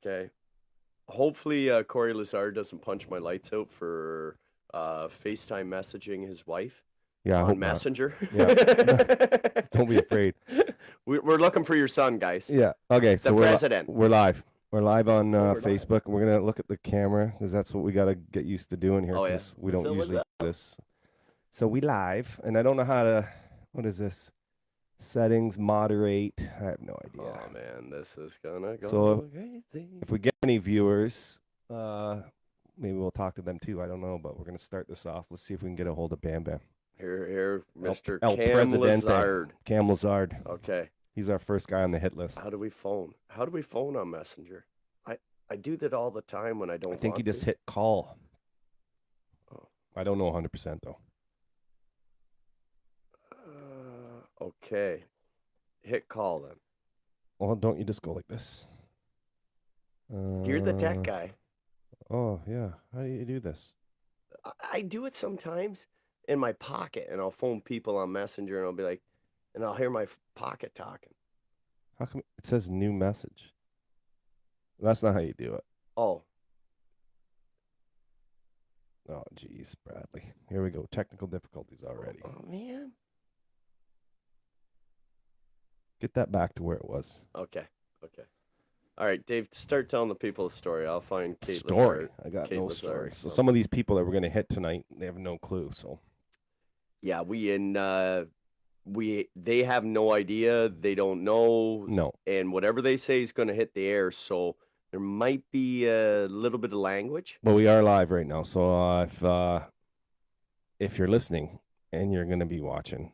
Okay. Hopefully, Corey Lazar doesn't punch my lights out for FaceTime messaging his wife Yeah, I on hope not. Messenger. Yeah. Don't be afraid. We're looking for your son, guys. Yeah. Okay, The so president. we're live. We're live on Oh, we're live. Facebook, and we're gonna look at the camera because that's what we gotta get used to doing here Oh, yeah. because we don't So what's usually up? do this. So we live, and I don't know how to. What is this? Settings, moderate. I have no idea. Oh man, this is gonna go So crazy. if we get any viewers, maybe we'll talk to them too. I don't know, but we're gonna start this off. Let's see if we can get a hold of Bam Bam. Here, Mr. El Cam Presidente. Lazard. Cam Lazard. Okay. He's our first guy on the hit list. How do we phone? How do we phone on Messenger? I do that all the time when I don't. I think you want just to. hit call. Oh. I don't know 100% though. Okay. Hit call then. Well, don't you just go like this? You're the tech guy. Oh, yeah. How do you do this? I do it sometimes in my pocket, and I'll phone people on Messenger, and I'll be like, and I'll hear my pocket talking. How come it says new message? That's not how you do it. Oh. Oh, geez, Bradley. Here we go. Technical difficulties already. Oh, man. Get that back to where it was. Okay. All right, Dave, start telling the people a story. I'll find Kate Story. Lazard. I got Kate no Lazard, story. So so. some of these people that we're going to hit tonight, they have no clue. So Yeah, they have no idea. They don't know. no. And whatever they say is going to hit the air. So there might be a little bit of language. But we are live right now. So if you're listening and you're going to be watching,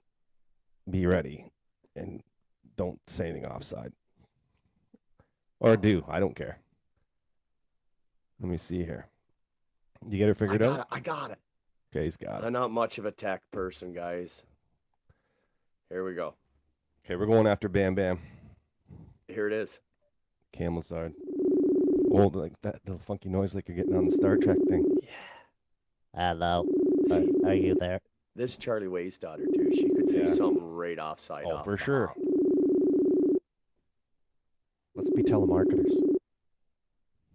be ready and don't say anything offside. Or do. I don't care. Let me see here. You get it figured out? I got it. Okay, he's got it. I'm not much of a tech person, guys. Here we go. Okay, we're going after Bam Bam. Here it is. Cam Lazard. Oh, like that little funky noise like you're getting on the Star Trek thing. Yeah. Hello. See, Are you there? this is Charlie Way's daughter, too. She could say Yeah. something right offside. Oh, off for the sure. hop. Let's be telemarketers.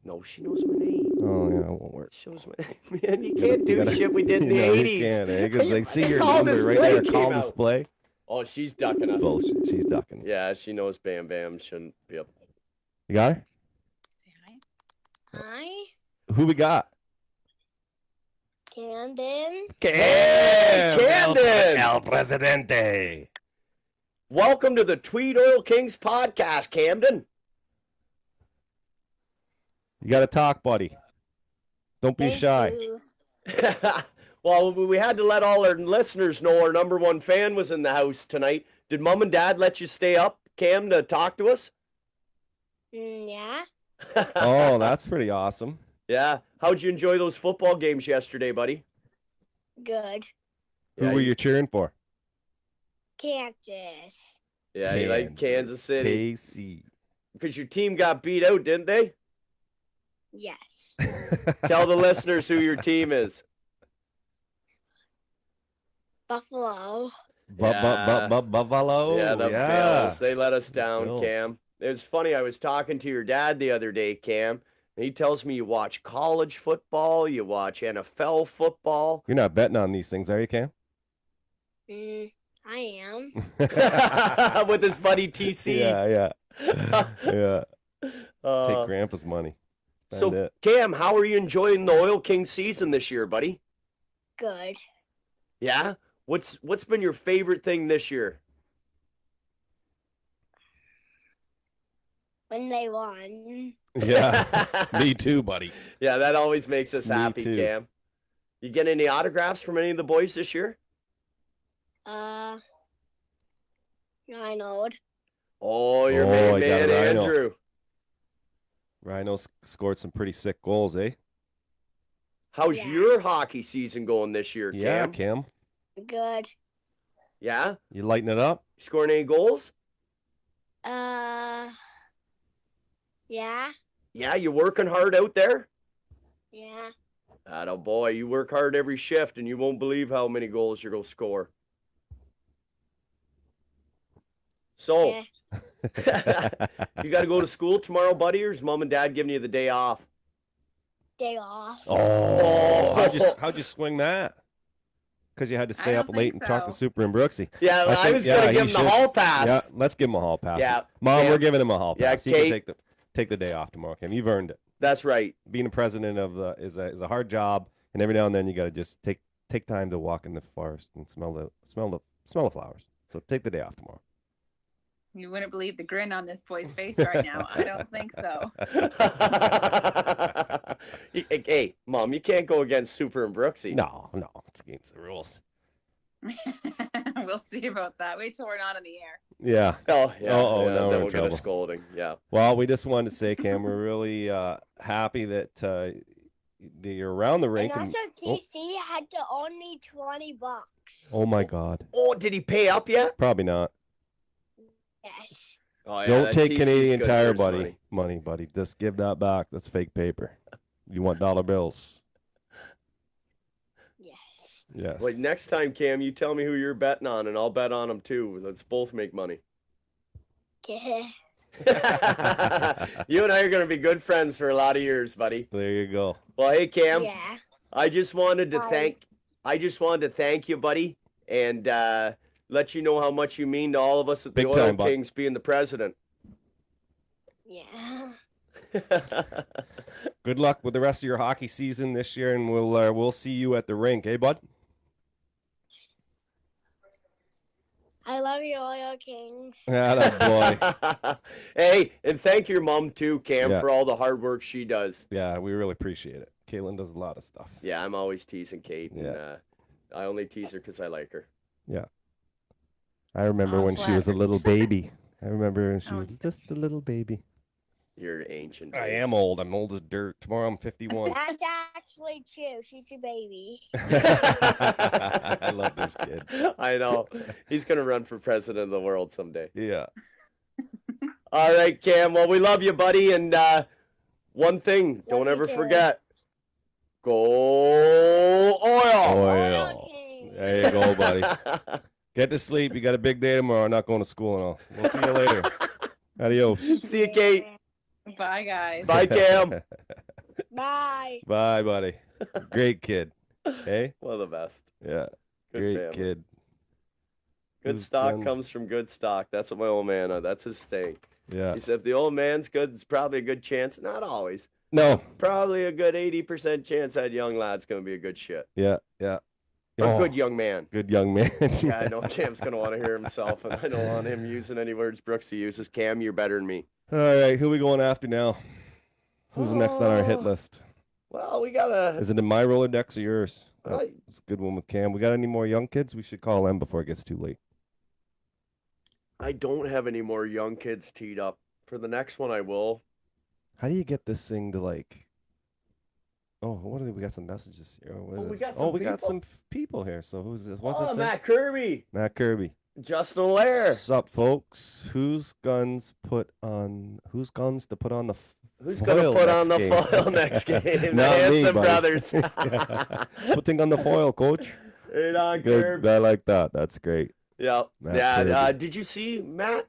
No, she knows my name. Oh, yeah, it won't work. She knows my name. Man, you can't do shit we did in the No, 80s. you can't, eh? Because they see your Call number right display there, came call out. display. Oh, she's ducking us. Bullshit. She's ducking. Yeah, she knows Bam Bam shouldn't be up. You got her? Hi, Who we got? Camden. Camden! El Presidente. Welcome to the Tweed Oil Kings podcast, Camden. You got to talk, buddy. Don't be Thank shy. you. Well, we had to let all our listeners know our number one fan was in the house tonight. Did Mom and Dad let you stay up, Cam, to talk to us? Yeah, Oh, that's pretty awesome. Yeah. How'd you enjoy those football games yesterday, buddy? good. Who were you cheering for? Kansas. Yeah, you like Kansas City. KC. Because your team got beat out, didn't they? Yes. Tell the listeners who your team is. Buffalo. Buffalo. Yeah, the Bills. They let us The down, Bills. Cam. It was funny. I was talking to your dad the other day, Cam, and he tells me you watch college football, you watch NFL football. You're not betting on these things, are you, Cam? I am. With his buddy TC. Yeah. Yeah. Uh, Take Grandpa's money. Spend so, it. Cam, how are you enjoying the Oil King season this year, buddy? Good. Yeah? What's been your favorite thing this year? When they won. Yeah. Me too, buddy. Yeah, that always makes us Me happy, too. Cam. You get any autographs from any of the boys this year? Reynold. Oh, your Oh, main I got man, a Rhino. Andrew. Rhino scored some pretty sick goals, eh? How's Yeah. your hockey season going this year, Yeah, Cam? Cam. Good. Yeah? You lighting it up? Scoring any goals? Yeah. Yeah, you working hard out there? Yeah. Atta boy, you work hard every shift and you won't believe how many goals you're going to score. So, Yeah. you got to go to school tomorrow, buddy, or is mom and dad giving you the day off? Day off. Oh, how'd you swing that? Because you had to stay don't up late think and talk to so. Super and Brooksy. Yeah, I think- was going to he give him the should. hall pass. Yeah, let's give him a hall pass. Yeah, Mom, Cam. we're giving him a hall Yeah, pass. He can Kate. take the day off tomorrow, Cam. You've earned it. That's right. Being a president of the is a hard job, and every now and then you got to just take time to walk in the forest and smell the flowers. So take the day off tomorrow. You wouldn't believe the grin on this boy's face right now. I don't think so. Hey, Mom, you can't go against Super and Brooksy. No, it's against the rules. We'll see about that. Wait till we're not in the air. Yeah. Oh, yeah. Uh-oh, yeah, now we're then in we'll get a trouble. scolding. Yeah. Well, we just wanted to say, Cam, we're really happy that you're around the And rink. also, TC had to only $20. Oh my God. Oh, did he pay up yet? Probably not. Yes. Oh, yeah, Don't that take TC's Canadian good Tire nurse money, buddy. Just give that back. That's fake paper. You want dollar bills? Yes. Yes. Wait, next time, Cam, you tell me who you're betting on, and I'll bet on them too. Let's both make money. Okay. You and I are going to be good friends for a lot of years, buddy. There you go. Well, hey, Cam, Yeah. I just wanted to Hi. thank you, buddy, and let you know how much you mean to all of us at the Big Oil time, bud. Kings being the president. Yeah. Good luck with the rest of your hockey season this year, and we'll see you at the rink, eh, bud? I love you, Oil Kings. Boy. Hey, and thank your mom too, Cam, Yeah. for all the hard work she does. Yeah, we really appreciate it. Caitlin does a lot of stuff. Yeah, I'm always teasing Kate, and Yeah. I only tease her because I like her. I remember Oh, when she was a flatters. little baby. I remember when she Oh, was just a little baby. You're ancient. I dude. am old. I'm old as dirt. Tomorrow I'm 51. That's actually true. She's a baby. I love this kid. I know. He's going to run for president of the world someday. Yeah. All right, Cam. Well, we love you, buddy. And one thing, don't you ever too. forget, go oil. Oil. Kings. There you go, buddy. Get to sleep. You got a big day tomorrow. Not going to school and all. We'll see you later. Adios. See you, Kate. Bye, guys. Bye, Cam. Bye. Bye, buddy. Great kid. Hey? One of the best. Yeah. Good Great family. kid. Good Who's stock done- comes from good stock. That's what my old man, that's his saying. Yeah. He said, if the old man's good, it's probably a good chance. Not always. No. Probably a good 80% chance that young lad's going to be a good shit. Yeah. Yeah. Or Oh, good young man. good young man. Yeah, I know Cam's going to want to hear himself, and I don't want him using any words Brooksy uses. Cam, you're better than me. All right. Who we going after now? Who's next on our hit Oh. list? Well, we got to. Is it in my Rolodex or yours? Oh, I- it's a good one with Cam. We got any more young kids? We should call them before it gets too late. I don't have any more young kids teed up. For the next one, I will. How do you get this thing to like? Oh, what are they? We got some messages here. Oh, what is Oh, we this? got Oh, some we got people? some people here. So who's this? What's Oh, this? Matt Kirby. Matt Kirby. Justin Lair. Sup, folks? Whose guns to put on the Who's going to foil put on the next game? foil next game? The Not me, Hanson buddy. brothers. Putting on the foil, coach. Right on, Good. Kirby. I like that. That's great. Yeah. Matt Yeah. Kirby. Did you see Matt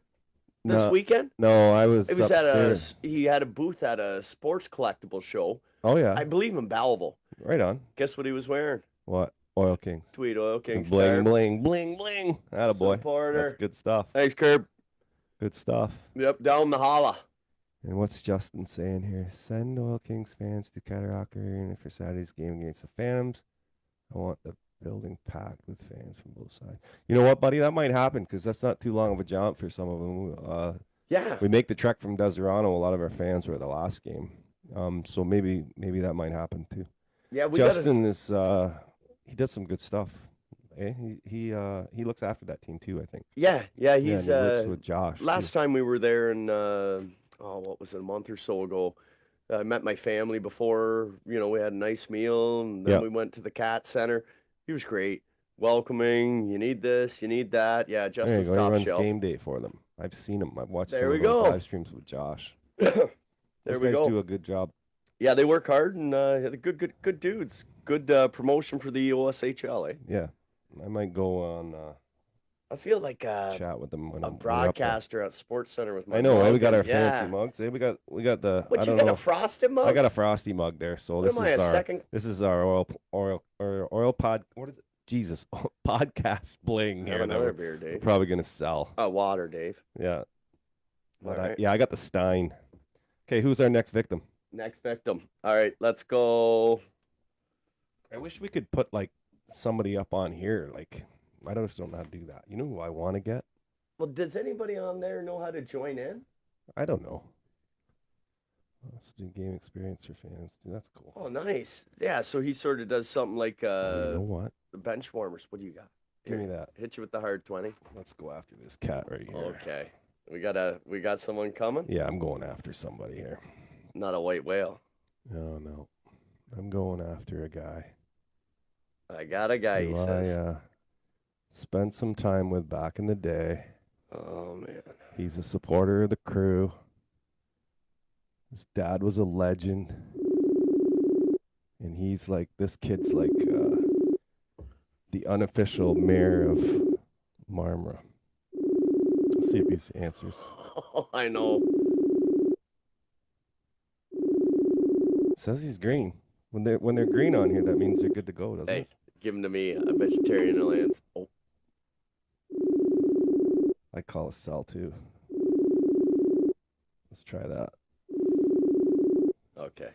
this No, weekend? no, I was. It was upstairs. he had a booth at a sports collectible show. Oh yeah, I believe in Belleville. right on. Guess what he was wearing? What? Oil Kings. Tweed Oil King Bling, star. bling, bling, bling. Atta boy. Supporter. That's good stuff. Thanks, Curb. Good stuff. Yep, down the holla. And what's Justin saying here? Send Oil Kings fans to Cataract Arena for Saturday's game against the Phantoms. I want the building packed with fans from both sides. You know what, buddy? That might happen because that's not too long of a jaunt for some of them. Yeah. We make the trek from Deserano. A lot of our fans were at the last game. So maybe that might happen too. Yeah, we got Justin is he does some good stuff. Eh? He looks after that team too, I think. Yeah, Yeah, he's and he works with Josh. too. last time we were there in what was it, a month or so ago. I met my family before, we had a nice meal, and then Yeah. we went to the Cat Center. He was great. Welcoming, you need this, you need that. Yeah, There you Justin's go. He top runs shelf. game day for them. I've seen him. I've watched There some we of those go. live streams with Josh. There Those we guys go. do a good job. Yeah, they work hard, and they're good dudes. Good promotion for the OSHL, eh? Yeah, I might go I feel like chat with them when a I'm we're up there. broadcaster at Sports Center with my I know. mug We got our and- yeah. fancy mugs. We got the. What, I you don't got know. a frosted mug? I got a frosty mug there. So What this am I, is a our second? this is our oil pod. What is it? Jesus, podcast bling Have here. That another we're beer, Dave. probably gonna sell. Water, Dave. Yeah. But All right. I got the Stein. Okay, who's our next victim? Next victim. All right, let's go. I wish we could put like somebody up on here. Like I just don't know how to do that. You know who I want to get? Well, does anybody on there know how to join in? I don't know. Let's do game experience for fans. Dude, that's cool. Oh, nice. Yeah, so he sort of does something like You know what? the bench warmers. What do you got? Give me Here, that. Hit you with the hard 20. Let's go after this cat right here. Okay. We got someone coming? Yeah, I'm going after somebody here. Not a white whale. No. I'm going after a guy. I got a guy, he who says. I spent some time with back in the day. Oh, man. He's a supporter of the Crew. His dad was a legend. And he's like, this kid's like the unofficial mayor of Marmora. Let's see if he answers. I know. Says he's green. When they're green on here, that means they're good to go, doesn't Hey, it? give him to me. I bet you Terry will answer. Oh, I call a cell too. Let's try that. okay.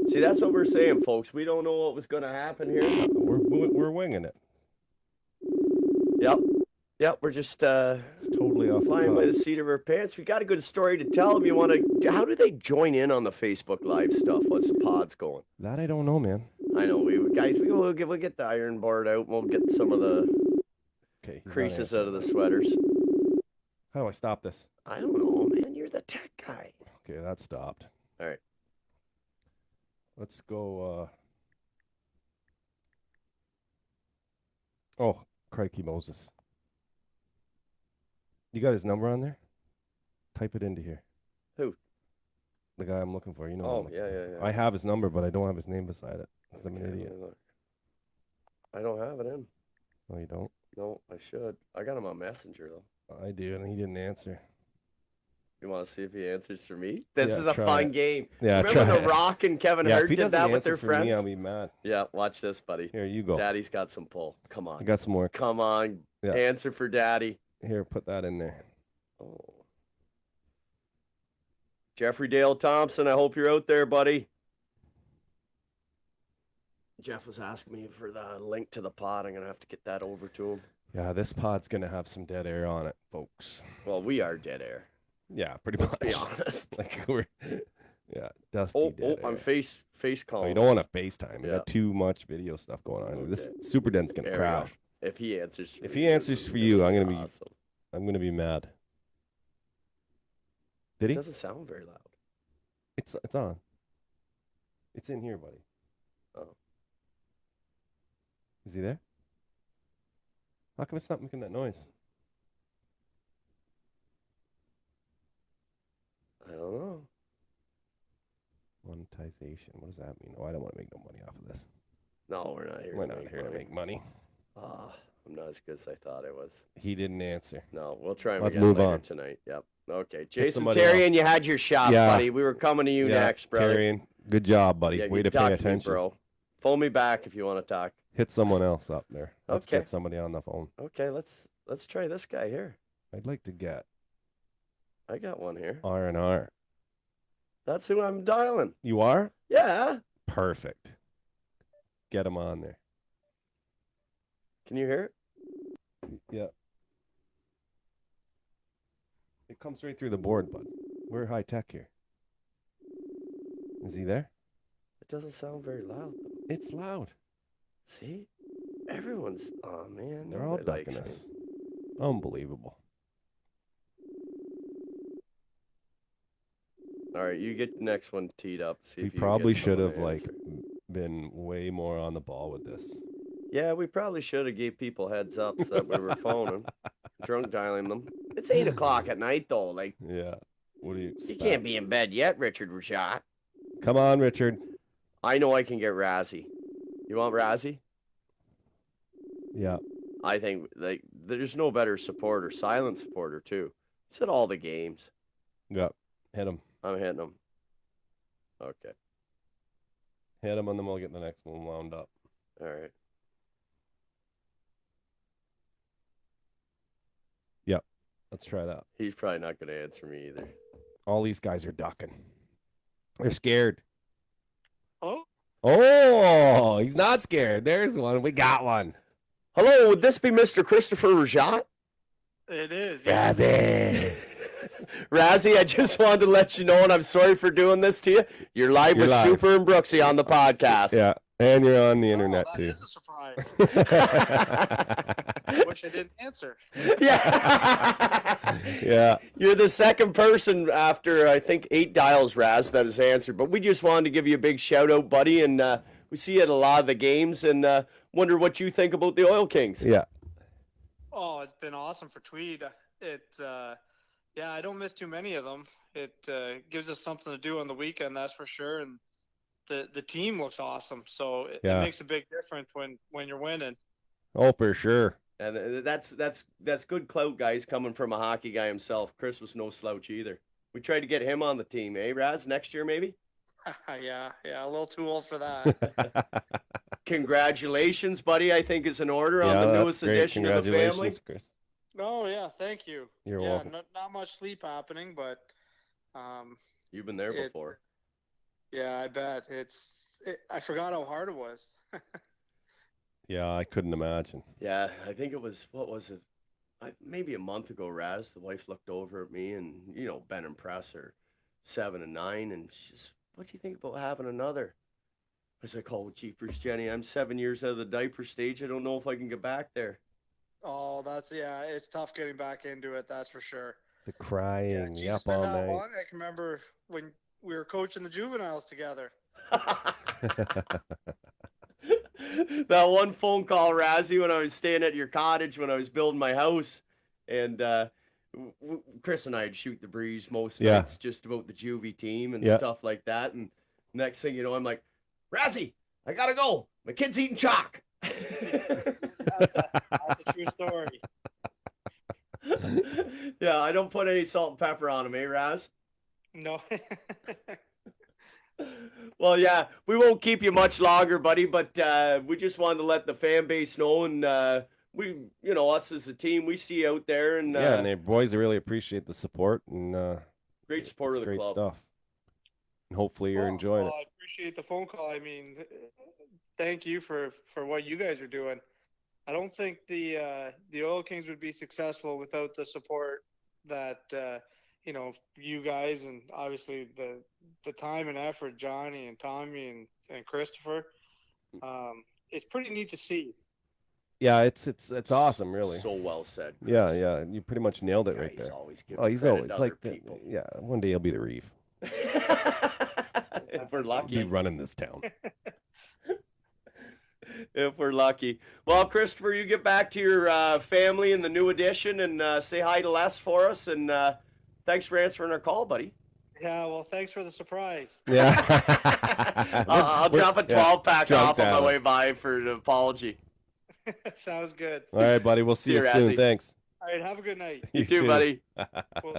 See, that's what we're saying, folks. We don't know what was going to happen here. We're winging it. Yep, we're just It's totally off flying by the the cuff. seat of our pants. We got a good story to tell. If you want to, how do they join in on the Facebook Live stuff? What's the pods going? That I don't know, man. I know, we'll get the iron board out. And we'll get some of the Okay. he's not creases out of the answering. sweaters. How do I stop this? I don't know, man. You're the tech guy. Okay, that stopped. All right. Let's go. Oh, crikey Moses. You got his number on there? Type it into here. Who? The guy I'm looking for. You know. who I'm Oh, looking yeah, for. yeah, yeah. I have his number, but I don't have his name beside it. 'Cause I'm an Okay, let idiot. me look. I don't have it in. No, you don't. No, I should. I got him on Messenger, though. I do, and he didn't answer. You want to see if he answers for me? This Yeah, is a try fun it. game. Yeah, Remember try when it. The Rock and Kevin Yeah, if Hart he did doesn't that with answer their for friends? me, I'll be mad. Yeah, watch this, buddy. Here, you go. Daddy's got some pull. Come I on. got some more. Come on. Yeah. Answer for Daddy. Here, put that in there. Oh. Jeffrey Dale Thompson, I hope you're out there, buddy. Jeff was asking me for the link to the pod. I'm going to have to get that over to him. Yeah, this pod's gonna have some dead air on it, folks. Well, we are dead air. Yeah, pretty Let's much. be honest. Like we're, yeah, dusty Oh, dead I'm air. face Oh, calling. you don't want to FaceTime. You Yeah. got too much video stuff going on. This Okay. super dense gonna There we go. crash. If he answers for If me, he this answers is for you, I'm gonna be- awesome. I'm gonna be mad. Did It he? doesn't sound very loud. It's on. It's in here, buddy. Oh. Is he there? How come it's not making that noise? I don't know. Monetization. What does that mean? Oh, I don't want to make no money off of this. No, we're not here. We're to not make here to money. make money. I'm not as good as I thought I was. He didn't answer. No, we'll try him Let's again move later on. tonight. Yep. Okay, Jason somebody Terrian, else. you had your shot, Yeah. buddy. We were coming to you Yeah, next, brother. Tyrion, good job, buddy. Yeah, Way you to pay talk me, attention. bro. Phone me back if you want to talk. Hit someone else up there. Let's Okay. get somebody on the phone. Okay, let's try this guy here. I'd like to get I got one here. R&R. That's who I'm dialing. You are? Yeah. Perfect. Get him on there. Can you hear it? Yeah. It comes right through the board, bud. We're high tech here. Is he there? It doesn't sound very loud. It's loud. See? Everyone's, oh man, They're all nobody ducking likes us. me. Unbelievable. All right, you get the next one teed up. See We if you can probably get should someone have to like answer. been way more on the ball with this. Yeah, we probably should have gave people heads up so that we were phoning, drunk dialing them. It's 8:00 at night though. Like Yeah. What do you you expect? can't be in bed yet, Richard Rashad. Come on, Richard. I know I can get Razzie. You want Razzie? Yeah. I think like there's no better supporter, silent supporter too. It's at all the games. Yep. Hit him. I'm hitting them. Okay. Hit him, and then we'll get the next one wound up. All right. Let's try that. He's probably not going to answer me either. All these guys are ducking. They're scared. Hello? Oh, he's not scared. There's one. We got one. Hello, would this be Mr. Christopher Rajat? It is. Yeah. Razzie. Razzie, I just wanted to let you know, and I'm sorry for doing this to you. You're live You're with live. Super and Brooksy on the podcast. Yeah, and you're on the internet That too. is a surprise. I wish I didn't answer. Yeah. Yeah. You're the second person after, I think, 8 dials, Raz, that has answered. But we just wanted to give you a big shout out, buddy. And we see you at a lot of the games and wonder what you think about the Oil Kings. Yeah. Oh, it's been awesome for Tweed. Yeah, I don't miss too many of them. It gives us something to do on the weekend, that's for sure. And the team looks awesome, so it makes a big difference when you're winning. Oh, for sure. And that's good clout, guys, coming from a hockey guy himself. Chris was no slouch either. We tried to get him on the team, eh, Raz? Next year, maybe? Yeah, a little too old for that. Congratulations, buddy, I think is in order on the that's newest great. addition of the family. Congratulations, Chris. Oh yeah, thank you. You're yeah, welcome. not much sleep happening, but You've been there before. yeah, I bet I forgot how hard it was. Yeah, I couldn't imagine. Yeah, I think it was, what was it? Maybe a month ago, Raz, the wife looked over at me and, Ben and Press are 7 and 9, and she's, what do you think about having another? I was like, oh, jeepers, Jenny, I'm 7 years out of the diaper stage. I don't know if I can get back there. Oh, it's tough getting back into it, that's for sure. The crying, Geez, yep, it's been all that night. long. I can remember when we were coaching the juveniles together. That one phone call, Razzie, when I was staying at your cottage when I was building my house, and Chris and I'd shoot the breeze most nights just about the juvie team and stuff like that. And next thing you know, I'm like, Razzie, I gotta go. My kid's eating chalk. That's a true story. Yeah, I don't put any salt and pepper on them, eh, Raz? No. Well, yeah, we won't keep you much longer, buddy, but we just wanted to let the fan base know, and we, us as a team, we see you out there, and yeah, and the boys really appreciate the support and great support of the great club. stuff. And hopefully you're enjoying it. I appreciate the phone call. I mean, thank you for what you guys are doing. I don't think the Oil Kings would be successful without the support that you guys, and obviously the time and effort, Johnny and Tommy and Christopher. It's pretty neat to see. Yeah, it's awesome, really. So well said, Chris. Yeah, you pretty much nailed it Yeah, right he's there. always giving Oh, he's credit always to like other the, people. yeah. One day he'll be the Reeve. If we're He'll lucky. be running this town. If we're lucky. Well, Christopher, you get back to your family in the new edition and say hi to Les for us. And thanks for answering our call, buddy. Yeah, well, thanks for the surprise. Yeah. I'll drop a 12-pack jump off on my down. way by for an apology. Sounds good. All right, buddy. We'll see you soon. Razzie. Thanks. All right, have a good night. You too, buddy. Cool.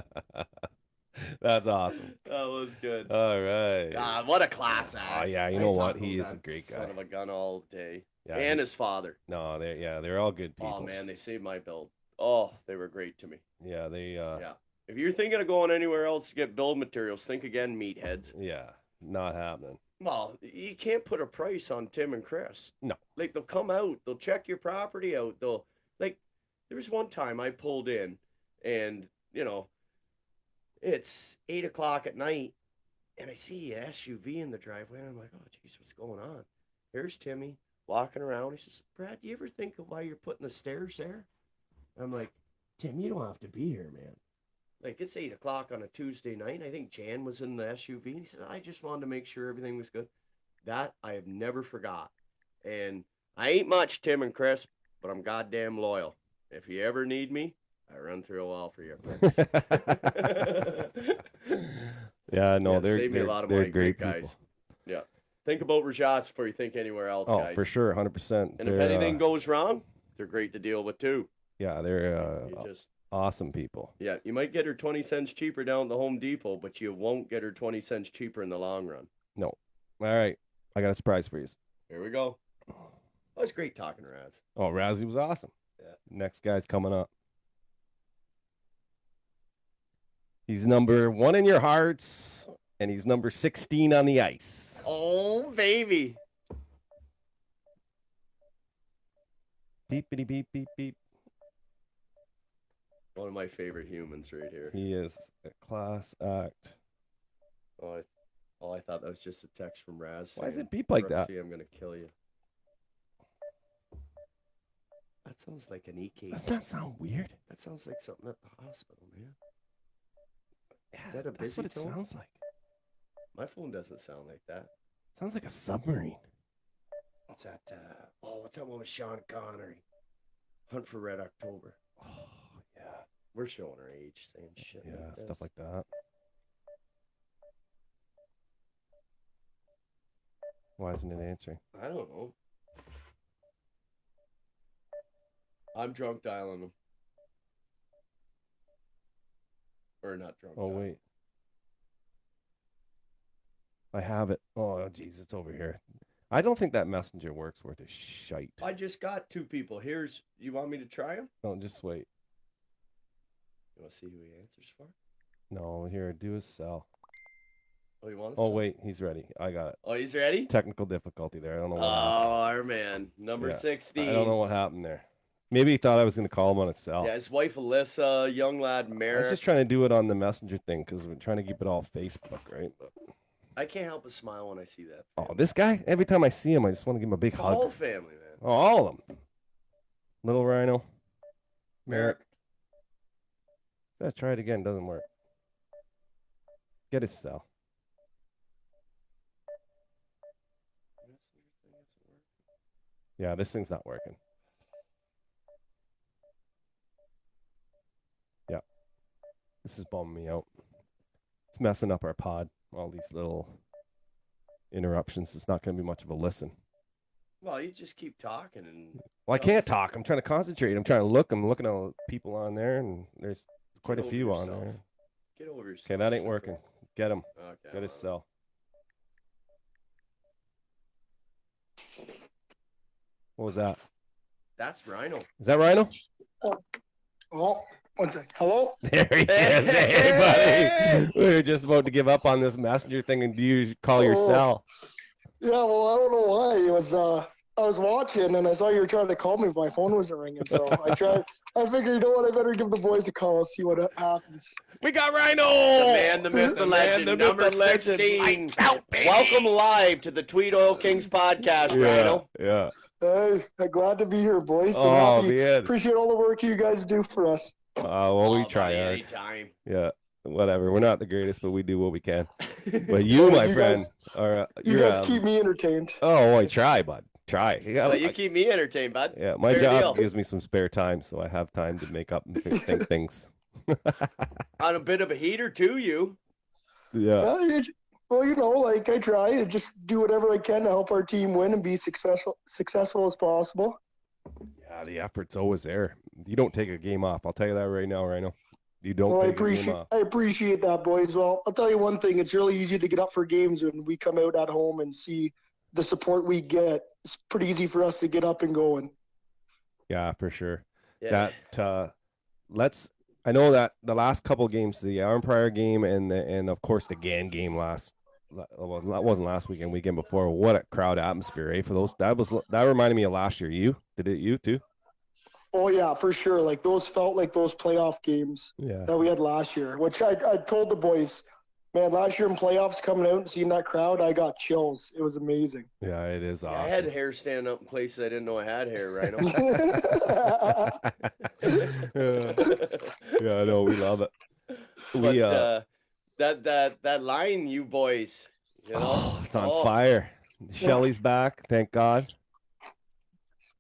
That's awesome. That was good. All right. God, what a class act. Oh, yeah, you I know talk what? about He is a that great Son guy. of a gun all day. Yeah, And his father. No, they're all good people. Oh, man, they saved my build. Oh, they were great to me. Yeah, they Yeah. If you're thinking of going anywhere else to get build materials, think again, meatheads. yeah, not happening. Well, you can't put a price on Tim and Chris. No. Like, they'll come out, they'll check your property out. There was one time I pulled in and, it's 8 o'clock at night and I see a SUV in the driveway and I'm like, oh, geez, what's going on? Here's Timmy walking around. He says, Brad, do you ever think of why you're putting the stairs there? I'm like, Tim, you don't have to be here, man. Like, it's 8 o'clock on a Tuesday night. I think Jan was in the SUV. And he said, I just wanted to make sure everything was good. That I have never forgot. And I ain't much, Tim and Chris, but I'm goddamn loyal. If you ever need me, I run through a wall for you. Yeah, no, Yeah, they're saved me a lot of they're money, great guys. people. Yeah. Think about Rajats before you think anywhere else, Oh, guys. for sure, 100%. And if anything goes wrong, They're great to deal with too. Yeah, they're You just awesome people. yeah, you might get her 20 cents cheaper down at the Home Depot, but you won't get her 20 cents cheaper in the long run. No. All right. I got a surprise for you. Here we go. That was great talking to Raz. Oh, Razzie was awesome. Yeah. Next guy's coming up. He's number 1 in your hearts, and he's number 16 on the ice. Oh, baby. Beepity beep beep beep. One of my favorite humans right here. He is a class act. I thought that was just a text from Raz. Why does saying, it beep like that? "Brooksy, I'm going to kill you." That sounds like an EKG. Doesn't that sound weird? That sounds like something at the hospital, man. Yeah, Is that a that's busy what it tone? sounds like. My phone doesn't sound like that. Sounds like a submarine. What's that? What's that one with Sean Connery? Hunt for Red October. Oh, yeah. We're showing our age, saying shit. Yeah, like stuff this. like that. Why isn't it answering? I don't know. I'm drunk dialing them. Or not drunk. Oh, dialing. wait. I have it. Oh, geez, it's over here. I don't think that messenger works worth a shite. I just got 2 people. You want me to try them? No, just wait. You want to see who he answers for? No, here, do a cell. Oh, you want to Oh, wait, he's ready. I got it. Oh, he's ready? Technical difficulty there. I don't know Oh, what happened. our man. Number Yeah, 16. I don't know what happened there. Maybe he thought I was going to call him on a cell. Yeah, his wife Alyssa, young lad I was Merrick. just trying to do it on the messenger thing because we're trying to keep it all Facebook, right? But, I can't help but smile when I see that. oh, this guy? Every time I see him, I just want to give him a big The hug. whole family, man. Oh, all of them. Little Rhino. Merrick. Let's try it again. Doesn't work. Get his cell. Yeah, this thing's not working. Yeah. This is bumming me out. It's messing up our pod. All these little interruptions. It's not going to be much of a listen. Well, you just keep talking and Well, I can't talk. I'm trying to concentrate. I'm trying to look. I'm looking at all the people on there, and there's quite a over few on yourself. there. get over yourself. Okay, that ain't sucker. working. Get him. Okay. Get his well, cell. What was that? That's Rhino. Is that Rhino? Oh, one sec. Hello? There he is. Hey, buddy. We were just about to give up on this messenger thing, and do you call your cell? Yeah, well, I don't know why. It was I was watching and I saw you were trying to call me, but my phone wasn't ringing. So I figured, you know what, I better give the boys a call, see what happens. We got Rhino! The man, the myth, the legend, the myth, number the legend. 16. Lights out, baby. Welcome live to the Tweed Oil Kings podcast, Rhino. Yeah. Hey, I'm glad to be here, boys. And Oh, happy- man. appreciate all the work you guys do for us. Well, we Oh, try buddy, hard. anytime. Yeah. Whatever. We're not the greatest, but we do what we can. But you, my You friend, guys- are You you're guys keep me entertained. Oh, I try, bud. Try. You Well, gotta- you keep me entertained, bud. yeah, my Fair job deal. gives me some spare time, so I have time to make up and think things. On a bit of a heater, too, you. Yeah. Well, you know, like I try to just do whatever I can to help our team win and be successful as possible. Yeah, the effort's always there. You don't take a game off. I'll tell you that right now, Rhino. You don't Well, take a game off. I appreciate that, boys. Well, I'll tell you one thing. It's really easy to get up for games when we come out at home and see the support we get. It's pretty easy for us to get up and going. Yeah, for sure. Yeah. That I know that the last couple games, the Arm Prior game and of course the GAN game well, that wasn't last weekend before. What a crowd atmosphere, eh? For those that reminded me of last year. You too? Oh yeah, for sure. Like those felt like those playoff games Yeah. that we had last year, which I told the boys, man, last year in playoffs coming out and seeing that crowd, I got chills. It was amazing. Yeah, it is Yeah, awesome. I had hair standing up in places I didn't know I had hair, Rhino. Yeah, I know. We love it. But that line, you boys, you know, Oh, it's on fire. Shelly's back. Thank God.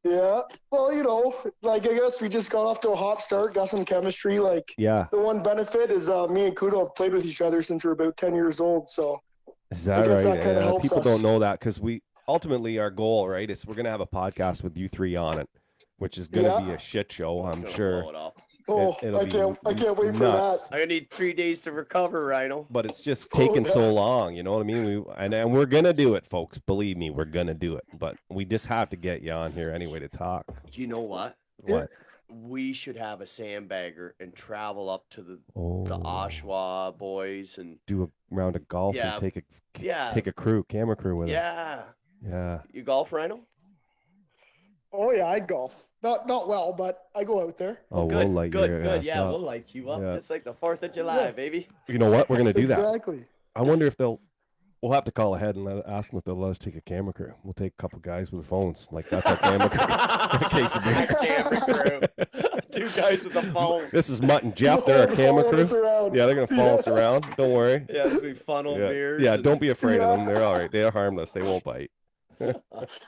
Yeah. Well, you know, like I guess we just got off to a hot start, got some chemistry. Like Yeah. the one benefit is me and Kudo have played with each other since we were about 10 years old. So Is that guess right? that kinda helps People us. don't know that because we ultimately our goal, right, is we're gonna have a podcast with you three on it. which is gonna Yeah. be a shit show, It's I'm gonna sure. blow it up. Oh, It'll I be can't wait for that. nuts. I'm gonna need 3 days to recover, Rhino. But it's just Oh, taking so yeah. long, you know what I mean? And we're gonna do it, folks. Believe me, we're gonna do it. But we just have to get you on here anyway to talk. You know what? Yeah. What? We should have a sandbagger and travel up to the Oh, Oshawa boys and do a round of golf Yeah. and take yeah, a camera crew with us. yeah. Yeah. You golf, Rhino? Oh yeah, I golf. Not well, but I go out there. Oh, good, we'll light good, your good. ass Yeah, up. we'll light you up Yeah. just like the 4th of July, Yeah. baby. You know what? We're gonna do that. Exactly. I wonder if we'll have to call ahead and ask them if they'll let us take a camera crew. We'll take a couple guys with phones. Like that's our camera crew. In case of Camera crew. 2 guys with the phone. This is Mutt and Jeff. They're our camera Following us crew. around. Yeah, they're gonna follow us around. Don't worry. Yeah, it's gonna be funnel Yeah, beers. yeah. and- Don't be afraid of them. Yeah. They're all right. They're harmless. They won't bite.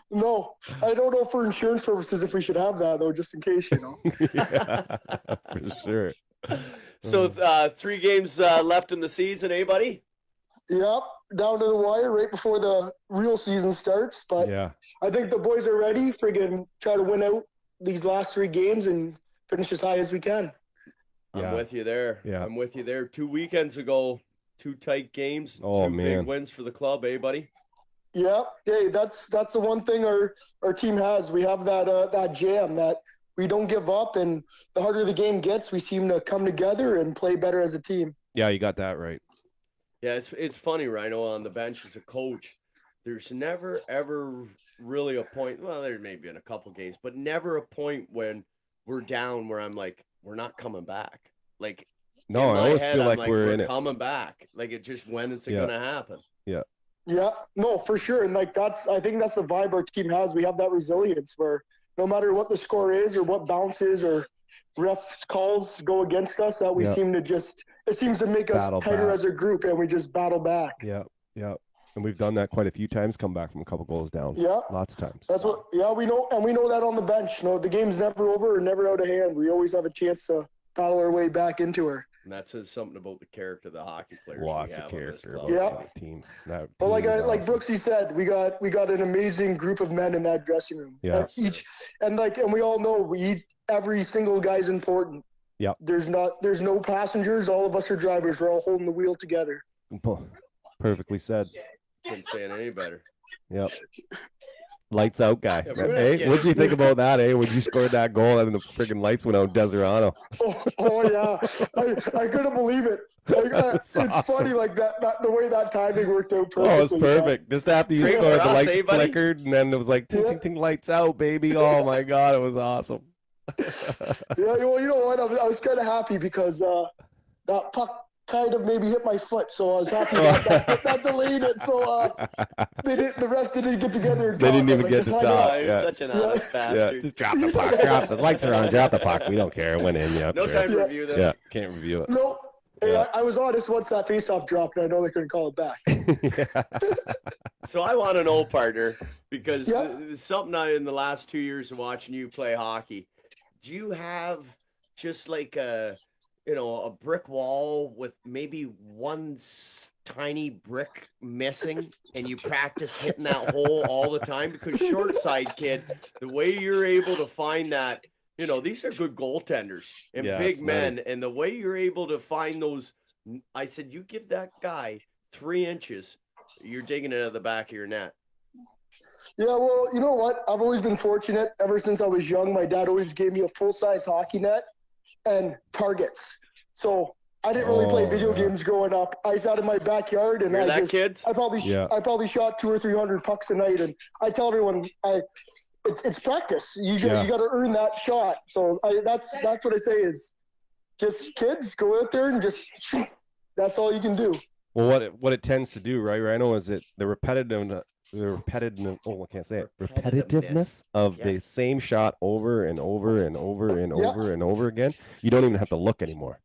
No, I don't know for insurance purposes if we should have that though, just in case, you know. Yeah, for sure. So 3 games left in the season, eh, buddy? Yep, down to the wire right before the real season starts. But Yeah. I think the boys are ready. Friggin' try to win out these last 3 games and finish as high as we can. Yeah. I'm with you there. Yeah. I'm with you there. 2 weekends ago, 2 tight games. Oh, 2 man. big wins for the club, eh, buddy? Yep. Hey, that's the one thing our team has. We have that jam that we don't give up, and the harder the game gets, we seem to come together and play better as a team. Yeah, you got that right. Yeah, it's funny, Rhino, on the bench as a coach. There's never ever really a point. Well, there may be in a couple games, but never a point when we're down where I'm like, we're not coming back. Like, No, in I my always head, feel I'm like we're in it. coming back. Like, it just when is it Yeah. gonna happen? Yeah, no, for sure. And like I think that's the vibe our team has. We have that resilience where no matter what the score is or what bounces or refs calls go against us, that we Yeah. seem to it seems to make us Battle tighter back. as a group, and we just battle back. Yeah, yeah. And we've done that quite a few times. Come back from a couple goals down. Yeah. Lots of times. That's what, yeah, we know, and we know that on the bench. You know, the game's never over or never out of hand. We always have a chance to battle our way back into her. And that says something about the character of the hockey players. Lots we of have on this character. club. about Yeah. that team. That Well, like team is like awesome. Brooksy said, we got an amazing group of men in that dressing room. Yeah. And we all know every single guy's important. Yeah. There's no passengers. All of us are drivers. We're all holding the wheel together. Perfectly said. Couldn't say it any better. Yep. Lights out guy. Yeah, we're gonna Hey, get- what'd you think about that, eh? When you scored that goal and the freaking lights went out, Deserano. Oh yeah, I couldn't believe it. Like, That's it's awesome. funny, like that the way that timing worked out perfectly. Oh, it was perfect. Just after you Great scored, for the us, lights eh, buddy? flickered, and then it was like ting, Yeah. ting, ting, lights out, baby. Oh my god, it was awesome. Yeah, well, you know what? I was kind of happy because that puck kind of maybe hit my foot, so I was happy that delayed it. So the rest didn't get together. And They talk. didn't I even was like, get just to hung talk. up. Oh, you're yeah. such an Yeah. honest Yeah, bastard. just drop the puck. Drop the lights are on. Drop the puck. We don't care. It went in. Yeah. No sure. time to Yeah. review this. Yeah, can't review it. No, hey, Yeah. I was honest once that faceoff dropped, and I know they couldn't call it back. Yeah. So I want to know, partner, because Yeah. something in the last 2 years of watching you play hockey, do you have just like a brick wall with maybe one tiny brick missing, and you practice hitting that hole all the time? Because short side kid, the way you're able to find that, these are good goaltenders and Yeah, big it's men, nice. and the way you're able to find those, I said, you give that guy 3 inches, you're digging it out of the back of your net. Yeah, well, you know what? I've always been fortunate. Ever since I was young, my dad always gave me a full-size hockey net and targets. So I didn't really play Oh, video yeah. games growing up. I sat in my backyard and Hear I that, just, kids? I probably Yeah. shot 200 or 300 pucks a night. And I tell everyone, it's practice. You Yeah. got to earn that shot. So that's what I say is, just kids go out there and just shoot. That's all you can do. Well, what it tends to do, right, Rhino, is it the repetitive. Oh, I can't say it. Repetitiveness of the Yes. same shot over and over and over and Yeah. over and over again. You don't even have to look anymore.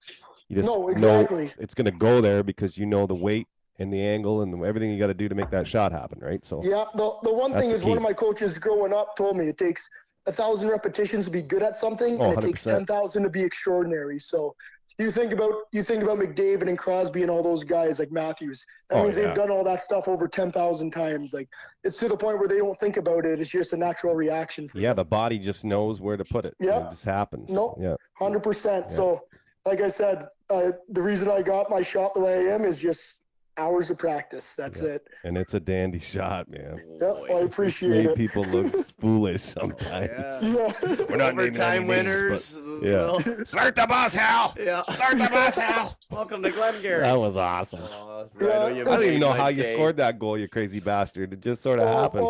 You just No, exactly. know it's going to go there because you know the weight and the angle and everything you got to do to make that shot happen, right? So Yeah, the one That's thing the is one key. of my coaches growing up told me it takes 1,000 repetitions to be good at something, Oh, and it takes 100%. 10,000 to be extraordinary. So you think about McDavid and Crosby and all those guys like Matthews. That means yeah. they've done all that stuff over 10,000 times. Like it's to the point where they don't think about it. It's just a natural reaction. For Yeah, them. the body just knows where to put it. Yeah. It just happens. No. Yeah. 100%. Yeah. So, like I said, the reason I got my shot the way I am is just hours of practice. That's Yeah. it. And it's a dandy shot, man. Yep, I It's appreciate made it. people look foolish sometimes. Yeah. Yeah. We're not naming Overtime any names, winners. yeah. Start the bus, Hal. Yeah. Start the bus, Hal. Welcome to Glengarry. That was awesome. Rhino, Yeah. you I don't even made know my how you day. scored that goal, you crazy bastard. It just sort of happened.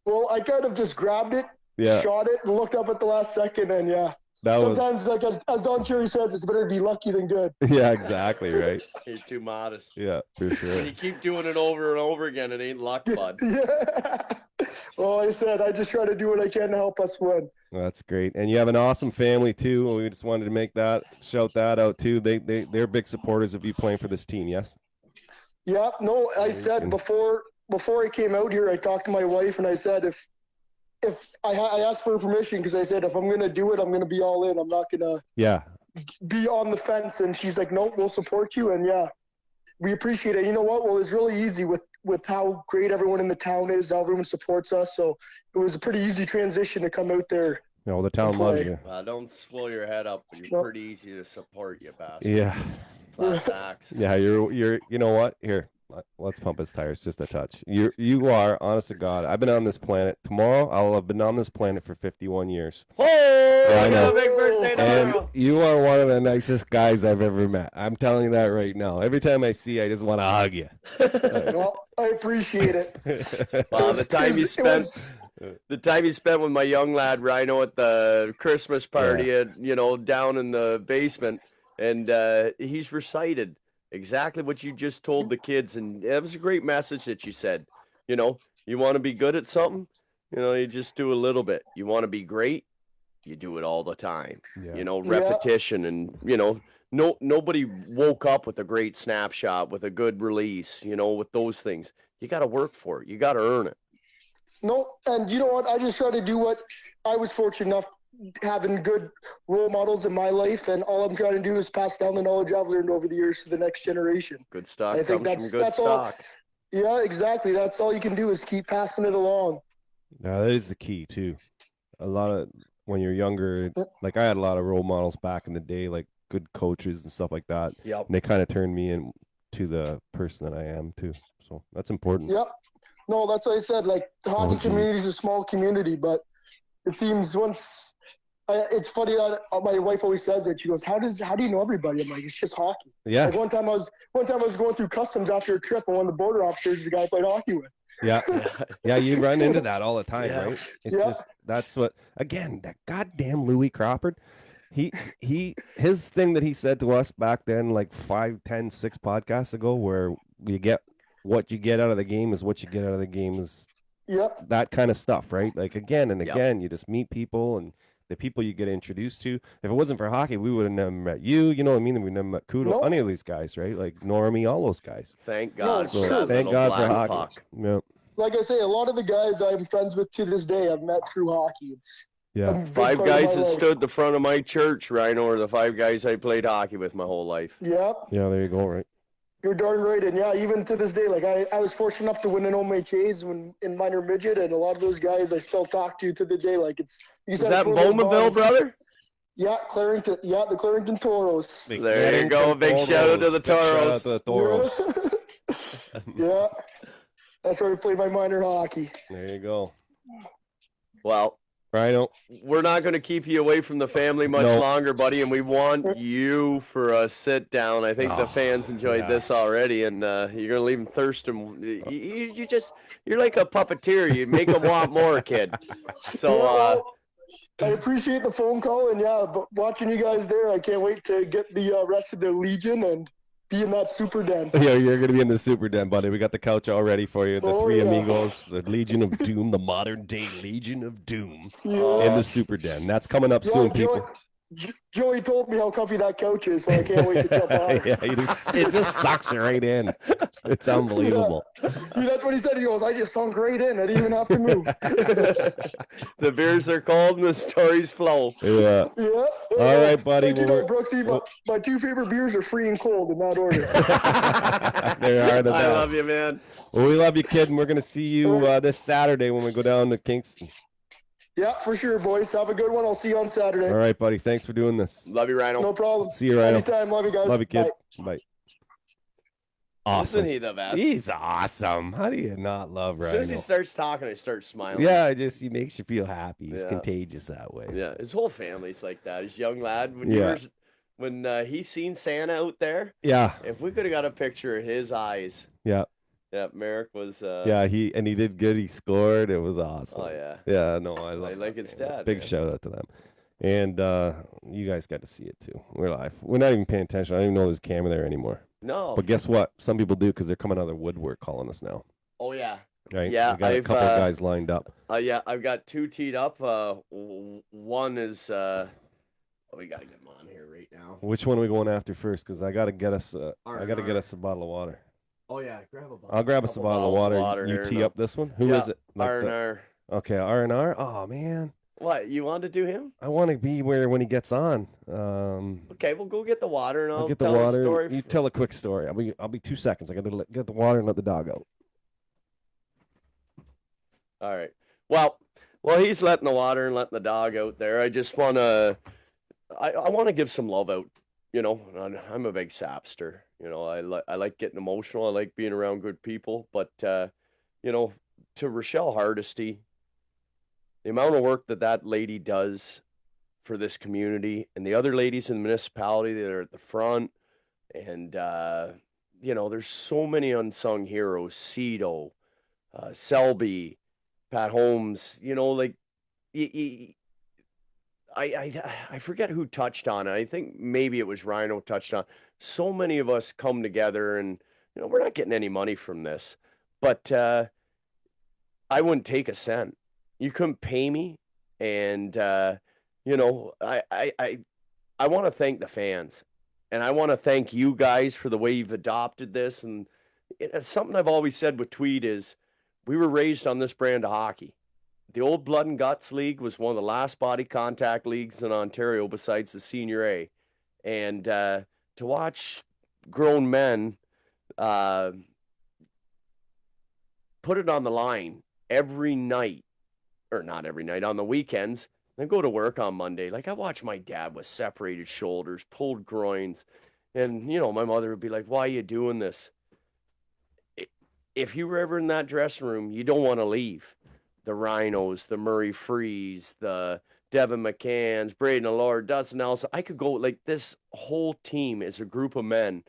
Well, I kind of just grabbed it, Yeah, shot it, and looked up at the last second, and yeah. that was. Sometimes, like as Don Cherry says, it's better to be lucky than good. Yeah, exactly right. You're too modest. Yeah, for When sure. you keep doing it over and over again, it ain't luck, bud. Yeah. Well, like I said, I just try to do what I can to help us win. That's great. And you have an awesome family too. We just wanted to make that shout that out too. They're big supporters of you playing for this team. Yes. Yeah. No, I Yeah, said and- before I came out here, I talked to my wife and I said if I asked for her permission because I said if I'm gonna do it, I'm gonna be all in. I'm not gonna Yeah. be on the fence. And she's like, nope, we'll support you. And yeah, we appreciate it. You know what? Well, it's really easy with how great everyone in the town is, how everyone supports us. So it was a pretty easy transition to come out there. No, the town loves you. Don't swell your head up. You're No. pretty easy to support, you bastard. Yeah. Class acts. Yeah. You're. You know what? Here. Let's pump his tires just a touch. You are, honest to God. I've been on this planet. Tomorrow, I'll have been on this planet for 51 years. Oh, I I got know. a big birthday And tomorrow. you are one of the nicest guys I've ever met. I'm telling you that right now. Every time I see you, I just want to hug you. Well, I appreciate it. Wow, the time you It spent. was- The time you spent with my young lad Rhino at the Christmas party at down in the basement, and he's recited exactly what you just told the kids, and that was a great message that you said. You want to be good at something, you just do a little bit. You want to be great, you do it all the time. Yeah. Repetition, and nobody woke up with a great snapshot, with a good release. With those things, you got to work for it. You got to earn it. No, and you know what? I just try to do what I was fortunate enough having good role models in my life, and all I'm trying to do is pass down the knowledge I've learned over the years to the next generation. Good stock I think comes from good that's all. stock. Yeah, exactly. That's all you can do is keep passing it along. Yeah, that is the key too. A lot of when you're younger, like I had a lot of role models back in the day, like good coaches and stuff like that. Yep. And they kind of turned me into the person that I am too. So that's important. Yep. No, that's what I said. Like the hockey geez. community is a small community, but it seems it's funny that my wife always says it. She goes, "How do you know everybody?" I'm like, "It's just hockey." Yeah. Like one time I was going through customs after a trip, and one of the border officers, the guy I played hockey with. Yeah. Yeah, you run into that all the time, Yeah. right? It's Yeah. just that's what again, that goddamn Louis Crawford. His thing that he said to us back then, like 5, 10, 6 podcasts ago, where you get what you get out of the game is what you get out of the game is Yep. that kind of stuff, right? Like again and Yep. again, you just meet people and the people you get introduced to. If it wasn't for hockey, we would have never met you. You know what I mean? We never met Kudo, Nope. any of these guys, right? Like Normie, all those guys. Thank No, God. it's for true. that Thank little God for black hockey. puck. Yeah, Like I say, a lot of the guys I'm friends with to this day I've met through hockey. It's a yeah. big 5 part of guys my that life. stood the front of my church, Rhino, are the 5 guys I played hockey with my whole life. Yep. Yeah, there you go, right? You're darn right. And yeah, even to this day, like I was fortunate enough to win an OMHAs in minor midget, and a lot of those guys I still talk to the day. Like it's you Was said that in it's one of those Bowmanville, bonds. brother? Yeah, Clarington. Yeah, the Clarington Toros. There you go. Big shout out to the Big shout out Toros. to the Toros. Yeah. That's where I played my minor hockey. There you go. Well, Rhino. we're not going to keep you away from the family much No. longer, buddy, and we want you for a sit down. I think the Oh, fans enjoyed yeah. this this already, and you're going to leave them thirsting. You're like a puppeteer. You make them want more, kid. So, Yeah, well, I appreciate the phone call, and yeah, but watching you guys there, I can't wait to get the rest of the Legion and be in that super den. Yeah, you're going to be in the Super Den, buddy. We got the couch all ready for you. The Oh, 3 yeah. amigos, the Legion of Doom, the modern day Legion of Doom Yeah. in the Super Den. That's coming up soon, people. Joey told me how comfy that couch is, so I can't wait to jump on it. Yeah, it just sucks you right in. It's unbelievable. Yeah, that's what he said. He goes, I just sunk right in. I didn't even have to move. The beers are cold and the stories flow. Yeah. Yeah. All right, buddy. Like, you Well, know, Brooksy, my two favorite beers are free and cold in that order. they are the I best. love you, man. Well, we love you, kid, and we're gonna see you this Saturday when we go down to Kingston. Yeah, for sure, boys. Have a good one. I'll see you on Saturday. All right, buddy. Thanks for doing this. Love you, Rhino. No problem. See you, Rhino. Anytime. Love you guys. Love you, kid. Bye. Bye. Isn't Awesome. he the best? He's awesome. How do you not love As soon as he Rhino? starts talking, I start smiling. Yeah, he makes you feel happy. He's Yeah. contagious that way. Yeah, his whole family's like that. His young lad, Yeah. when he seen Santa out there, Yeah, if we could have got a picture of his eyes, yeah, yeah, Merrick was. yeah. He did good. He scored. It was awesome. Oh yeah. Yeah, no, I love. like that, his man. dad, Big man. shout out to them. And you guys got to see it too. We're live. We're not even paying attention. I don't even know there's a camera there anymore. No. But guess what? Some people do because they're coming out of the woodwork calling us now. Oh yeah. Right? Yeah, we got a I've, couple guys lined up. Yeah, I've got two teed up. One is. We gotta get him on here right now. Which one are we going after first? Because I got to get us. I got to get R&R. us a bottle of water. Oh yeah, grab a bottle. I'll grab us a couple bottle of bottles water. You here tee and, up this one. Who yeah, is it? Like the- R&R. Okay, R&R. Oh man, What, you want to do him? I want to be where when he gets on. Okay, we'll go get the water and I'll get the tell water. a story. You tell a quick story. I'll be 2 seconds. I got to get the water and let the dog out. All right. Well, he's letting the water and letting the dog out there. I just want to, I want to give some love out. You know, I'm a big sapster. You know, I like getting emotional. I like being around good people. But, you know, to Rochelle Hardesty, the amount of work that lady does for this community and the other ladies in the municipality that are at the front. And, you know, there's so many unsung heroes. Cito, Selby, Pat Holmes, you know, like I forget who touched on it. I think maybe it was Rhino touched on. So many of us come together and, you know, we're not getting any money from this, but I wouldn't take a cent. You couldn't pay me. And, you know, I want to thank the fans and I want to thank you guys for the way you've adopted this. And it's something I've always said with Tweed is we were raised on this brand of hockey. The old Blood and Guts League was one of the last body contact leagues in Ontario besides the Senior A. And to watch grown men put it on the line every night, or not every night, on the weekends, then go to work on Monday. Like I watched my dad with separated shoulders, pulled groins, and, you know, my mother would be like, why are you doing this? If you were ever in that dressing room, you don't want to leave. The Rhinos, the Murray Frees, the Devin McCanns, Braden Allard, Dustin Ellis. I could go, like, this whole team is a group of men.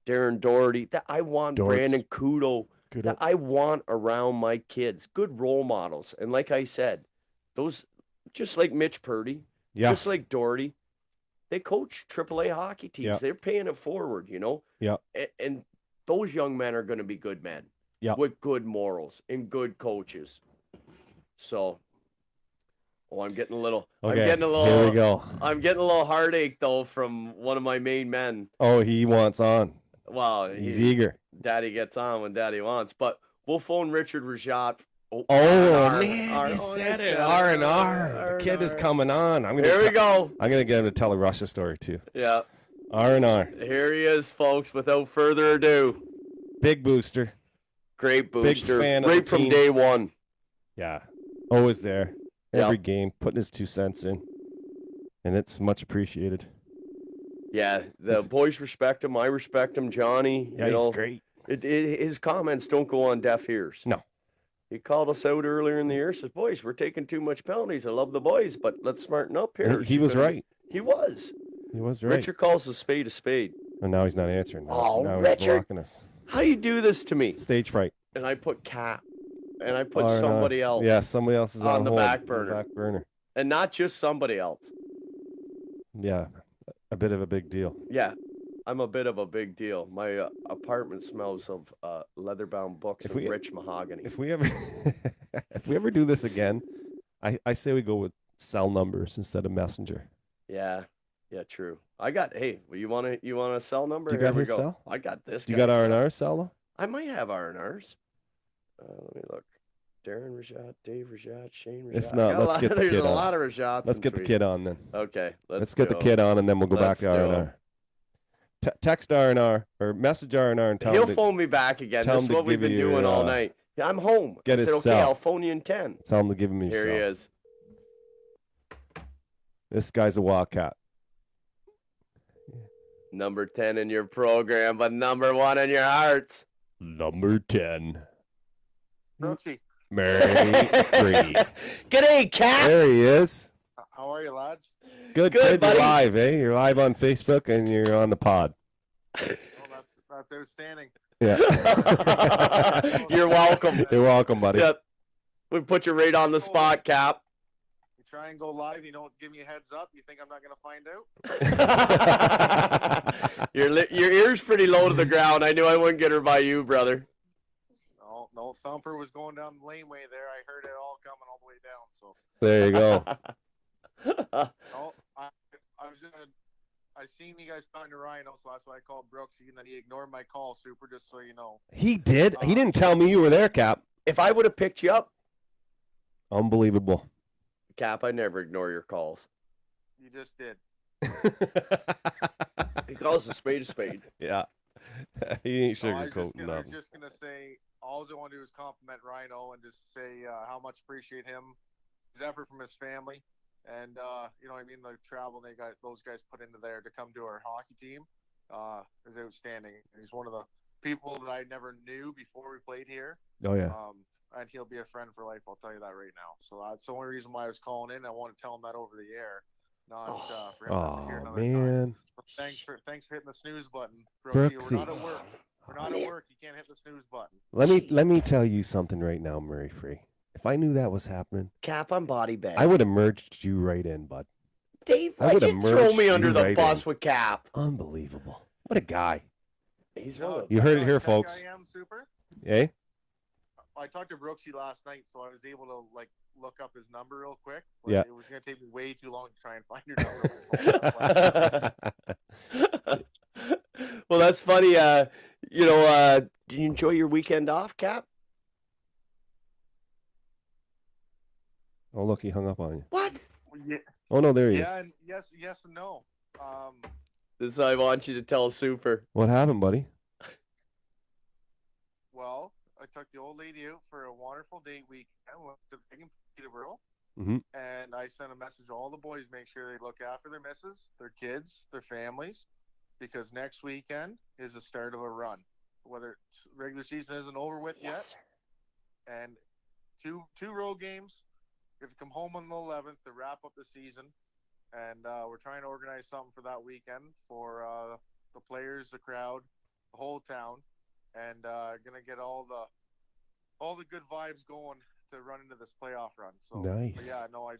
Darren Doherty, that I want, Dorts. Brandon Kudo, Good. that I want around my kids. Good role models. And like I said, those, just like Mitch Purdy, Yeah. just like Doherty, they coach AAA hockey teams. Yeah. They're paying it forward, you know? Yeah. And those young men are going to be good men. Yeah. With good morals and good coaches. So, I'm getting a little. Okay. I'm getting a little. Here we go. I'm getting a little heartache though from one of my main men. Oh, he wants on. Wow, He's eager. Daddy gets on when Daddy wants. But we'll phone Richard Rajat. Oh R&R. man, you Oh, said I it. R&R. R&R. The kid is coming on. Here we go. I'm gonna get him to tell a Russia story too. Yeah, R&R. here he is, folks. Without further ado, Big booster. great booster, fan of right the from team. day one. Yeah. Always there. Yeah. Every game, putting his 2 cents in. And it's much appreciated. Yeah, the He's- boys respect him. I respect him, Johnny. Yeah, you know, he's great. His comments don't go on deaf ears. No. He called us out earlier in the year. Says, "Boys, we're taking too much penalties. I love the boys, but let's smarten up here." And he was right. He was. He was right. Richard calls a spade a spade. And now he's not answering. Oh, now he's Richard. blocking us. How you do this to me? Stage fright. And I put Cap, and I put R&R. somebody else. Yeah, somebody else is on on the hold, back on the burner. back burner. And not just somebody else. Yeah, a bit of a big deal. Yeah, I'm a bit of a big deal. My apartment smells of leather-bound books If of we- rich mahogany. If we ever, if we ever do this again, I say we go with cell numbers instead of messenger. Yeah, true. I got. Hey, well, you want a cell number? Do you Here got we his go. cell? I got this. Do you got guy's cell. R&R cell? I might have R&Rs. Let me look. Darren Rajat, Dave Rajat, Shane Rajat. If not, Got a let's lot- get the there's kid a on. lot of Rajats. Let's in get the Tweed. kid on then. Okay, Let's get the kid on, and then we'll go back to Let's do R&R. Text R&R or message R&R and tell He'll him to, phone me back again. tell This him is to what we've give been you doing your, all night. Yeah, I'm home. get I his said, okay, cell. I'll phone you in 10. tell him to give him your Here he cell. is. This guy's a Wildcat. Number 10 in your program, but number 1 in your hearts. Number 10. Brooksy, Mary Free. G'day, Cat. There he is. how are you, lads? Good, Good, You're buddy. live, eh? You're live on Facebook and you're on the pod. Oh, that's outstanding. Yeah. You're welcome. You're welcome, buddy. Yep. We put you right on the spot, Cap. You try and go live, you don't give me a heads up. You think I'm not going to find out? Your ear's pretty low to the ground. I knew I wouldn't get her by you, brother. No, Thumper was going down the laneway there. I heard it all coming all the way down. So, There you go. no, I seen you guys talking to Rhino, so that's why I called Brooksy, and then he ignored my call, Super, just so you know. He did. He didn't tell me you were there, Cap. If I would have picked you up, Unbelievable. Cap, I never ignore your calls. You just did. He calls a spade a spade. Yeah. He ain't No, I was sugarcoating just nothing. gonna say, all I want to do is compliment Rhino and just say how much appreciate him, his effort from his family, and you know what I mean, the travel those guys put into there to come to our hockey team is outstanding. He's one of the people that I never knew before we played here. Oh, yeah. And he'll be a friend for life. I'll tell you that right now. So that's the only reason why I was calling in. I want to tell him that over the air, not for him to hear Oh, another time. man. But thanks for hitting the snooze button, Brooksy. Brooksy. We're not at work. We're not at work. You can't hit the snooze button. Let me tell you something right now, Murray Free. If I knew that was happening, Cap on body bag. I would have merged you right in, bud. Dave, I why'd would've you throw merged me you under the right bus in. with Cap? Unbelievable. What a guy. He's You know one what of You kind heard of it here, tech folks. I am, Super. Eh? I talked to Brooksy last night, so I was able to look up his number real quick. But Yeah. It was going to take me way too long to try and find your number. Well, that's funny. Did you enjoy your weekend off, Cap? Oh, look, he hung up on you. What? yeah, Oh, no, there he is. yeah, and yes and no. This is how I want you to tell Super. What happened, buddy? Well, I took the old lady out for a wonderful date weekend. Went to Peterborough, Mhm. and I sent a message to all the boys: make sure they look after their misses, their kids, their families, because next weekend is the start of a run. Whether regular season isn't over with yet, Yes, sir. and two road games. We have to come home on the 11th to wrap up the season, and we're trying to organize something for that weekend for the players, the crowd, the whole town, and gonna get all the good vibes going to run into this playoff run. So Nice. but yeah, no,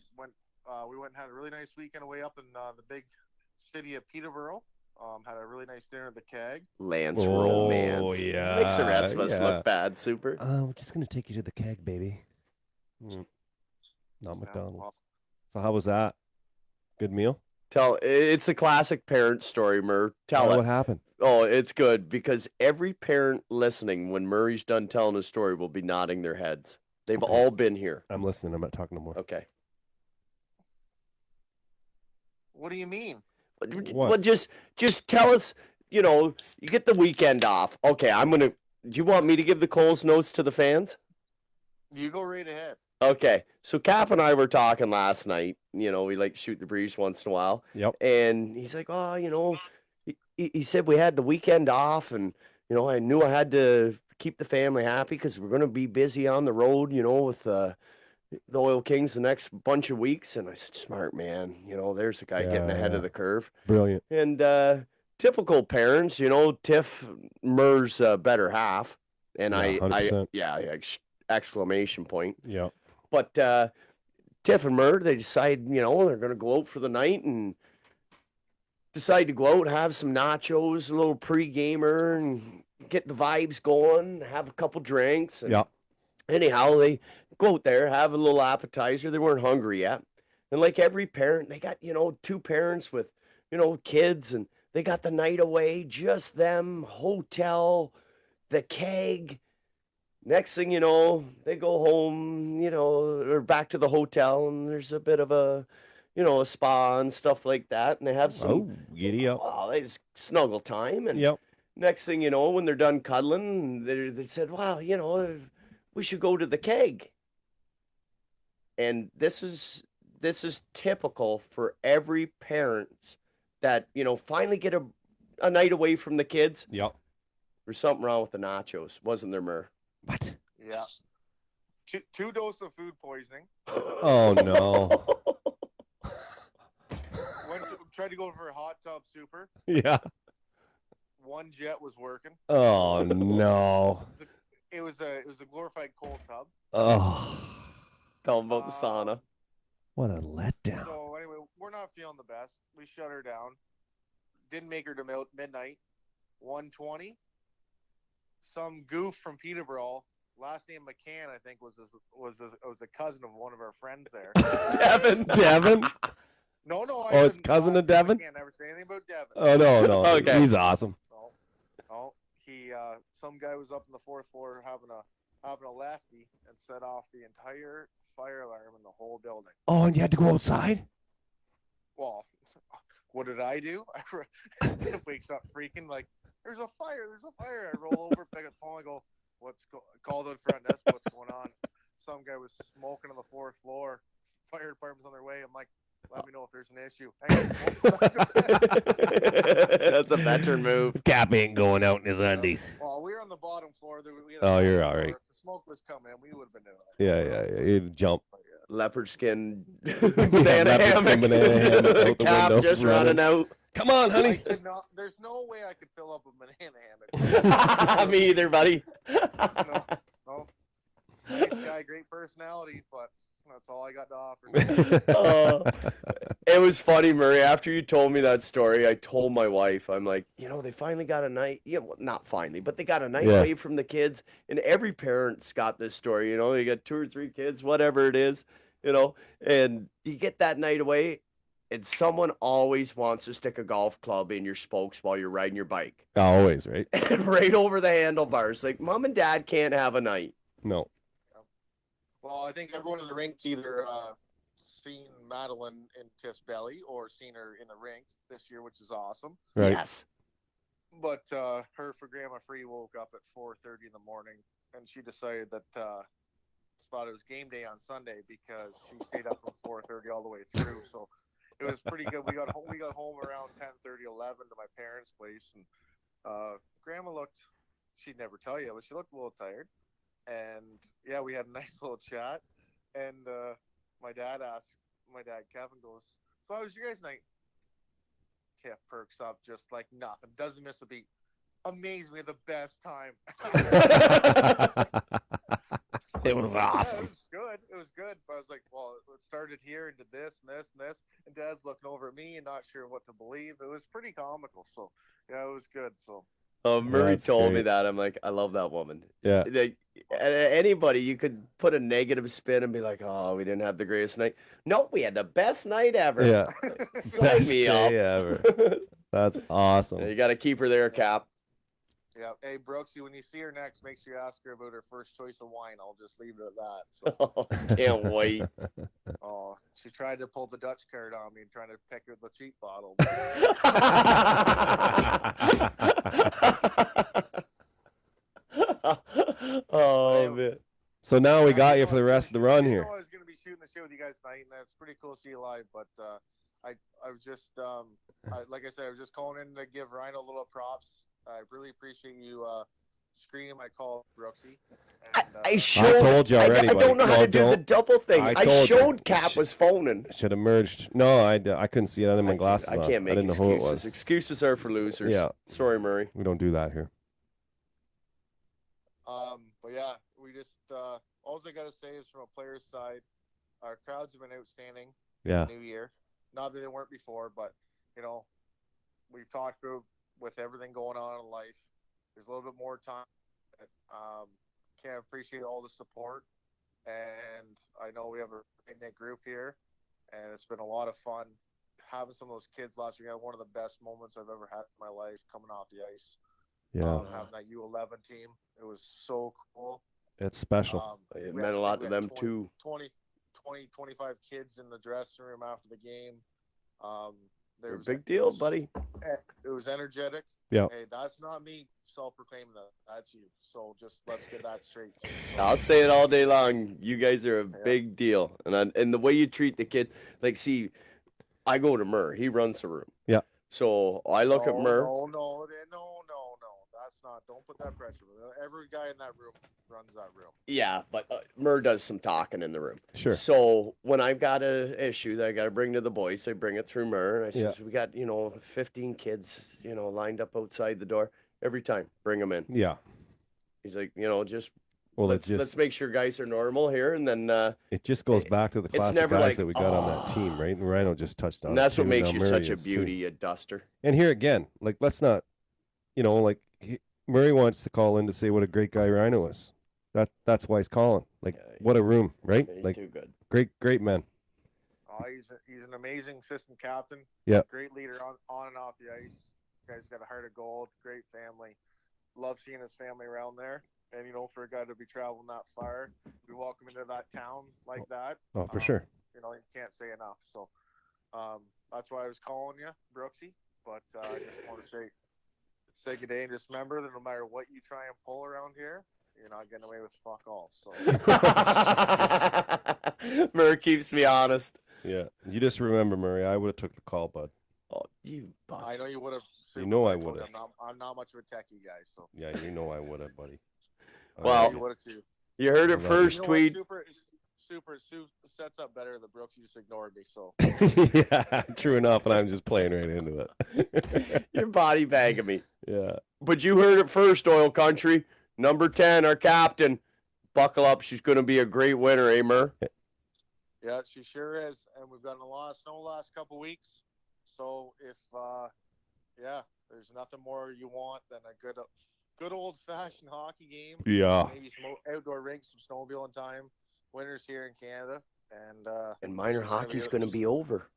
we went and had a really nice weekend away up in the big city of Peterborough. Had a really nice dinner at the Keg. Lance Oh, romance. yeah, Makes the rest of us yeah. look bad, Super. We're just going to take you to the Keg, baby. Not Yeah, McDonald's. well, So how was that? Good meal? It's a classic parent story, Mur. Tell What it. happened? Oh, it's good because every parent listening, when Murray's done telling his story, will be nodding their heads. They've Okay. all been here. I'm listening. I'm not talking no more. Okay. what do you mean? What? Well, just tell us. You get the weekend off. Okay, do you want me to give the Coles notes to the fans? You go right ahead. Okay, so Cap and I were talking last night. We like to shoot the breeze once in a while. Yep. And he's like, oh, he said we had the weekend off, and I knew I had to keep the family happy because we're going to be busy on the road, with the Oil Kings the next bunch of weeks. And I said, smart man, there's a guy getting ahead Yeah. of the curve. Brilliant. And typical parents, Tiff Murr's better half, and Yeah, I 100%. exclamation point. Yeah. But Tiff and Mur, they decide, they're going to go out for the night and decide to go out and have some nachos, a little pre-gamer, and get the vibes going, have a couple drinks. And Yeah. anyhow, they go out there, have a little appetizer. They weren't hungry yet. And like every parent, they got, two parents with, kids, and they got the night away, just them, hotel, the Keg, Next thing you know, they go home, or back to the hotel, and there's a bit of a, a spa and stuff like that, and they have some. Oh, giddy up. Wow, it's snuggle time, and Yep. next thing you know, when they're done cuddling, they said, "Wow, we should go to the keg." And this is typical for every parent that finally get a night away from the kids. Yep. There's something wrong with the nachos, wasn't there, Mur? What? Yeah. Two doses of food poisoning. Oh no. Tried to go for a hot tub super. Yeah. One jet was working. Oh no. It was a glorified cold tub. Oh. Tell them about the sauna. What a letdown. So anyway, we're not feeling the best. We shut her down. Didn't make her to midnight. 1:20. Some goof from Peterborough, last name McCann, I think was a cousin of one of our friends there. Devin? No. Oh, it's cousin of Devin? I can't never say anything about Devin. Oh no. Okay. He's awesome. No. He some guy was up in the fourth floor having a lefty and set off the entire fire alarm in the whole building. Oh, and you had to go outside? Well, what did I do? Wakes up freaking like, there's a fire. I roll over, pick up the phone, I go, call the front desk, what's going on? Some guy was smoking on the fourth floor. Fire department's on their way. I'm like, let me know if there's an issue. That's a veteran move. Cap ain't going out in his undies. Well, we were on the bottom floor. We had Oh, a you're bottom all right. floor. If the smoke was coming in, we would have been doing it. Yeah. He'd jump. But, yeah. Leopard skin Banana hammock. banana hammock out the Cap window, just running out. Come on, honey. There's no way I could fill up a banana hammock. Me either, buddy. No. Nice guy, great personality, but that's all I got to offer. It was funny, Murray. After you told me that story, I told my wife, I'm like, they finally got a night. Yeah, well, not finally, but they got a night away from the kids. And every parent's got this story. They got 2 or 3 kids, whatever it is, and you get that night away, and someone always wants to stick a golf club in your spokes while you're riding your bike. Always, right? Right over the handlebars. Like, mom and dad can't have a night. No. Well, I think everyone in the rink's either seen Madeline in Tiff's belly or seen her in the rink this year, which is awesome. Right. Yes. But her for Grandma Free woke up at 4:30 in the morning, and she decided that thought it was game day on Sunday because she stayed up from 4:30 all the way through. So it was pretty good. We got home around 10:30, 11 to my parents' place, and Grandma looked. She'd never tell you, but she looked a little tired. And yeah, we had a nice little chat. And my dad Kevin goes, "So how was your guys' night?" Tiff perks up just like nothing, doesn't miss a beat. Amazing, we had the best time. It was awesome. Yeah, it was good. But I was like, well, it started here and did this and this and this. And Dad's looking over at me and not sure what to believe. It was pretty comical. So yeah, it was good. So Murray That's told me great. that. I'm like, I love that woman. Yeah. Anybody, you could put a negative spin and be like, oh, we didn't have the greatest night. No, we had the best night ever. Yeah. Sign Best me day up. ever. That's awesome. You got to keep her there, Cap. yeah. Hey Brooksy, when you see her next, make sure you ask her about her first choice of wine. I'll just leave it at that. So Can't wait. she tried to pull the Dutch card on me and trying to pick her the cheap bottle. Oh, man. So now we I got didn't you know for the I was rest of the gonna- run I didn't here. know I was going to be shooting the shit with you guys tonight, and that's pretty cool to see you live. But I was just, like I said, I was just calling in to give Ryan a little props. I really appreciate you screening my call, Brooksy. And, I showed. told you already, I don't know buddy. how No, to do the don't. double thing. I I told you. showed Cap was phoning. Should have merged. No, I couldn't see it under my glasses. I on. can't make I didn't know who it excuses. was. Excuses are for losers. Yeah. Sorry, Murray. We don't do that here. But yeah, we just all I gotta say is from a player's side, our crowds have been outstanding. Yeah. New Year, not that they weren't before, but we've talked about with everything going on in life. There's a little bit more time. Can't appreciate all the support, and I know we have a knit group here, and it's been a lot of fun having some of those kids last year. I had one of the best moments I've ever had in my life coming off the ice. Yeah. Having that U11 team, it was so cool. It's special. It we meant had- a lot we to had them 20 too. 25 kids in the dressing room after the game. There They're a was big it deal, was- buddy. It was energetic. Yeah. Hey, that's not me self-proclaiming that. That's you. So just let's get that straight. I'll say it all day long. You guys are a Yeah. big deal, and the way you treat the kids, like, see, I go to Murr. He runs the room. Yeah. So I look at Murr. No. That's not. Don't put that pressure. Every guy in that room runs that room. Yeah, but Murr does some talking in the room. Sure. So when I've got an issue that I got to bring to the boys, I bring it through Murr. And I Yeah. says, we got 15 kids, lined up outside the door every time. Bring them in. Yeah. He's like, just Well, let's make sure guys are normal here, and then it just goes back to the it's classic never guys like, that we got on that team, right? And Rhino just touched on and it that's what too. makes Now you Murray such a is too. beauty, a duster. And here again, like, let's not, Murray wants to call in to say what a great guy Rhino is. That's why he's calling. Like, Yeah, what a room, right? Yeah, he's Like, too good. great man. Oh, he's an amazing assistant captain. Yeah. Great leader on and off the ice. Guy's got a heart of gold. Great family. Love seeing his family around there. And for a guy to be traveling that far, be welcome into that town like that. Oh, for sure. You can't say enough. So that's why I was calling you, Brooksy. But I just want to say good day, and just remember that no matter what you try and pull around here, you're not getting away with fuck all. So Murr keeps me honest. Yeah. You just remember, Murray, I would have took the call, bud. Oh, you bust. I know you would have. You know I would've. I'm not much of a techie guy, so Yeah, you know I would have, buddy. Well, you would have too. You heard it I love first, You know what, Tweed. Super sets up better than Brooks. You just ignored me, so yeah, true enough, and I'm just playing right into it. You're body bagging me. Yeah. But you heard it first, Oil Country. Number 10, our captain. Buckle up. She's going to be a great winner, eh, Murr? yeah, she sure is. And we've gotten a lot of snow last couple weeks, so if there's nothing more you want than a good old fashioned hockey game. Yeah. Maybe some outdoor rinks, some snowmobiling time. Winter's here in Canada, And minor it's gonna hockey's be- going to be over.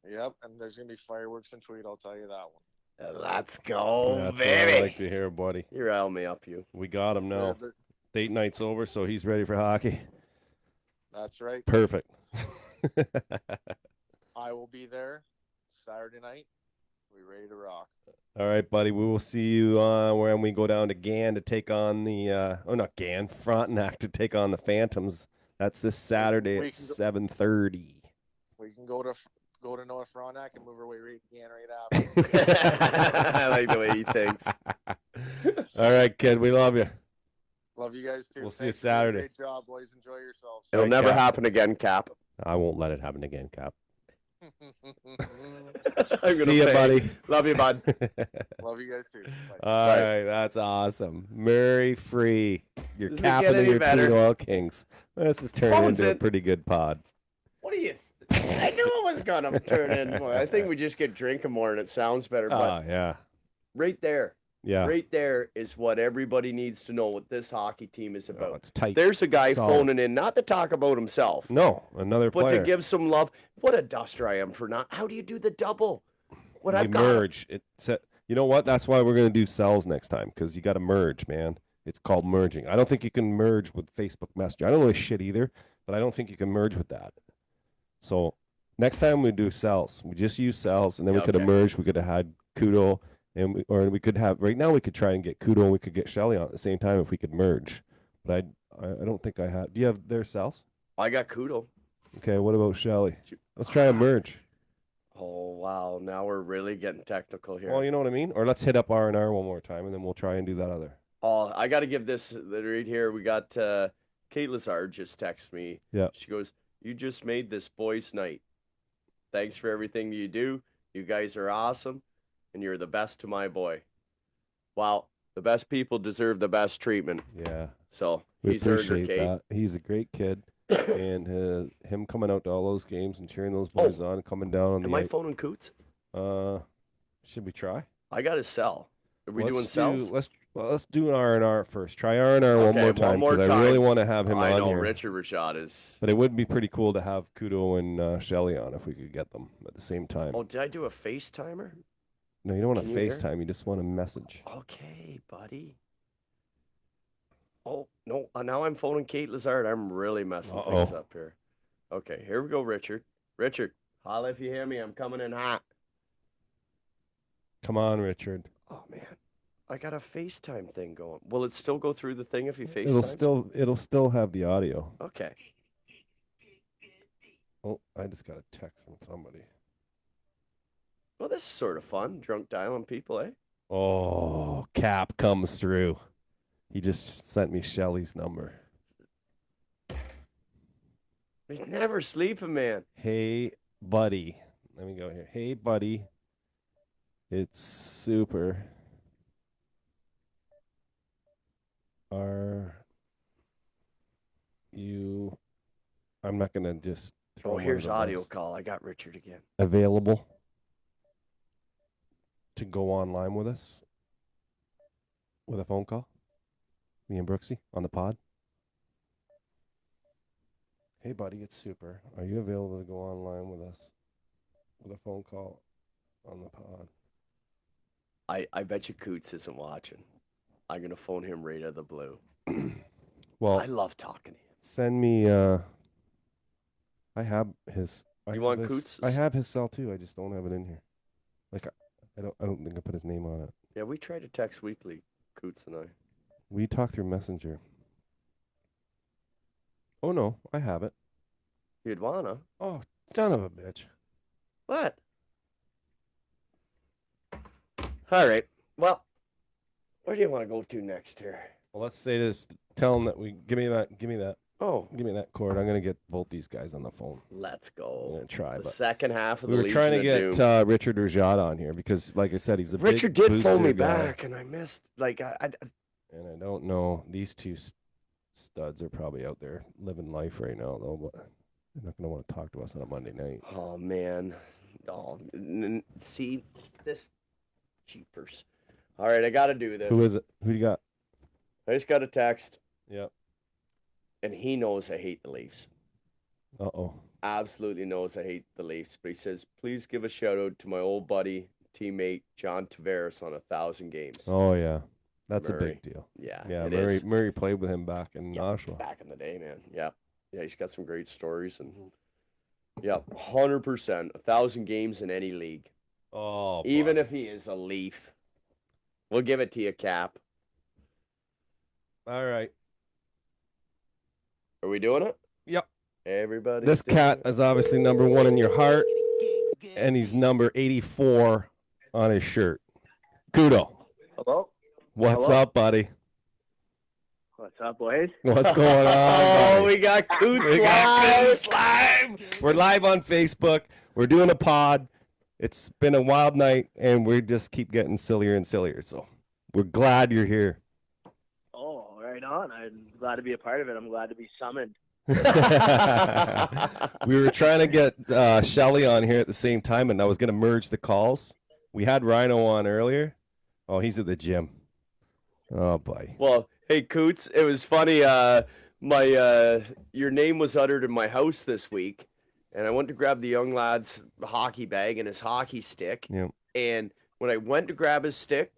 Yep, and there's gonna be fireworks in Tweed. I'll tell you that one. Let's go, That's what baby. I like to hear, buddy. You rile me up, you. We got him now. Yeah, Date night's over, so he's ready for hockey. that's right. Perfect. I will be there Saturday night. We ready to rock. All right, buddy. We will see you when we go down to Gan to take on the not Gan, Frontenac to take on the Phantoms. That's this Saturday We at can go- 7:30. We can go to North Frontenac and move our way right again right after. I like the way he thinks. All right, kid. We love you. Love you guys too. We'll see you Thanks for doing a Saturday. Great job, boys. Enjoy yourselves. It'll Right, never Cap. happen again, Cap. I won't let it happen again, Cap. I'm gonna See you, pay. buddy. Love you, bud. Love you guys too. Bye. All right, that's awesome. Murray Free, your Does it captain get of any your better? Tweed Oil Kings. This is turning Phone's into a in. pretty good pod. What do you? I knew it was gonna turn in more. I think we just get drinking more and it sounds better. But Ah, yeah, right there, yeah. right there is what everybody needs to know what this hockey team is Oh, about. it's tight. There's a guy Solid. phoning in not to talk about himself, No, another but player. to give some love. What a duster I am for not. How do you do the double? What you I've got. merge. You know what? That's why we're going to do cells next time, because you got to merge, man. It's called merging. I don't think you can merge with Facebook Messenger. I don't know this shit either, but I don't think you can merge with that. So next time we do cells, we just use cells, and then we Yeah, could have okay. merged. We could have had Kudo, or we could have. Right now, we could try and get Kudo, and we could get Shelly on at the same time if we could merge. But I don't think I have. Do you have their cells? I got Kudo. Okay. What about Shelly? Let's try a merge. Oh wow! Now we're really getting technical here. Well, you know what I mean. Or let's hit up R&R one more time, and then we'll try and do that other. Oh, I got to give this right here. We got Kate Lazard just texted me. Yeah. She goes, "You just made this boys' night. Thanks for everything you do. You guys are awesome, and you're the best to my boy." Well, the best people deserve the best treatment. Yeah. So We he's earned her, appreciate Kate. that. He's a great kid, and him coming out to all those games and cheering those boys on, coming down on Am the I phoning Coots? should we try? I got his cell. Are we doing Let's cells? let's do an R&R first. Try R&R one Okay, more one time more because I really time. want to have him I on know here. Richard Rashad is. But it would be pretty cool to have Kudo and Shelly on if we could get them at the same time. Oh, did I do a FaceTimer? No, you don't want to can you hear? FaceTime. You just want a message. Okay, buddy. Oh, no. Now I'm phoning Kate Lazard. I'm really messing things up here. Okay, here we go, Richard. Richard, holla if you hear me. I'm coming in hot. Come on, Richard. Oh, man. I got a FaceTime thing going. Will it still go through the thing if you FaceTime? It'll still have the audio. Okay. Oh, I just got a text from somebody. Well, this is sort of fun. Drunk dialing people, eh? Oh, Cap comes through. He just sent me Shelly's number. He's never sleeping, man. Hey, buddy. Let me go here. Hey, buddy. It's super. Are you... I'm not going to just throw him under Here's the audio bus. call. I got Richard again. Available to go online with us with a phone call? Me and Brooksy on the pod? Hey, buddy, it's Super. Are you available to go online with us with a phone call on the pod? I bet you Coots isn't watching. I'm going to phone him right out of the blue. Well, I love talking to him. send me. I have his. You want his, Coots? I have his cell too. I just don't have it in here. Like I don't think I put his name on it. Yeah, we try to text weekly, Coots and I. We talk through Messenger. Oh no, I have it. You'd wanna. Oh, son of a bitch. What? All right. Well, where do you want to go to next here? Well, let's say this. Tell him that we give me that. Oh, Give me that cord. I'm gonna get both these guys on the phone. let's I'm go. gonna try, The but second half of we the were trying to Legion get of Doom. Richard Rajat on here because, like I said, he's a Richard big did phone booster me guy. back, and I missed. Like I And I don't know. These two studs are probably out there living life right now, though. But they're not gonna want to talk to us on a Monday night. Oh man. Oh, see this cheapers. All right, I got to do this. Who is it? Who you got? I just got a text, Yep. and he knows I hate the Leafs. Uh-oh. Absolutely knows I hate the Leafs. But he says, please give a shout out to my old buddy, teammate John Tavares on 1,000 games. Oh yeah, that's a Murray. big deal. Yeah, Yeah, it Murray is. Murray played with him back in Oshawa. Back in the day, man. Yeah, he's got some great stories, and 100%, 1,000 games in any league, Oh, even buddy. if he is a Leaf. We'll give it to you, Cap. All right. Are we doing it? Yep. Everybody. This cat is obviously number 1 in your heart, and he's number 84 on his shirt. Kudo, Hello? what's Hello? up, buddy? What's up, boys? What's going on? Oh, buddy? we got Coots We got live. Coots live. We're live on Facebook. We're doing a pod. It's been a wild night, and we just keep getting sillier and sillier. So we're glad you're here. Oh, right on. I'm glad to be a part of it. I'm glad to be summoned. We were trying to get Shelly on here at the same time, and I was going to merge the calls. We had Rhino on earlier. Oh, he's at the gym. Oh, boy. Well, hey, Coots, it was funny. Your name was uttered in my house this week, and I went to grab the young lad's hockey bag and his hockey stick. Yep. And when I went to grab his stick,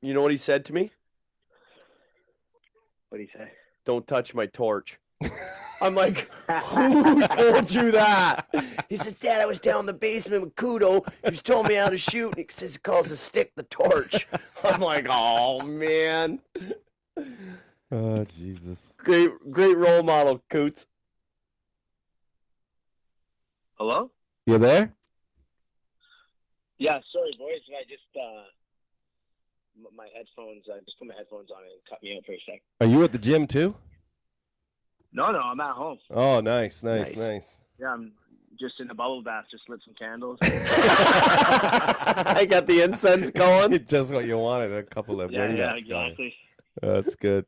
you know what he said to me? What do you say? Don't touch my torch. I'm like, who told you that? He says, Dad, I was down in the basement with Kudo. He was telling me how to shoot, and he says he calls the stick the torch. I'm like, oh, man. Oh, Jesus. Great role model, Coots. Hello? You there? Yeah, sorry, boys. I just, my headphones, I just put my headphones on and it cut me out for a sec. Are you at the gym, too? No, I'm at home. Oh, nice. Yeah, I'm just in a bubble bath, just lit some candles. I got the incense going. Just what you wanted, a couple of yeah, ring yeah, nuts going. exactly. That's good.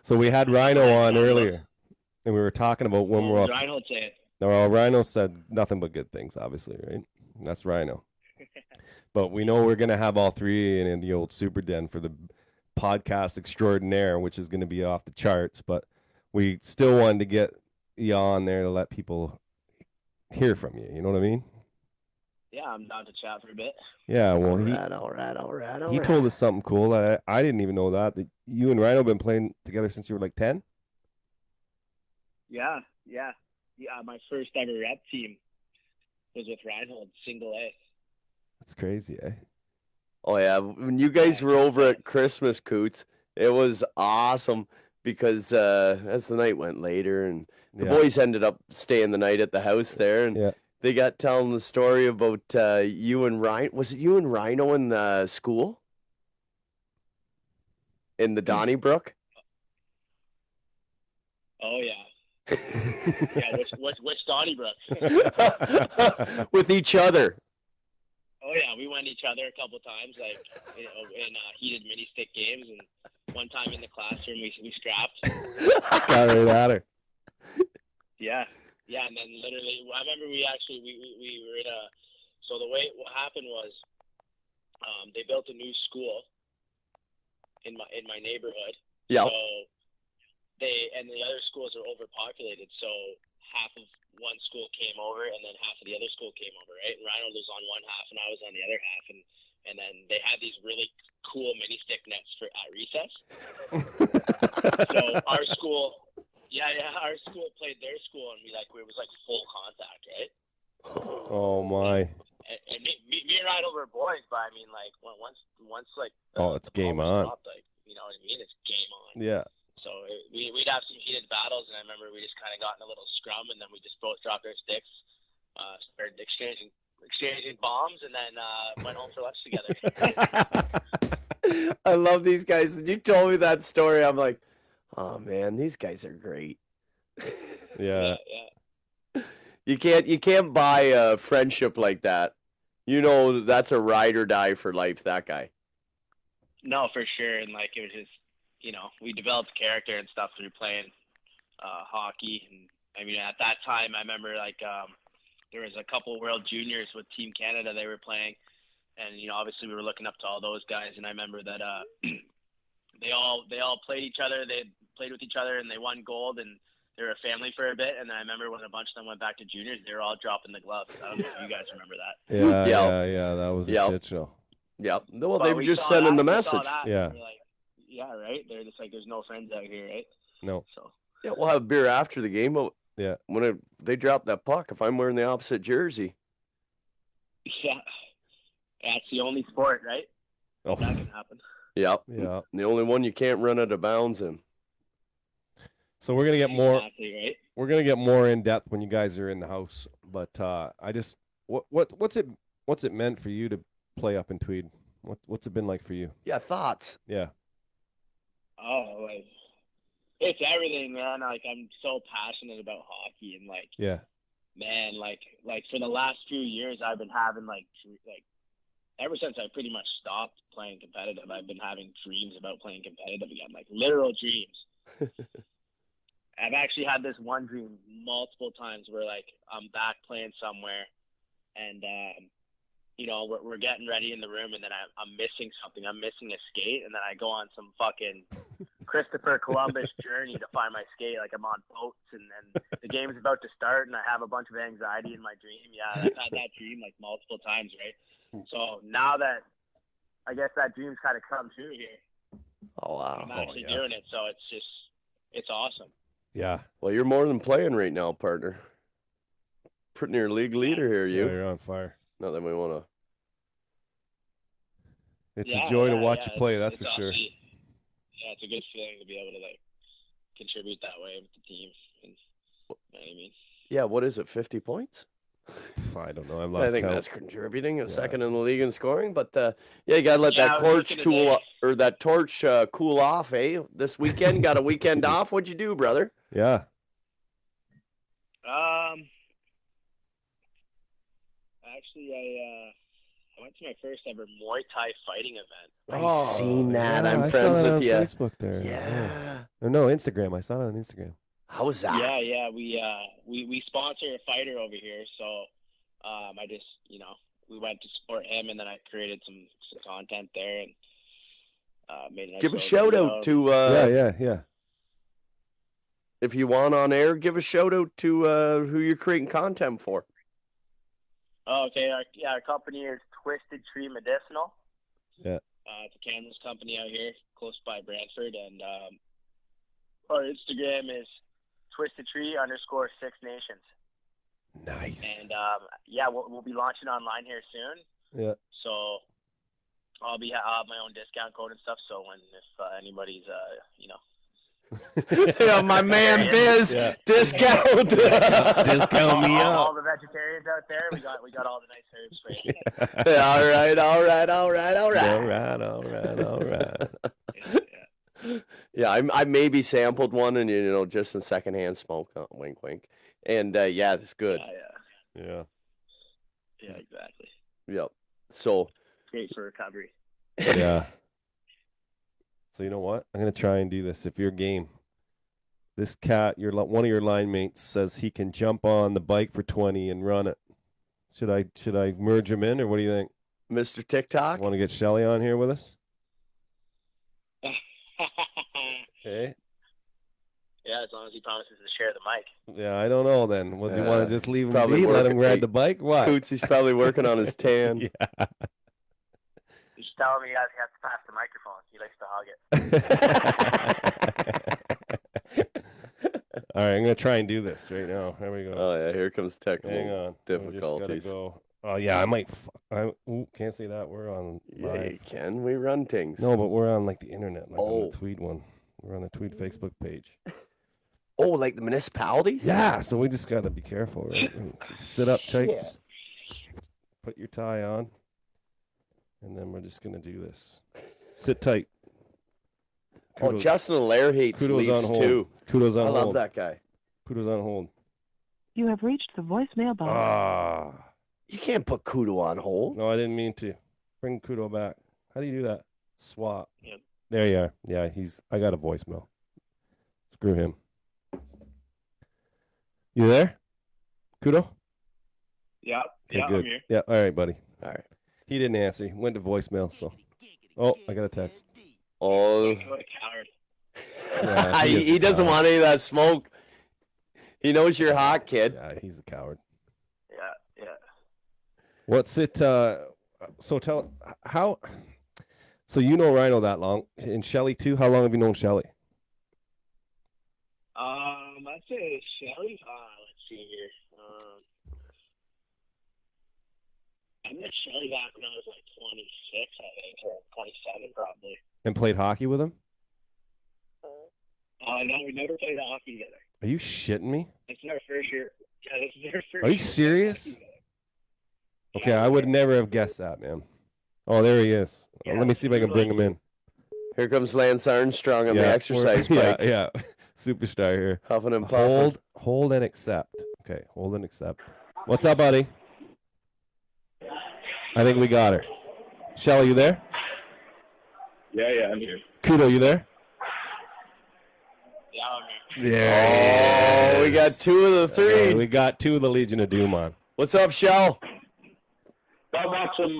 So we had Rhino on earlier, and we were talking about when we're off. Reinhold say it. Well, Rhino said nothing but good things, obviously, right? That's Rhino. But we know we're going to have all three in the old Super Den for the podcast extraordinaire, which is going to be off the charts. But we still wanted to get you on there to let people hear from you. You know what I mean? Yeah, I'm down to chat for a bit. Yeah, well, All right. he told us something cool. I didn't even know that you and Rhino been playing together since you were like 10. Yeah. My first ever rep team was with Reinhold, single A. That's crazy, eh? Oh yeah, when you guys were over at Christmas, Coots, it was awesome because as the night went later and the boys ended up staying the night at the house there, and they got telling the story about you and Ryan. Was it you and Rhino in the school in the Donnybrook? Oh yeah. Yeah, which Donnybrook? With each other. Oh yeah, we went each other a couple times, like in heated mini stick games, and one time in the classroom we scrapped. Got right at her. Yeah, and then literally, I remember we were in a. So what happened was, they built a new school in my neighborhood. Yeah. So the other schools are overpopulated, so half of one school came over, and then half of the other school came over, right? And Reinhold was on one half, and I was on the other half, and then they had these really cool mini stick nets at recess. So our school played their school, and it was like full contact, right? Oh my. And me and Reinhold were boys, but I mean, like once like It's game on. stopped, like, you know what I mean? It's game on. Yeah. So we'd have some heated battles, and I remember we just kind of got in a little scrum, and then we just both dropped our sticks, started exchanging bombs, and then went home for lunch together. I love these guys. When you told me that story, I'm like, oh man, these guys are great. Yeah. You can't buy a friendship like that. You know, that's a ride or die for life, that guy. No, for sure. And like, it was just, you know, we developed character and stuff through playing hockey. And I mean, at that time, I remember like there was a couple World Juniors with Team Canada they were playing, and you know, obviously we were looking up to all those guys. And I remember that they all played each other. They played with each other, and they won gold, and they were a family for a bit. And then I remember when a bunch of them went back to juniors, they were all dropping the gloves. I don't know if you guys remember that. Yeah. That was a shit show. Yeah. Well, But they were we just saw sending that, the we saw message. that, and Yeah. we're like, yeah, right. They're just like, there's no friends out here, right? No. So Yeah, we'll have beer after the game. But Yeah. when they drop that puck, if I'm wearing the opposite jersey, yeah, that's the only sport, right? Oh. That can happen. yeah, Yeah. the only one you can't run out of bounds in. So we're gonna get more. Exactly, right? We're gonna get more in depth when you guys are in the house. But I just what's it meant for you to play up in Tweed? What's it been like for you? Yeah, thoughts. Yeah. Oh, like it's everything, man. Like I'm so passionate about hockey, and like, Yeah. man, like for the last few years, I've been having like ever since I pretty much stopped playing competitive, I've been having dreams about playing competitive again, like literal dreams. I've actually had this one dream multiple times where like I'm back playing somewhere, and you know, we're getting ready in the room, and then I'm missing something. I'm missing a skate, and then I go on some fucking Christopher Columbus journey to find my skate. Like I'm on boats, and then the game's about to start, and I have a bunch of anxiety in my dream. Yeah, I've had that dream like multiple times, right? So now that I guess that dream's kind of come true here, Oh wow. I'm actually doing it. So it's awesome. Yeah. Well, you're more than playing right now, partner. Pretty near league leader here, Yeah, you. you're on fire. Not that we want to. It's a joy to watch you play. That's it's for sure. obviously- Yeah, it's a good feeling to be able to like contribute that way with the team. And, you know what I mean? Yeah, what is it? 50 points? I don't know. I've I lost think count. that's contributing. Yeah. Second in the league in scoring, but yeah, you gotta let Yeah, that I was torch looking cool off, eh? This weekend, got a weekend off. What'd you do, brother? Yeah. Actually, I went to my first ever Muay Thai fighting event. I seen that. Yeah, I'm I friends saw that with on you. Facebook there. Yeah. Or no, Instagram. I saw it on Instagram. How was that? Yeah, we sponsor a fighter over here, so I just, you know, we went to support him, and then I created some content there, and made a nice Give a little shout video. out to Yeah. if you want on air. Give a shout out to who you're creating content for. Oh, okay. Our company is Twisted Tree Medicinal. Yeah. It's a cannabis company out here, close by Brantford, and our Instagram is twisted_tree_Six Nations. Nice. And we'll be launching online here soon. Yeah. So I'll have my own discount code and stuff. So if anybody's Yeah, my man Biz, Yeah. discount. Discount me all up. the vegetarians out there, we got all the nice herbs for you. Yeah, all right. All right. Yeah, I maybe sampled one, and just in secondhand smoke. Wink, wink. And yeah, it's good. Yeah. Yeah, exactly. Yep. So Great for recovery. Yeah. So you know what? I'm gonna try and do this. If you're game, this cat, one of your line mates says he can jump on the bike for 20 and run it. Should I merge him in, or what do you think? Mr. TikTok. Want to get Shelly on here with us? Okay. Yeah, as long as he promises to share the mic. Yeah, I don't know then. Well, do you want to just leave him probably be, let him working- ride the bike? What? Cootsy's probably working on his tan. Yeah. He's telling me he has to pass the microphone. He likes to hog it. All right, I'm gonna try and do this right now. Here we go. Oh yeah, here comes technical Hang on. difficulties. We just gotta go. Oh yeah, I might. Can't say that. We're on. Yeah, live. you can. We run things. No, but we're on like the internet, like on Oh. the Tweed one. We're on the Tweed Facebook page. Oh, like the municipalities? Yeah, so we just gotta be careful, right? Sit up tight. Shit. Put your tie on, and then we're just gonna do this. Sit tight. Oh, Kudos- Justin Allaire hates Kudos Leafs on hold. too. Kudos on I hold. love that guy. Kudos on hold. You have reached the voicemail box. Ah. You can't put Kudo on hold. No, I didn't mean to. Bring Kudo back. How do you do that? Swap. Yep. There you are. Yeah, I got a voicemail. Screw him. You there? Kudo? Yeah, Okay, I'm good. here. Yeah, all right, buddy. All right. He didn't answer. He went to voicemail, so. Oh, I got a text. Oh, What a coward. Yeah, he is he a doesn't coward. want any of that smoke. He knows you're hot, kid. Yeah, he's a coward. Yeah. What's it? So tell how. So you know Rhino that long, and Shelly too. How long have you known Shelly? I'd say Shelly. Let's see here. I met Shelly back when I was like 26, I think, or 27 probably. And played hockey with him? No, we never played hockey together. Are you shitting me? This is our first year. Yeah, this is our first Are you year serious? playing hockey together. Okay, I would never have guessed that, man. Oh, there he is. Yeah, Let me see if I can bring him in. Here comes Lance Armstrong on the we're- exercise bike. Yeah, superstar here. Huffing and puffing. Hold and accept. Okay, hold and accept. What's up, buddy? I think we got her. Shelly, you there? Yeah, I'm here. Kudo, you there? Yeah, I'm here. Yeah. Oh, we got two of the three. Okay, we got two of the Legion of Doom on. What's up, Shell? Not much. I'm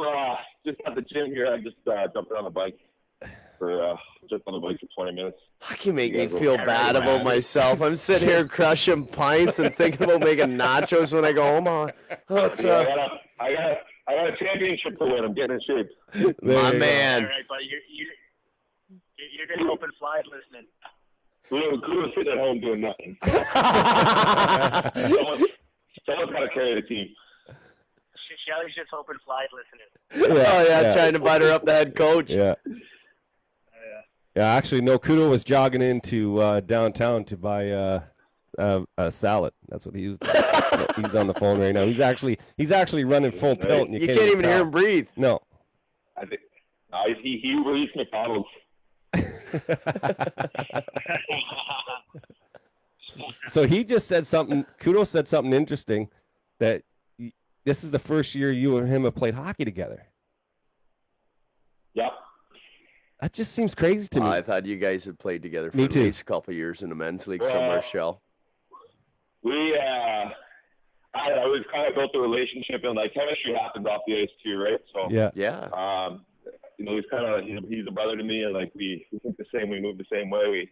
just at the gym here. I just jumped on the bike for 20 minutes. Fuck, you make me You guys feel will bad carry about that. myself. I'm sitting here crushing pints and thinking about making nachos when I go home. It's, Yeah, I got a championship to win. I'm getting in shape. my All man. right, buddy. You're just open flies listening. Kudo's sitting at home doing nothing. Someone's got to carry the team. Shelly's just open flies listening. Oh, yeah, trying to bite her up the head coach. Yeah. Yeah, actually, no. Kudo was jogging into downtown to buy a salad. That's what he was doing. He's on the phone right now. He's actually running full tilt. And You can't even hear tell. him breathe. No. I think he released McDonald's. So he just said something. Kudo said something interesting that this is the first year you and him have played hockey together. Yep. That just seems crazy to me. I thought you guys had played together for Me at too. least a couple of years in the men's league somewhere, Shell. We I was kind of built a relationship, and like chemistry happens off the ice too, right? So Yeah. Yeah. he's kind of he's a brother to me, and like we think the same, we move the same way, we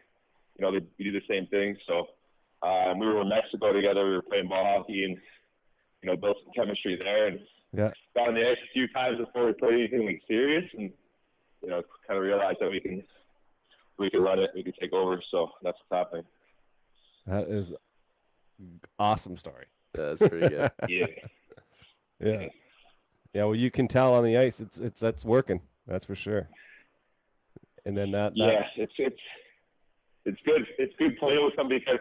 do the same things. So we were in Mexico together, we were playing ball hockey, and built some chemistry there, and Yeah. got on the ice a few times before we played anything like serious, and kind of realized that we can run it, we can take over. So that's what's happening. That is awesome story. That's pretty good. Yeah. Yeah. Yeah. Well, you can tell on the ice, that's working. That's for sure. And then that. Yeah, it's good. It's good playing with them because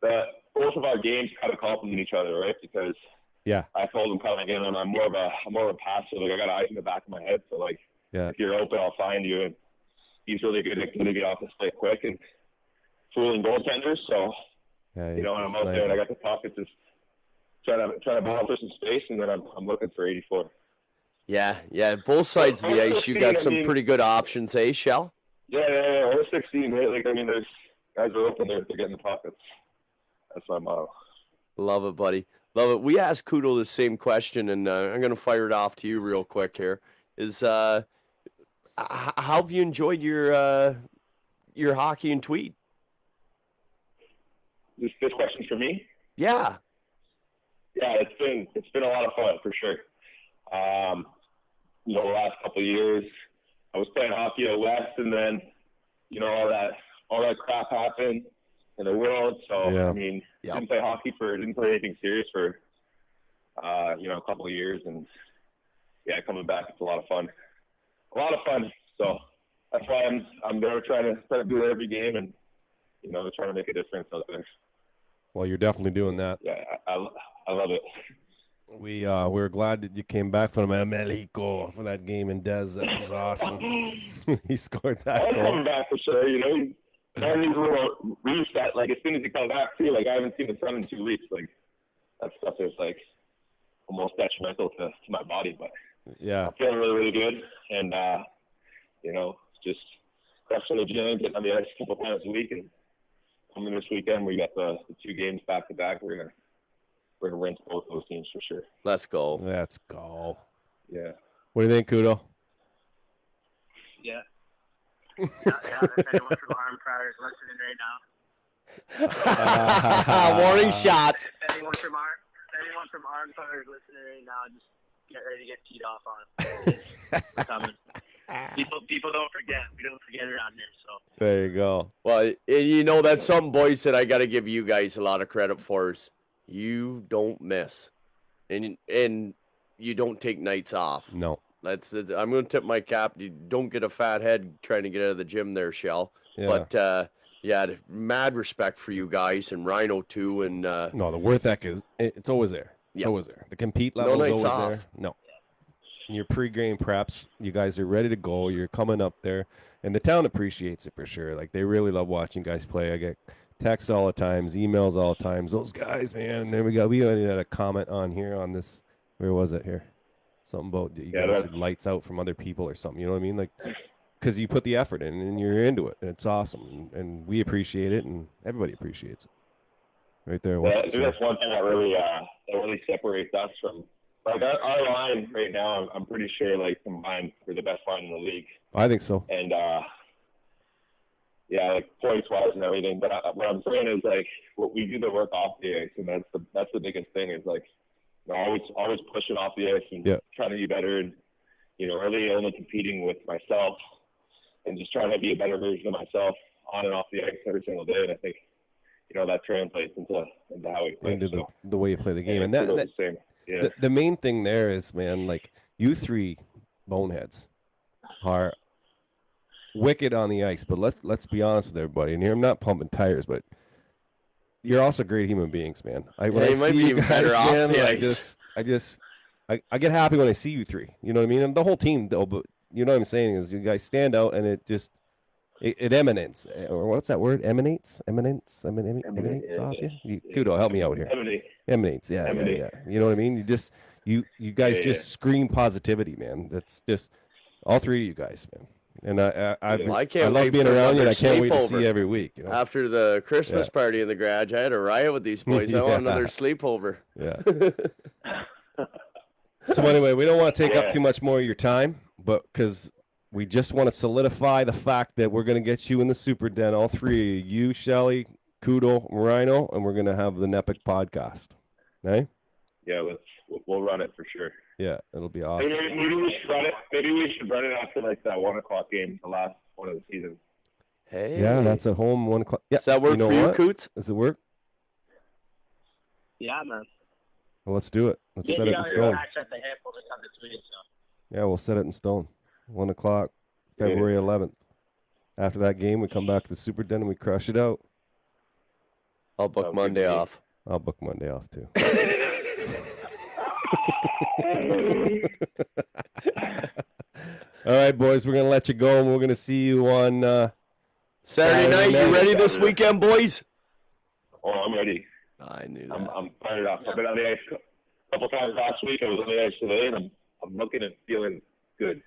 both of our games kind of complement each other, right? Because yeah, I told him coming in, and I'm more of a passer. Like I got eyes in the back of my head, so yeah, if you're open, I'll find you. And he's really good at getting off the plate quick and fooling goaltenders. So yeah, when I'm out there and I got the puck, it's just trying to battle for some space, and then I'm looking for 84. Yeah. Both sides of the ice, you got some pretty good options, eh, Shell? Yeah. We're 16, right? There's guys are open there. They're getting the pockets. That's my motto. Love it, buddy. Love it. We asked Kudo the same question, and I'm going to fire it off to you real quick here. How have you enjoyed your hockey in Tweed? This question's for me? Yeah. Yeah, it's been a lot of fun for sure. The last couple of years, I was playing hockey out west, and then all that crap happened in the world. So yeah. Didn't play anything serious for a couple of years, and yeah, coming back, it's a lot of fun. So that's why I'm there trying to do it every game, and trying to make a difference out there. Well, you're definitely doing that. Yeah, I love it. We're glad that you came back from Mexico for that game in Des. That was awesome. He scored that I'm goal. coming back for sure. And these little reset, as soon as you come back too, I haven't seen the sun in 2 weeks. That stuff is almost detrimental to my body, but yeah, I'm feeling really, really good, and just crushing the gym, getting on the ice a couple times a week, and coming this weekend we got the 2 games back to back. We're gonna rinse both those teams for sure. Let's go. Let's go. Yeah. What do you think, Kudo? Yeah. If anyone from Arm Crowder is listening right now. Warning shots. If anyone from Arm Crowder is listening right now, just get ready to get teed off on. We're coming. People don't forget. We don't forget around here. So There you go. Well, that's something, boys, that I got to give you guys a lot of credit for. Is you don't miss, and you don't take nights off. No. I'm going to tip my cap. You don't get a fat head trying to get out of the gym there, Shell. Yeah. But mad respect for you guys, and Rhino too. And no, the worth ethic it's always there. It's always there. The compete No level is nights always off. there. No. In your pre-game preps, you guys are ready to go. You're coming up there, and the town appreciates it for sure. They really love watching you guys play. I get texts all the times, emails all the times. Those guys, man. And then we had a comment on here on this. Where was it here? Something about you guys had lights out from other people or something. You know what I mean? Because you put the effort in and you're into it, and it's awesome, and we appreciate it, and everybody appreciates it. Right there. I think that's one thing that really separates us from our line right now. I'm pretty sure combined we're the best line in the league. I think so. And points wise and everything. But what I'm saying is what we do the work off the ice, and that's the biggest thing is always pushing off the ice and trying to be better, and really only competing with myself and just trying to be a better version of myself on and off the ice every single day. And I think that translates into how we play. Into the way you play the game, and that's that the same. Yeah. the main thing there is, man, you 3 boneheads are wicked on the ice, but let's be honest with everybody. And here I'm not pumping tires, but you're also great human beings, man. When I see you guys, better off man, the I get happy when I see you 3. You know what I mean? And the whole team, though. But you know what I'm saying is, you guys stand out, and it emanates, or what's that word? Emanates off you. Kudo, help me out here. Emanates. Yeah. You know what I mean? You guys just scream positivity, man. That's just all 3 of you guys, man. And I can't love wait being for around you, and I another can't wait to see sleepover. you every week. After the Christmas party in the garage, I had a riot with these boys. I want another sleepover. Yeah. So anyway, we don't want to take up too much more of your time, but because we just want to solidify the fact that we're going to get you in the Super Den, all 3 of you, Shelly, Kudo, Rhino, and we're going to have the Nepic podcast. Hey? Yeah, we'll run it for sure. Yeah, it'll be Maybe, awesome. maybe we should run it. Maybe we should run it after like that 1:00 game, the last one of the season. Hey. Yeah, that's at home 1:00. Yeah. Does that work you know for you, what? Coots? Does it work? Yeah, man. Well, let's do it. Let's set it in At stone. the handful this time this week, so. Yeah, we'll set it in stone. 1:00, February 11th. After that game, we come back to the Super Den and we crush it out. I'll book Monday off. I'll book Monday off too. All right, boys, we're gonna let you go, and we're gonna see you on Saturday night. You ready this weekend, boys? Oh, I'm ready. I knew that. I'm fired up. I've been on the ice a couple times last week. I was on the ice today, and I'm looking and feeling good.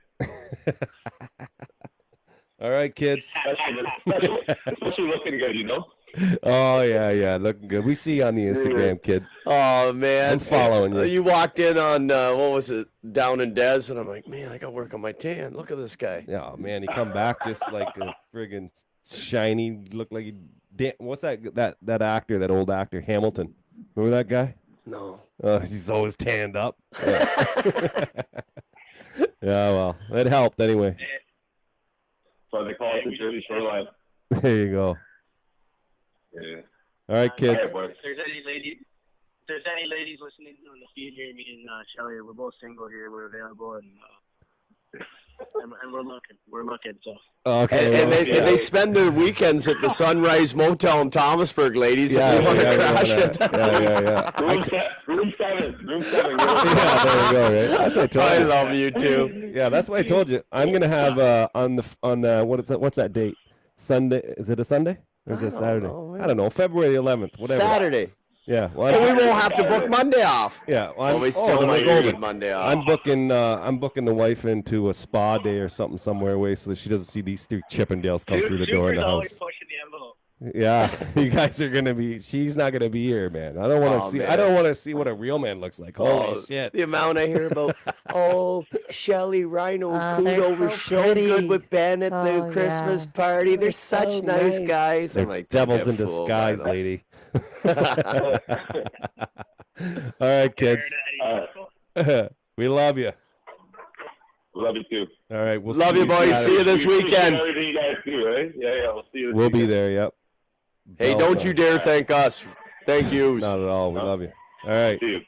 All right, kids. Especially looking good, you know. Oh yeah, looking good. We see you on the Instagram, kid. Oh man, I'm following you. You walked in on what was it, down in Des, and I'm like, man, I got to work on my tan. Look at this guy. Yeah, man, he come back just like a friggin' shiny. Look like he. What's that actor? That old actor, Hamilton. Remember that guy? No. He's always tanned up. Yeah, well, it helped anyway. So they call it the Jersey Shoreline. There you go. Yeah. All right, kids. If there's any ladies listening on the feed here, me and Shelly, we're both single here. We're available, and we're looking. So. Okay. And they spend their weekends at the Sunrise Motel in Thomasburg, ladies. Yeah, if you want to crash it. Yeah. Room 7. Yeah, there you go. Right? That's what I told I you. love you too. Yeah, that's what I told you. I'm gonna have what's that date? Sunday? Is it a Sunday or is it a Saturday? I don't know. February 11th. Whatever. Saturday. Yeah. Well, we won't have to book Monday off. Yeah. Well, we still then might we're need golden. Monday off. I'm booking the wife into a spa day or something somewhere away so that she doesn't see these two Chippendales come through the door in the house. Pushing the envelope. Yeah, you guys are gonna be. She's not gonna be here, man. I don't want to see. man. I don't want to see what a real man looks like. Holy shit! The amount I hear about, Shelly Rhino they're Kudo was so so pretty. good with Ben at the Oh, Christmas yeah. party. They're so such nice nice. guys. They're I'm like, devils don't in get fooled by disguise, that. lady. All right, kids. We love you. Love you too. All right, we'll Love see you, boys. See you this Appreciate weekend. Everything you guys do, right? Yeah. We'll see you. This We'll be weekend. there. Yep. Hey, don't you dare thank us. Thank you. Not at all. We love you. All right. See you.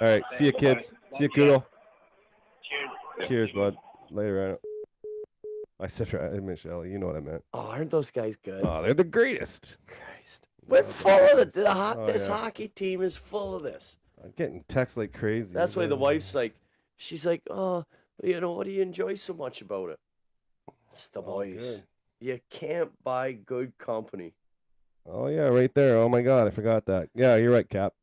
All right. See you, kids. See you, Kudo. Cheers, bud. Later, Rhino. I said, Michelle. You know what I meant. Oh, aren't those guys good? Oh, they're the greatest. Christ. We're full of this yeah. hockey team is full of this. I'm getting texts like crazy. That's why the wife's like, she's like, oh, what do you enjoy so much about it? It's the boys. good. You can't buy good company. Oh yeah, right there. Oh my God, I forgot that. Yeah, you're right, Cap.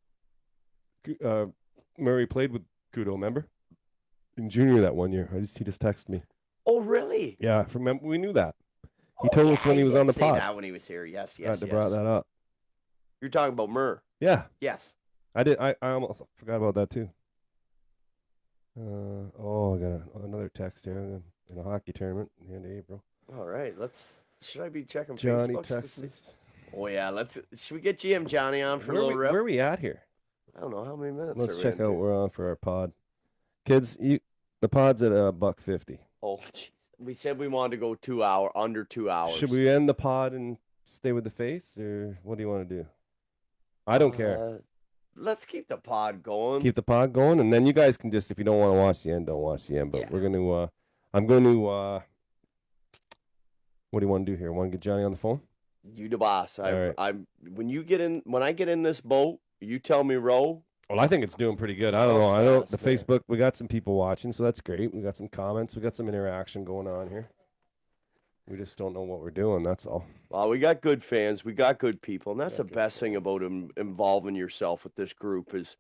Murray played with Kudo, remember? In junior that one year. He just texted me. Oh, really? Yeah, remember we knew that. He told us when he was on the Say pod. that when he was here. Yes, I had yes, to yes. brought that up. You're talking about Murr. Yeah, Yes. I did. I almost forgot about that too. I got another text here in a hockey tournament at the end of April. All right. Should I be checking Johnny Facebook? texted. Oh yeah. Should we get GM Johnny on for a Where little rip? are we at here? I don't know how many minutes. Let's are we check into? out. We're on for our pod. Kids, the pod's at $1.50. Oh, geez. We said we wanted to go under 2 hours. Should we end the pod and stay with the face, or what do you want to do? I don't care. Let's keep the pod going. Keep the pod going, and then you guys can just, if you don't want to watch the end, don't watch the end. But we're gonna, I'm going to. What do you want to do here? Want to get Johnny on the phone? You the boss. right. When I get in this boat, you tell me row. Well, I think it's doing pretty good. I don't know. I know the Facebook. We got some people watching, so that's great. We got some comments. We got some interaction going on here. We just don't know what we're doing. That's all. Well, we got good fans. We got good people, and that's the best thing about involving yourself with this group is.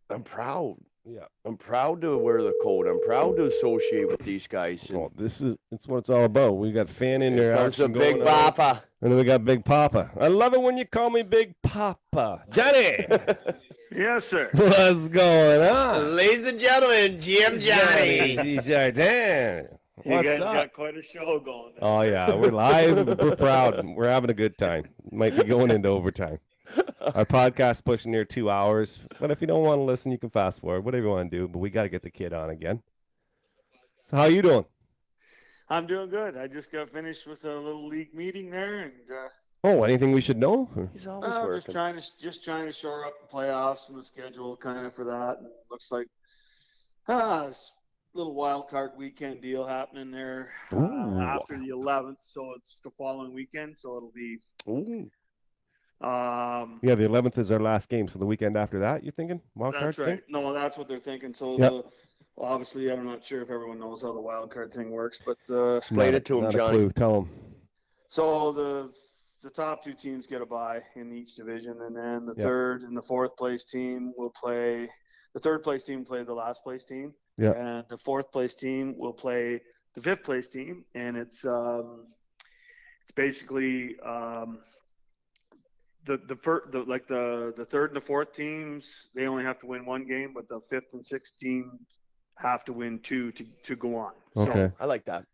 I'm proud. Yeah. I'm proud to wear the coat. I'm proud to associate with these guys. And It's what it's all about. We got fan interaction. comes the going Big on. Papa. And then we got Big Papa. I love it when you call me Big Papa. Johnny! Yes, sir. What's going on? Ladies and gentlemen, GM Johnny. Dan. You What's guys up? got quite a show going. Oh, yeah. We're live. We're proud. We're having a good time. Might be going into overtime. Our podcast pushing near 2 hours, but if you don't want to listen, you can fast forward, whatever you want to do. But we got to get the kid on again. So how you doing? I'm doing good. I just got finished with a little league meeting there, and Oh, anything we should know? He's always just trying to shore up the playoffs and the schedule kind of for that. And it looks like it's a little wild card weekend deal happening there after the 11th, so it's the following weekend. So it'll be. Ooh. Yeah, the 11th is our last game, so the weekend after that, you thinking? Wild That's card right. game? No, that's what they're thinking. So Yep. well, obviously, I'm not sure if everyone knows how the wild card thing works, but Explain it to him, Not a Johnny. clue. Tell him. so the top two teams get a bye in each division, and then the third and the fourth place team will play. The third place team play the last place team, and the fourth place team will play the fifth place team, and it's basically the third and the fourth teams, they only have to win one game, but the fifth and sixth team have to win two to go on. Okay. So, I like that.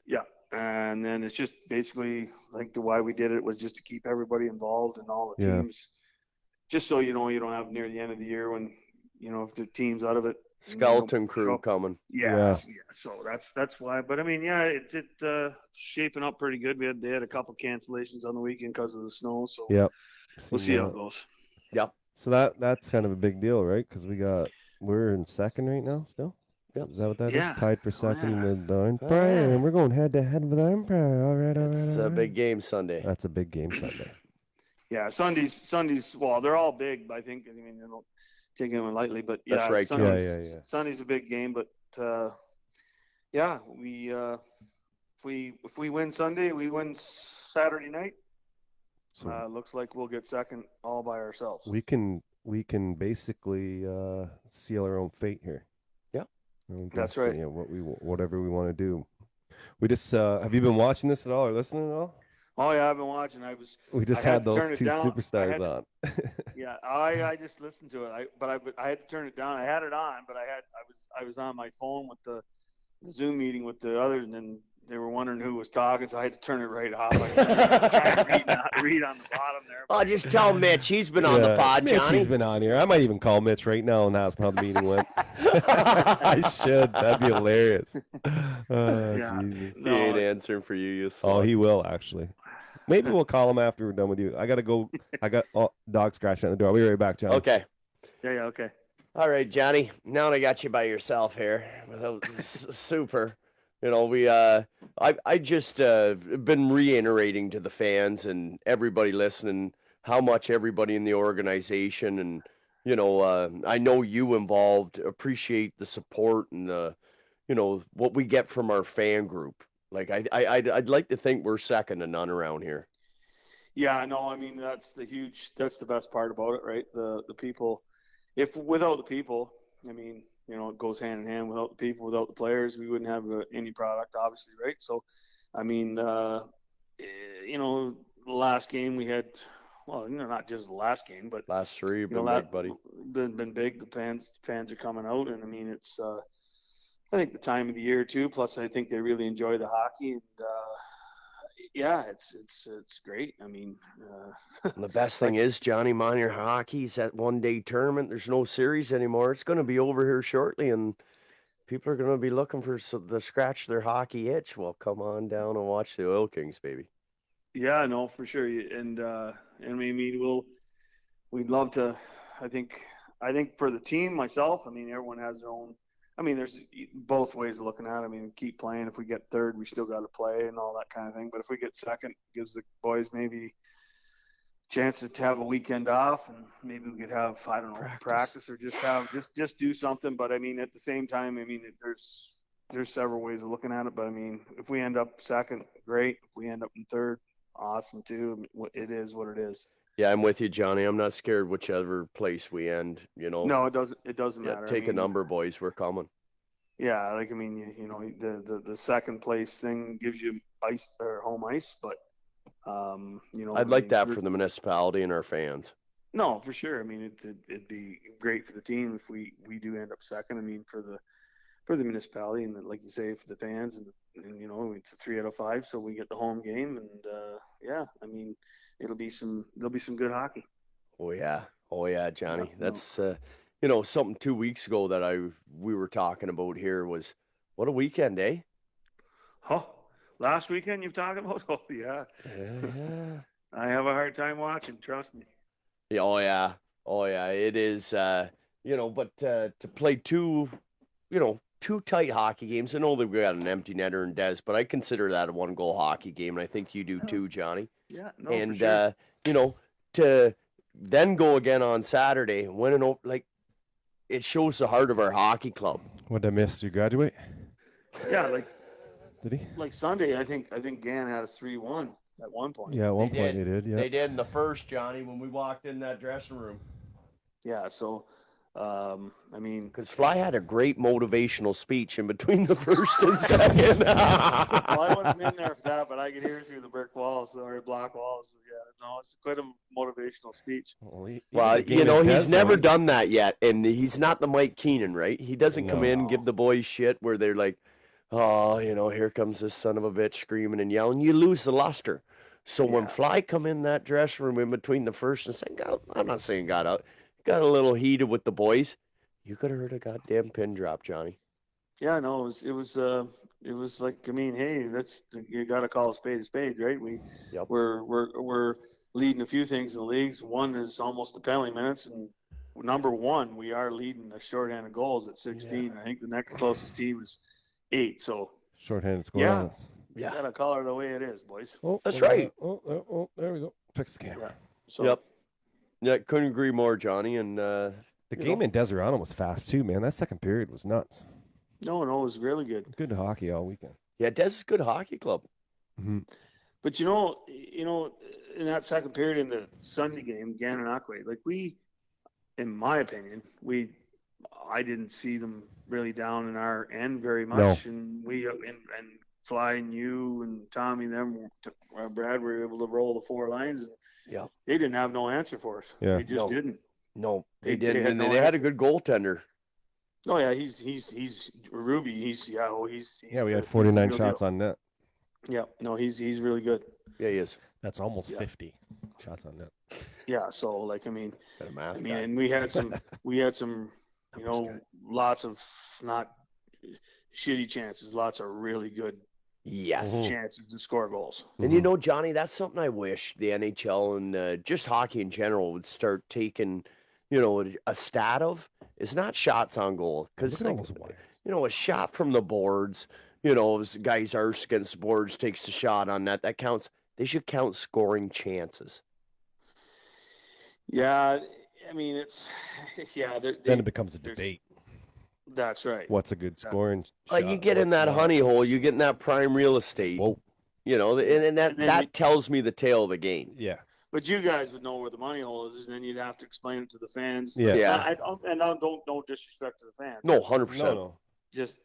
yeah. And then it's just basically like why we did it was just to keep everybody involved and all the teams, just so you don't have near the end of the year when if the team's out of it. Skeleton crew coming. Yeah. So that's why. But I mean, it's shaping up pretty good. They had a couple cancellations on the weekend because of the snow. So we'll see how it goes. Yep. So that's kind of a big deal, right? Because we're in second right now still. Yep. Is that what that is? Yeah. Tied for second with the Empire, and we're going head to head with the Empire. All right. It's a big game Sunday. That's a big game Sunday. Yeah, Sundays. Well, they're all big. I think. I mean, they don't take them lightly, but yeah, That's right. Sundays, Sunday's a big game, but we if we win Sunday, we win Saturday night. So looks like we'll get second all by ourselves. we can basically seal our own fate here. Yeah, that's right. Whatever we want to do. We just have you been watching this at all or listening at all? Oh yeah, I've been watching. We just had those two superstars on. Yeah, I just listened to it. But I had to turn it down. I had it on, but I was on my phone with the Zoom meeting with the others, and then they were wondering who was talking, so I had to turn it right off. I could read on the bottom there. Oh, just tell Mitch he's been on the pod, Mitch, Johnny. he's been on here. I might even call Mitch right now and ask him how the meeting went. I should. That'd be hilarious. Jesus. He ain't answering for you, you slug. Oh, he will actually. Maybe we'll call him after we're done with you. I gotta go. I got dog scratching at the door. I'll be right back, John. Okay. Yeah, okay. All right, Johnny. Now I got you by yourself here. Super. I just been reiterating to the fans and everybody listening how much everybody in the organization and I know you involved appreciate the support and the what we get from our fan group. Like I'd like to think we're second to none around here. Yeah, no, I mean that's the best part about it, right? The people. If without the people, I mean, it goes hand in hand. Without the people, without the players, we wouldn't have any product, obviously, right? So, I mean, the last game we had, well, not just the last game, but last three have been big, buddy. Been big. The fans are coming out, and I mean, it's I think the time of the year too. Plus, I think they really enjoy the hockey, and it's great. I mean, the best thing is Johnny Minor Hockey's that one-day tournament. There's no series anymore. It's going to be over here shortly, and people are going to be looking for the scratch their hockey itch. Well, come on down and watch the Oil Kings, baby. Yeah, no, for sure. And I mean, we'd love to. I think for the team, myself, I mean, everyone has their own. I mean, there's both ways of looking at it. I mean, keep playing. If we get third, we still got to play and all that kind of thing. But if we get second, it gives the boys maybe a chance to have a weekend off, and maybe we could have, I don't know, practice or just do something. But I mean, at the same time, I mean, there's several ways of looking at it. But I mean, if we end up second, great. If we end up in third, awesome too. It is what it is. Yeah, I'm with you, Johnny. I'm not scared whichever place we end, No, it doesn't matter. Take a number, boys. We're coming. Yeah, like I mean, the second place thing gives you ice or home ice, but I'd like that for the municipality and our fans. No, for sure. I mean, it'd be great for the team if we do end up second. I mean, for the municipality and like you say, for the fans and it's a 3 out of 5, so we get the home game and I mean, there'll be some good hockey. Oh yeah, Johnny. That's something 2 weeks ago that we were talking about here was what a weekend, eh? Oh, last weekend you've talked about? Oh yeah. Yeah. I have a hard time watching. Trust me. Yeah, oh yeah. It is. But to play two tight hockey games. I know that we got an empty netter in Des, but I consider that a 1-goal hockey game, and I think you do too, Johnny. Yeah, no, And for sure. to then go again on Saturday and win it shows the heart of our hockey club. What did I miss? You graduate? Yeah, like Did he? like Sunday, I think Gann had us 3-1 at one point. Yeah, at one point they did. Yeah. They did in the first, Johnny, when we walked in that dressing room. Yeah, so I mean, Because Fly had a great motivational speech in between the first and second. well, I wasn't in there for that, but I could hear through the brick walls or block walls. Yeah, no, it's quite a motivational speech. Well, he's never done that yet, and he's not the Mike Keenan, right? He doesn't come in and give the boys shit where they're like, oh, here comes this son of a bitch screaming and yelling. You lose the luster. So when Fly come in that dressing room in between the first and second, I'm not saying got a little heated with the boys. You could have heard a goddamn pin drop, Johnny. Yeah, no, it was like, I mean, hey, you got to call a spade, right? We're leading a few things in the leagues. One is almost the penalty minutes, and number one, we are leading the shorthanded goals at 16. I think the next closest team is 8. So Shorthanded score. yeah, you got to call her the way it is, boys. Oh, That's right. Oh, there we go. Fix the camera. So, Yep. Yeah, couldn't agree more, Johnny. And The game in Deserano was fast too, man. That second period was nuts. No, it was really good. Good hockey all weekend. Yeah, Des is a good hockey club. Mm-hmm. But in that second period in the Sunday game, Gannon Aquay, like in my opinion, I didn't see them really down in our end very much, and and Fly and you and Tommy and Brad were able to roll the 4 lines, and they didn't have no answer for us. Yeah. They just didn't. No, they didn't, and no they had a answer. good goaltender. Oh yeah, he's Ruby. He's we had 49 shots on net. Yeah, no, he's really good. Yeah, he is. That's almost 50 shots on net. Yeah, so like I mean, math and we had some lots of not shitty chances, lots of really good chances to score goals. And Johnny, that's something I wish the NHL and just hockey in general would start taking, a stat of. It's not shots on goal, because a shot from the boards, guy's arse against the boards takes a shot on that counts. They should count scoring chances. Yeah, I mean Then it becomes a debate. That's right. What's a good scoring Like shot? you get in that honey hole, you get in that prime real estate. Whoa. And that tells me the tale of the game. Yeah. But you guys would know where the money hole is, and then you'd have to explain it to the fans. Yeah. Yeah. No disrespect to the fans. No, 100%. No. Just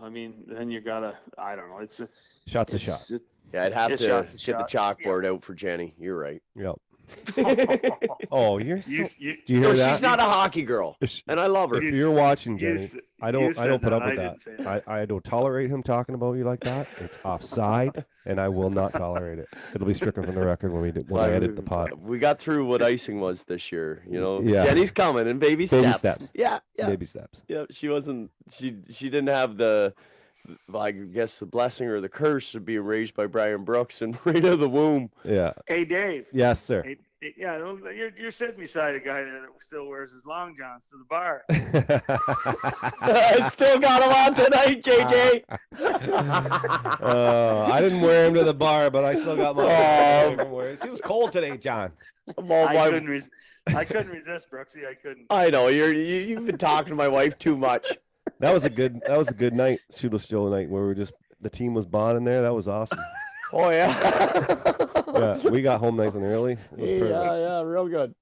I mean, then you gotta. I don't know. It's a Shot's a shot. Yeah, I'd have It's to shot, get the chalkboard out for Jenny. You're right. Yep. Oh, you're so. Do you hear No, that? she's not a hockey girl, and I love her. If you're watching, Jenny, s- I don't said put that. up I with didn't say that. I don't tolerate him talking about you like that. It's offside, and I will not tolerate it. It'll be stricken from the record when I edit the pod. We got through what icing was this year. Yeah. Jenny's coming in baby steps. Yeah, yeah. Baby steps. Yeah, she wasn't. She didn't have the, I guess, the blessing or the curse of being raised by Brian Brooks and right out of the womb. Yeah. Hey, Dave. Yes, sir. Hey, yeah, you're sitting beside a guy there that still wears his long johns to the bar. I still got him on tonight, JJ. I didn't wear him to the bar, but I still got my. It was cold today, John. I couldn't resist, Brooksy. I couldn't. I know you've been talking to my wife too much. That was a good night, Shoot-a-Still night, where the team was bonding there. That was awesome. Oh yeah. Yeah, we got home nice and early. It was perfect. Yeah, real good.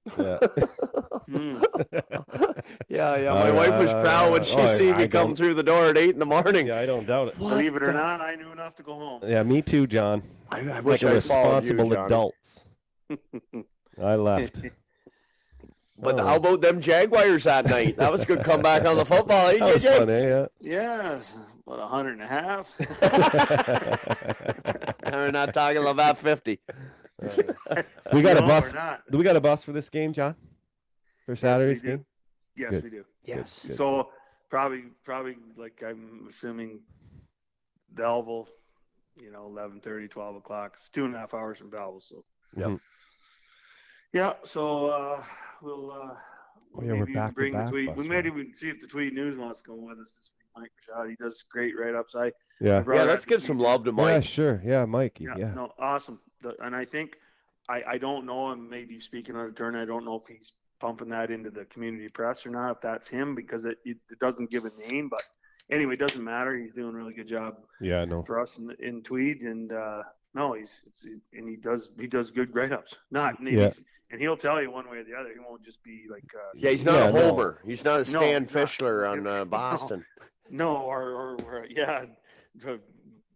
Yeah. Yeah. My wife was proud when she see me come through the door at 8 in the morning. Yeah, I don't doubt it. Believe it or not, I knew enough to go home. Yeah, me too, John. I wish like I a followed you, responsible Johnny. adults. I left. But how about them Jaguars that night? That was a good comeback on the football. Eh, That was JJ? fun, eh? Yes, about 100.5. We're not talking about 50. We got No, a bus. we're not. Do we got a bus for this game, John? For Saturday's we do. game? Yes, Good. we do. Yes. Good. So probably like I'm assuming Belleville, 11:30, 12 o'clock. It's 2.5 hours from Belleville. So Mhm. yeah. So we'll Oh, yeah, we're maybe even back to bring the back Tweed. bus We might ride. even see if the Tweed News wants to go with us this week. Mike Rashad, he does great write-ups. I Yeah. brought Yeah, out let's the give Tweed some News. love to Yeah, Mike. sure. Yeah, Mikey. Yeah. No, awesome. And I think I don't know. I'm maybe speaking out of turn. I don't know if he's pumping that into the community press or not. If that's him, because it doesn't give a name. But anyway, it doesn't matter. He's doing a really good job Yeah, I know. for us in Tweed, and no, he does good write-ups. And he'll tell you one way or the other. He won't just be like Yeah, he's not Yeah, a no. homer. He's not a No, Stan he's not. Fischler on No. Boston. no, or yeah,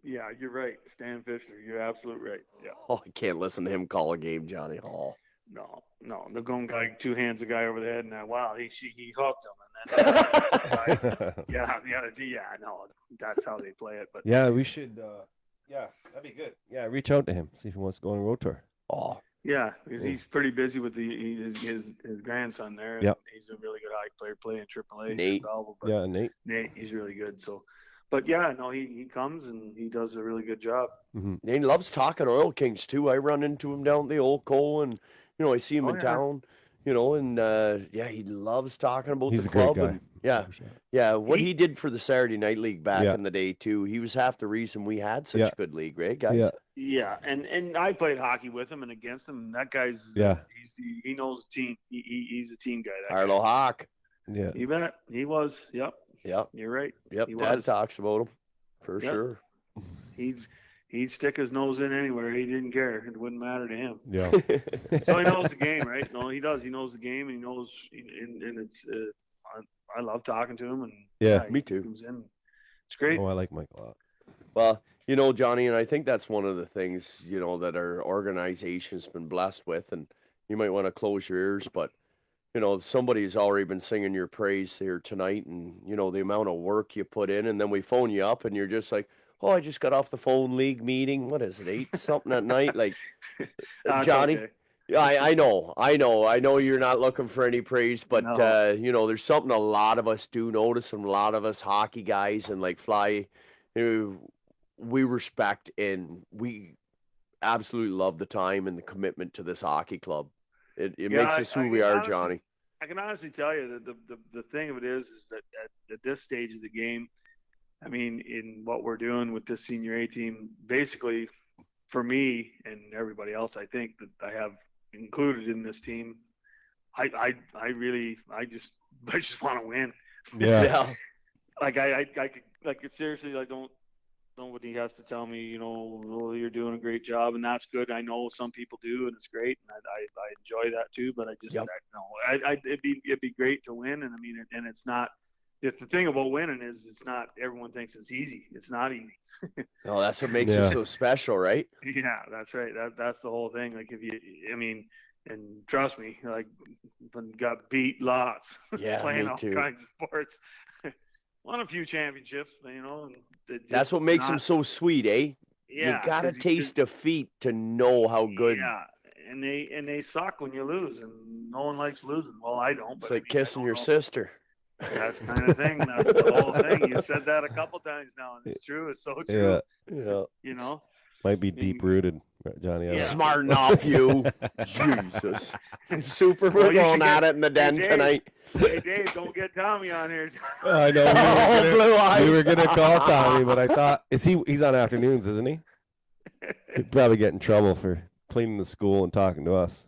yeah. You're right, Stan Fischler. You're absolutely right. Yeah. Oh, I can't listen to him call a game, Johnny Hall. No, the going guy two hands the guy over the head, and wow, he hooked him, and then yeah, no, that's how they play it. But Yeah, we should. Yeah, that'd be good. Yeah, reach out to him. See if he wants to go on a road tour. Oh, yeah, because he's pretty busy with his grandson there. And Yep. he's a really good hockey player playing AAA. Nate. But Yeah, Nate. He's really good. So, but yeah, no, he comes and he does a really good job. Mhm. And he loves talking Oil Kings too. I run into him down at the Old Coal, and I see him Oh, in yeah. town. And yeah, he loves talking about He's the a great club. guy. And, yeah, what he did for the Saturday Night League back Yeah. in the day too. He was half the reason we had such Yeah. a good league, right, guys? Yeah. Yeah, and I played hockey with him and against him. And that guy's Yeah. he knows the team. He's a team guy. That Arlo Hawk. Yeah. guy. You bet. He was. Yep. Yep. You're right. Yep. He Dad was. talks about him for Yep. sure. He'd stick his nose in anywhere. He didn't care. It wouldn't matter to him. Yeah. So he knows the game, right? No, he does. He knows the game, and he knows. And it's. I love talking to him, and Yeah. Me he too. comes in. It's great. Oh, I like Mike a lot. Well, Johnny, and I think that's one of the things, that our organization's been blessed with, and you might want to close your ears, but, somebody's already been singing your praise here tonight, and, the amount of work you put in, and then we phone you up, and you're just like, oh, I just got off the phone league meeting. What is it, 8 something at night? Like, That's Johnny, okay. yeah, I know you're not looking for any praise, but No. there's something a lot of us do notice, and a lot of us hockey guys and like Fly, we respect and we absolutely love the time and the commitment to this hockey club. It Yeah, makes us who we can are, honestly- Johnny. I can honestly tell you that the thing of it is that at this stage of the game, I mean, in what we're doing with this senior A team, basically, for me and everybody else, I think that I have included in this team, I just want to win. Yeah. Like I could seriously, like, nobody has to tell me, oh, you're doing a great job, and that's good. I know some people do, and it's great, and I enjoy that too. But I just, Yep. it'd be great to win, and I mean, and it's not. The thing about winning is it's not. Everyone thinks it's easy. It's not easy. No, that's what makes Yeah. it so special, right? Yeah, that's right. That's the whole thing. Like and trust me, like, got beat lots. Yeah, playing me all too. kinds of sports. Won a few championships, and That's what makes them so sweet, eh? Yeah, you gotta 'cause taste defeat to know how good. Yeah, and they suck when you lose, and no one likes losing. Well, I don't. It's But like kissing your sister. That's the kind of thing. That's the whole thing. You said that a couple times now, and it's true. It's so true. Yeah. Yeah. Might be deep rooted, Johnny. I don't know. Smarten off, you. Jesus. Super, Well, we're you going should at get- it in the den Dave, tonight. Hey Dave, don't get Tommy on here. I know. Blue eyes. We were gonna call Tommy, but I thought he's on afternoons, isn't he? He'd probably get in trouble for cleaning the school and talking to us.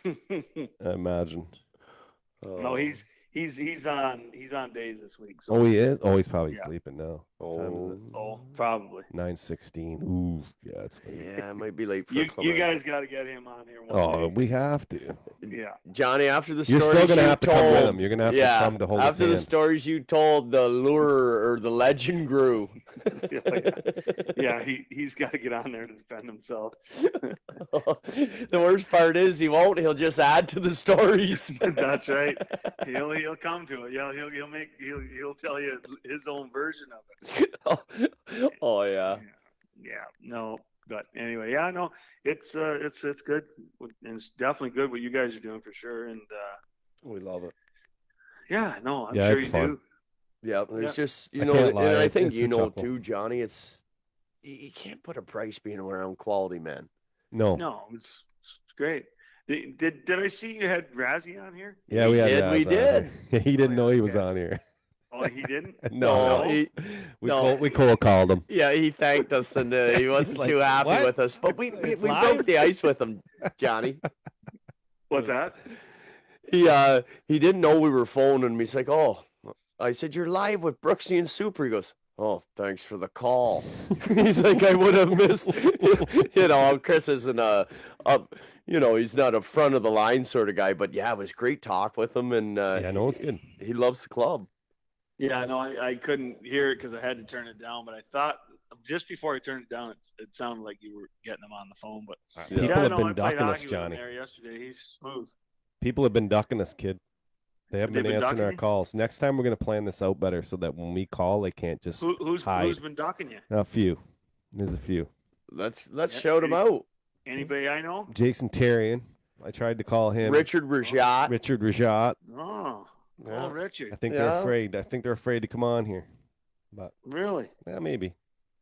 I imagine. No, he's on days this week. So. Oh, he is. Oh, he's probably Yeah. sleeping now. Oh, probably. 9:16. Ooh, yeah, it's late. Yeah, I might be late for You Clement. guys got to get him on here. One Oh, day. we have to. Yeah. Johnny, after the You're stories still gonna you have to told, come with him. You're gonna have to yeah, come to hold his after the hand. stories you told, the lure or the legend grew. Yeah, he's got to get on there to defend himself. The worst part is he won't. He'll just add to the stories. That's right. He'll come to it. Yeah, he'll tell you his own version of it. Oh yeah. Yeah. No. But anyway, yeah, no, it's good, and it's definitely good what you guys are doing for sure. And We love it. yeah, no, I'm Yeah, sure it's you fun. do. Yeah, it's Yeah. just I you know, can't and lie, I think it's you a know chuckle. too, Johnny. It's you can't put a price being around quality men. No. No, it's great. Did I see you had Razzie on here? Yeah, we had did, Raz we on here. did. He didn't know he was okay. on here. Oh, he didn't. No, he- we no. cold called him. Yeah, he thanked us and he wasn't like, too happy "What? with us, but we It's broke live?" the ice with him, Johnny. What's that? He didn't know we were phoning me. He's like, "Oh," I said, "You're live with Brooksy and Super." He goes, "Oh, thanks for the call." He's like, "I would have missed." You know, Chris isn't he's not a front of the line sort of guy, but yeah, it was great talk with him, and Yeah, no, it's good. he loves the club. Yeah, no, I couldn't hear it because I had to turn it down. But I thought just before I turned it down, it sounded like you were getting him on the phone. But People yeah, have no, been I played ducking us, hockey with him Johnny. there yesterday. He's smooth. People have been ducking us, kid. They haven't They've been been answering ducking our you? calls. Next time we're gonna plan this out better so that when we call, they can't just Who's hide. been docking you? A few. There's a few. Let's Yeah, shout him out. Anybody I know? Jason Terrian. I tried to call him. Richard Rajat. Richard Rajat. Oh, Yeah. Richard. I think Yeah. they're afraid. I think they're afraid to come on here. But Really? yeah, maybe.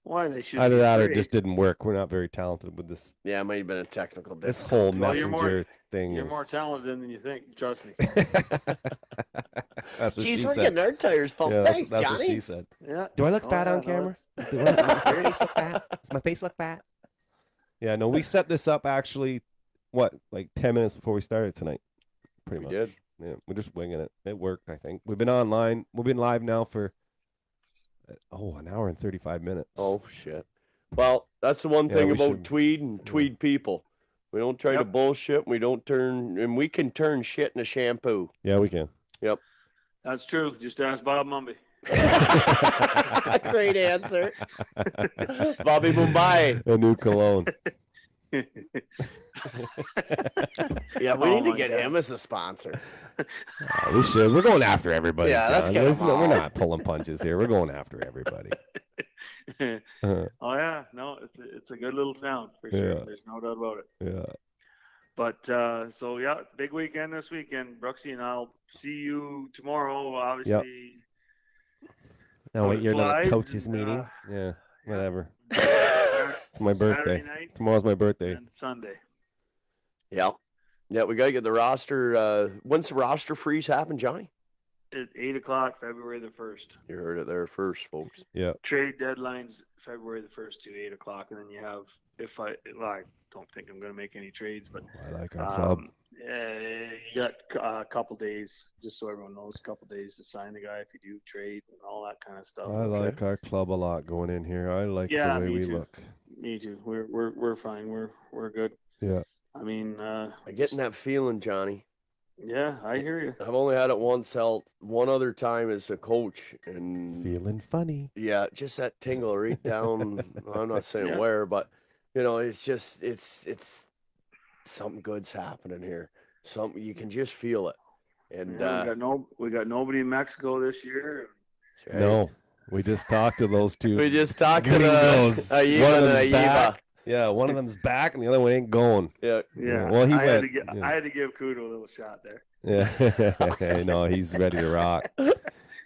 Why they should? Either be that or it afraid. just didn't work. We're not very talented with this Yeah, it might have been a technical this difficulty. whole Well, you're messenger more- thing. You're is- more talented than you think. Trust me. That's what Jeez, she we're said. getting our tires pumped. Yeah, Thanks, that's Johnny. what she said. Yeah. Do I look Oh, fat yeah, on no, camera? it's- Do I, does my face look fat? Does my face look fat? Yeah, no, we set this up actually, like 10 minutes before we started tonight. Pretty We much. did. Yeah, we're just winging it. It worked, I think. We've been online. We've been live now for, an hour and 35 minutes. Oh shit. Well, that's the one Yeah, thing we about should- Tweed and Tweed people. We don't try to Yep. bullshit. We don't turn, and we can turn shit into shampoo. Yeah, we can. Yep. That's true. Just ask Bob Mumby. Great answer. Bobby Mumbai. A new cologne. Yeah, we Oh need to my get God. him as a sponsor. We should. We're going after everybody. Yeah, let's John. get 'em There's no- we're all. not pulling punches here. We're going after everybody. Uh, Oh yeah, no, it's a good little town for sure. Yeah. There's no doubt about it. yeah. But so yeah, big weekend this weekend, Brooksy, and I'll see you tomorrow. Obviously, No, wait, you're not a Flies, coaches and, meeting. Yeah, whatever. Saturday It's my birthday. night Tomorrow's my birthday. and Sunday. Yeah. Yeah, we got to get the roster. When's the roster freeze happen, Johnny? At 8 o'clock, February the 1st. You heard it there first, folks. Yeah. Trade deadlines February the 1st to 8 o'clock, and then you have I don't think I'm going to make any trades, but I like our club. you got a couple days, just so everyone knows, a couple days to sign the guy if you do trade and all that kind of stuff. I like our club a lot going in here. I like Yeah, the way me we too. look. Me too. We're fine. We're good. Yeah. I mean, I'm getting that feeling, Johnny. yeah, I hear you. I've only had it once, one other time as a coach, and Feeling funny. yeah, just that tingle right down. I'm not saying Yeah. where, but it's just it's something good's happening here. Something you can just feel it, and Yeah, we got nobody in Mexico this year. that's right. No, we just talked to those two. we just talked to gringos. Aiva One of and them's Aiva. back. Yeah, one of them's back and the other one ain't going. Yeah, Yeah. Well, he I had went. to yeah. I had to give Kudo a little shot there. Yeah, no, he's ready to rock.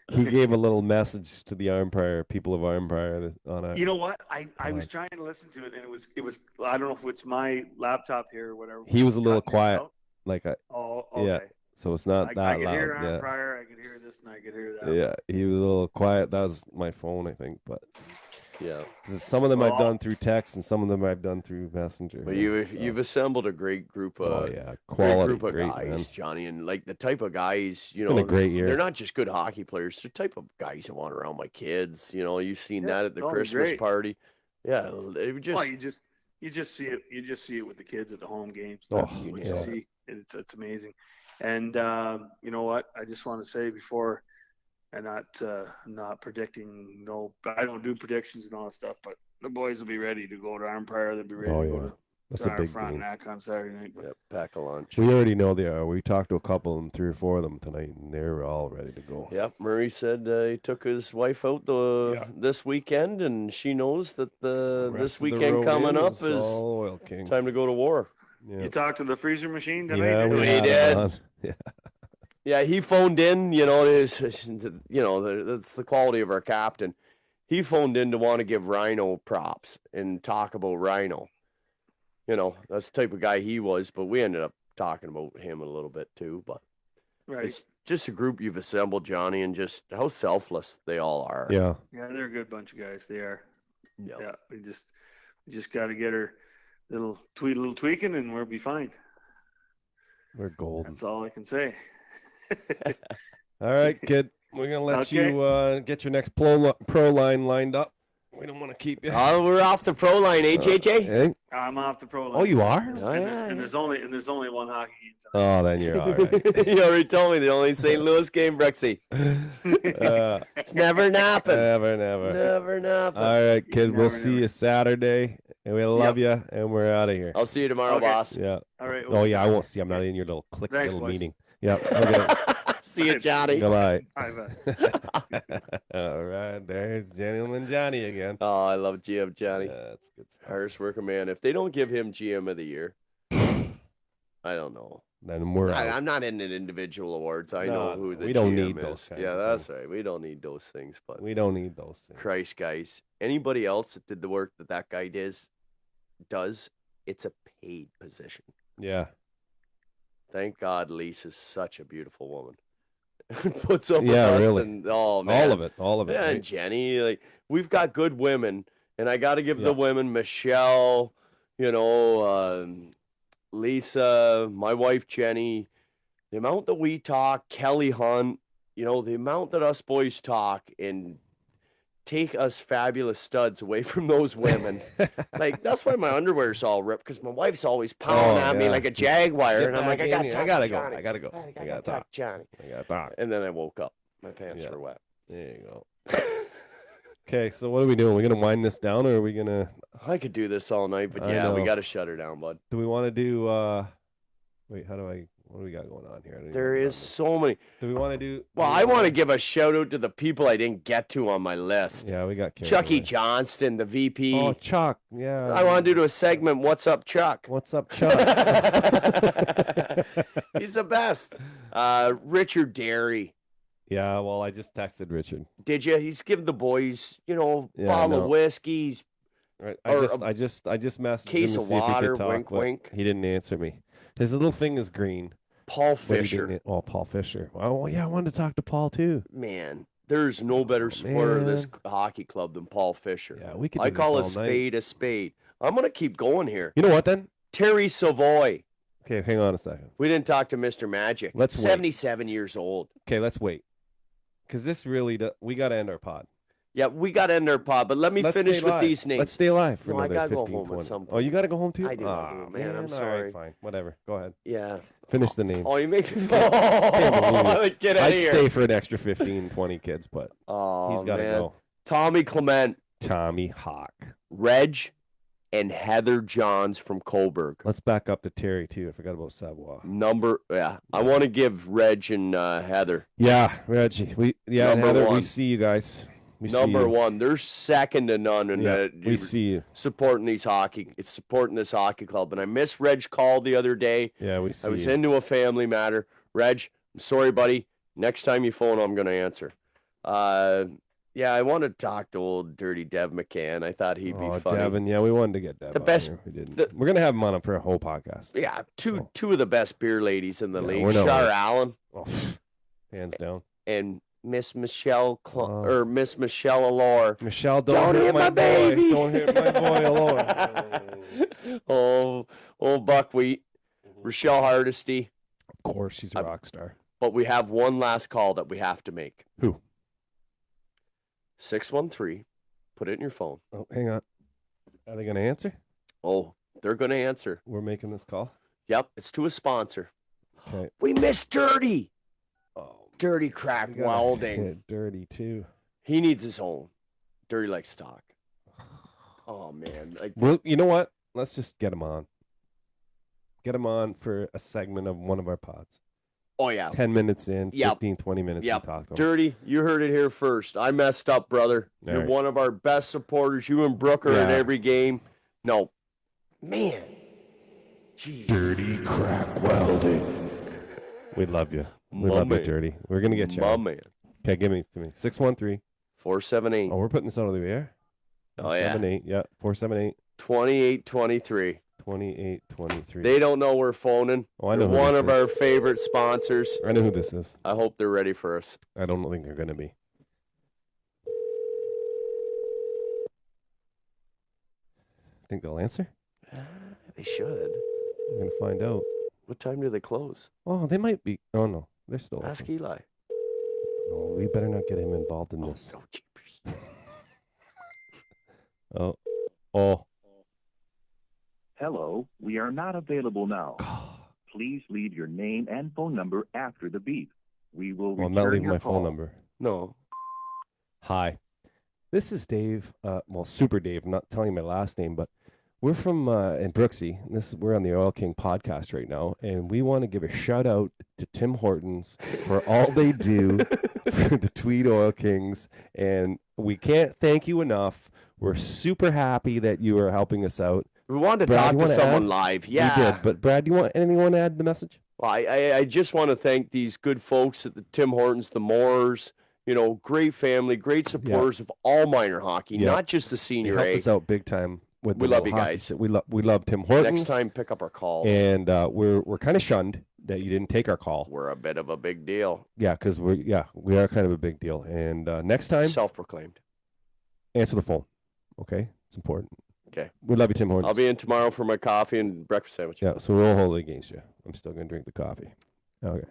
He gave a little message to the Empire, people of Empire, on a. You know what? I was trying to listen to it, and it was I don't know if it's my laptop here or whatever. He was a little cutting it quiet, out. like a. Oh, okay. Yeah, so it's not I that could hear loud. Aaron Yeah, Pryor, I could hear this, and I could hear that. yeah, he was a little quiet. That was my phone, I think, but yeah. 'cause some of them I've Well, done through text, and some of them I've done through Messenger. But yeah, you've assembled a great group of oh yeah, quality, great group of great guys, man. Johnny, and like the type of guys, It's been a great year. they're not just good hockey players. They're the type of guys that want around my kids. You've seen Yeah, that at the no, they're Christmas great. party. Yeah, they were just Well, you just see it. You just see it with the kids at the home games. Oh, That's what you yeah. see. It's amazing. And you know what? I just want to say before, and not predicting. No, I don't do predictions and all that stuff. But the boys will be ready to go to Empire. They'll be ready Oh, to go yeah. to That's It's a our big front game. neck on Saturday night. But Yep, pack a lunch. We already know they are. We talked to a couple of them, 3 or 4 of them tonight, and they're all ready to go. Yep, Murray said he took his wife out this weekend, and she knows that Rest this of the weekend road coming in up is is all Oil King. time to go to war. Yeah, you talked to the freezer machine tonight? yeah, we We had did. him on. Yeah. Yeah, he phoned in. You know, that's the quality of our captain. He phoned in to want to give Rhino props and talk about Rhino. You know, that's the type of guy he was. But we ended up talking about him a little bit too. But Right. it's just a group you've assembled, Johnny, and just how selfless they all are. Yeah. Yeah, they're a good bunch of guys. They are. Yep. Yeah, we just got to get her little tweaking, and we'll be fine. We're golden. That's all I can say. All right, kid. We're gonna let Okay. you get your next pro line lined up. We don't want to keep you. Oh, we're off the pro line, JJ? Hey? I'm off the pro line. Oh, you are? And there's only one hockey game Oh, then you're all right. You already told me the only St. Louis game, Brexy. It's never napping. Never. Never napping. All right, kid. We'll Never, see never. you Saturday. And we love you, and we're out of here. I'll see you tomorrow, Okay. boss. Yeah. All right. Oh, yeah, I won't see. I'm not in your little Thanks, little boys. meeting. Yep. Okay. See you, Johnny. Goodbye. Bye. All right. There's Gentleman Johnny again. Oh, I love GM Johnny. Yeah, that's good stuff. Hardest working man. If they don't give him GM of the year, I don't know. Then we're out. I'm not in an individual awards. I know No, who the we don't GM need is. those kinds Yeah, of that's things. right. We don't need those things. But We don't need those things. Christ, guys, anybody else that did the work that guy does, it's a paid position. Yeah. Thank God Lisa's such a beautiful woman. Puts up with Yeah, us really. and oh man. All of it. Yeah, right? and Jenny, like we've got good women, and I got to give Yeah. the women, Michelle, Lisa, my wife Jenny, the amount that we talk, Kelly Hunt, the amount that us boys talk and take us fabulous studs away from those women. Like that's why my underwear's all ripped because my wife's always pounding at me yeah. like a Just jaguar, get and I'm back like, I in got here. to I gotta go. Johnny. I gotta go. I I gotta gotta talk talk. Johnny. I gotta talk. And then I woke up. My pants Yeah. were wet. There you go. Okay, so what are we doing? We're gonna wind this down, or are we gonna? I could do this all night, but I yeah, we know. got to shut her down, bud. Do we want to do? Wait, how do I? What do we got going on here? I don't even There is remember. so many. Do we want to do? Well, I want to give a shout out to the people I didn't get to on my list. Yeah, we got carried Chucky away. Johnston, the VP. Oh, Chuck. Yeah. I want to do a segment. What's up, Chuck? What's up, Chuck? He's the best. Richard Derry. Yeah. Well, I just texted Richard. Did you? He's giving the boys, Yeah, I bottle of know. whiskey. He's Right. Or I just messaged case him to of see if he water, could talk, wink, but wink. he didn't answer me. His little thing is green. Paul but he Fisher. didn't- Oh, Paul Fisher. Oh, yeah. I wanted to talk to Paul too. Man, there's no better supporter of this man. hockey club than Paul Fisher. Yeah, we could. I do call a this all night. spade a spade. I'm gonna keep going here. You know what then? Terry Savoy. Okay, hang on a second. We didn't talk to Mr. Magic. Let's wait. 77 years old. Okay, let's wait. Because this really, we got to end our pod. Yeah, we got to end our pod, but let me Let's finish stay with live. these names. Let's stay alive for No, I another gotta go 15, home at 20. some Oh, you got to go home too? I do, man. I'm all sorry. right, fine. Whatever. Go ahead. Yeah. Finish the names. Oh, you make me. Can't believe it. Get out I'd of here. stay for an extra 15, 20 kids, but Oh, he's got to man. go. Tommy Clement, Tommy Hawk. Reg, and Heather Johns from Coburg. Let's back up to Terry too. I forgot about Savoie. I want to give Reg and Heather. Yeah, Reggie. Number Heather, we one. see you guys. We see Number you. one. They're second to none in Yeah, we see you. supporting this hockey club. And I missed Reg call the other day. Yeah, we see I was you. into a family matter. Reg, I'm sorry, buddy. Next time you phone, I'm going to answer. Yeah, I want to talk to old Dirty Dev McCann. I thought he'd be funny. Devin. Yeah, we wanted to get Devin. The best- We didn't. We're gonna have him on for a whole podcast. Yeah, two of the best beer ladies in the Yeah, league. we're not Char like- Allen Oh, hands down. and Miss Michelle Oh. or Miss Michelle Allure. Michelle, don't hit my boy. baby. Don't hit my boy alone. Oh, Buckwheat, Rochelle Hardesty. Of course, she's a rock star. But we have one last call that we have to make. Who? 613. Put it in your phone. Oh, hang on. Are they gonna answer? Oh, they're going to answer. We're making this call. Yep, it's to a sponsor. Okay. We miss Dirty. Oh, Dirty Crack we gotta Welding. hit Dirty too. He needs his own. Dirty like stock. Oh man, like Well, you know what? Let's just get him on. Get him on for a segment of one of our pods. Oh yeah. 10 minutes in, Yep. 15, 20 minutes Yep. we talk to him. Dirty, you heard it here first. I messed up, brother. All You're right. one of our best supporters. You and Brooke are in Yeah. every game. No. Man. Jeez. Dirty crack welding. We love you. We My love man. you, Dirty. We're going to get you. My on. man. Okay, give me to me. 613. 478. Oh, we're putting this out of the air? Oh, yeah. 478. Yeah, 478. 2823. 2823. They don't know we're phoning. Oh, I know They're who one this of our is. favorite sponsors. I know who this is. I hope they're ready for us. I don't think they're going to be. Think they'll answer? They should. We're going to find out. What time do they close? Oh, they might be. Oh, no. They're still Ask open. Eli. Oh, we better not get him involved in this. No, jeepers. Oh. Oh. Hello, we are not available now. Please leave your name and phone number after the beep. We will Well, I'm return not leaving your my call. phone number. No. Hi. This is Dave. Well, Super Dave. I'm not telling you my last name, but we're from in Brooksy. We're on the Oil King podcast right now, and we want to give a shout out to Tim Hortons for all they do for the Tweed Oil Kings, and we can't thank you enough. We're super happy that you are helping us out. We wanted to Brad, talk you to wanna someone add? live. We Yeah. did, but Brad, do you want anyone to add the message? Well, I just want to thank these good folks at the Tim Hortons, the Moores, great family, great supporters of all minor hockey, Yeah. not just the They senior helped A. us out big time. With We the love you hockey guys. shit. We love Tim Hortons. Next time, pick up our call. And we're kind of shunned that you didn't take our call. We're a bit of a big deal. Yeah, because we are kind of a big deal. And next time, Self-proclaimed. answer the phone. Okay, it's important. Okay. We love you, Tim Hortons. I'll be in tomorrow for my coffee and breakfast sandwich. Yeah, so we won't hold it against you. I'm still gonna drink the coffee. Okay.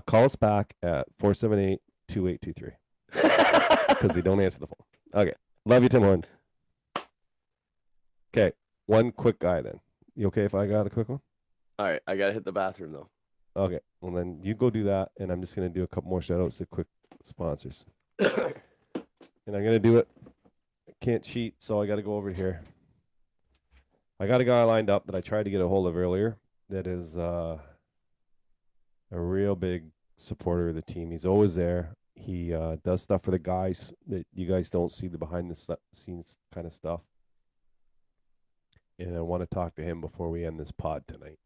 Call us back at 478-2823 because they don't answer the phone. Okay. Love you, Tim Hortons. Okay, one quick guy then. You okay if I got a quick one? All right, I gotta hit the bathroom though. Okay, well then you go do that, and I'm just gonna do a couple more shout outs to quick sponsors. And I'm gonna do it. I can't cheat, so I gotta go over here. I got a guy lined up that I tried to get a hold of earlier that is a real big supporter of the team. He's always there. He does stuff for the guys that you guys don't see, the behind the scenes kind of stuff. And I want to talk to him before we end this pod tonight.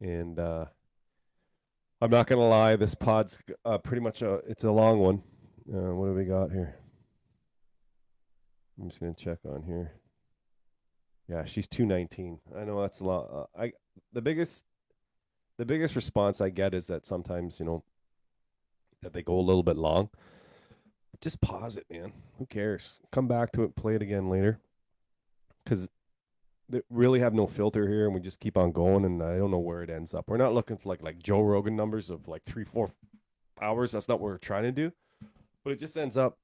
And I'm not gonna lie, this pod's pretty much it's a long one. What do we got here? I'm just gonna check on here. Yeah, she's 219. I know that's a lot. The biggest response I get is that sometimes that they go a little bit long. Just pause it, man. Who cares? Come back to it, play it again later. Because they really have no filter here, and we just keep on going, and I don't know where it ends up. We're not looking for like Joe Rogan numbers of like 3-4 hours. That's not what we're trying to do. But it just ends up,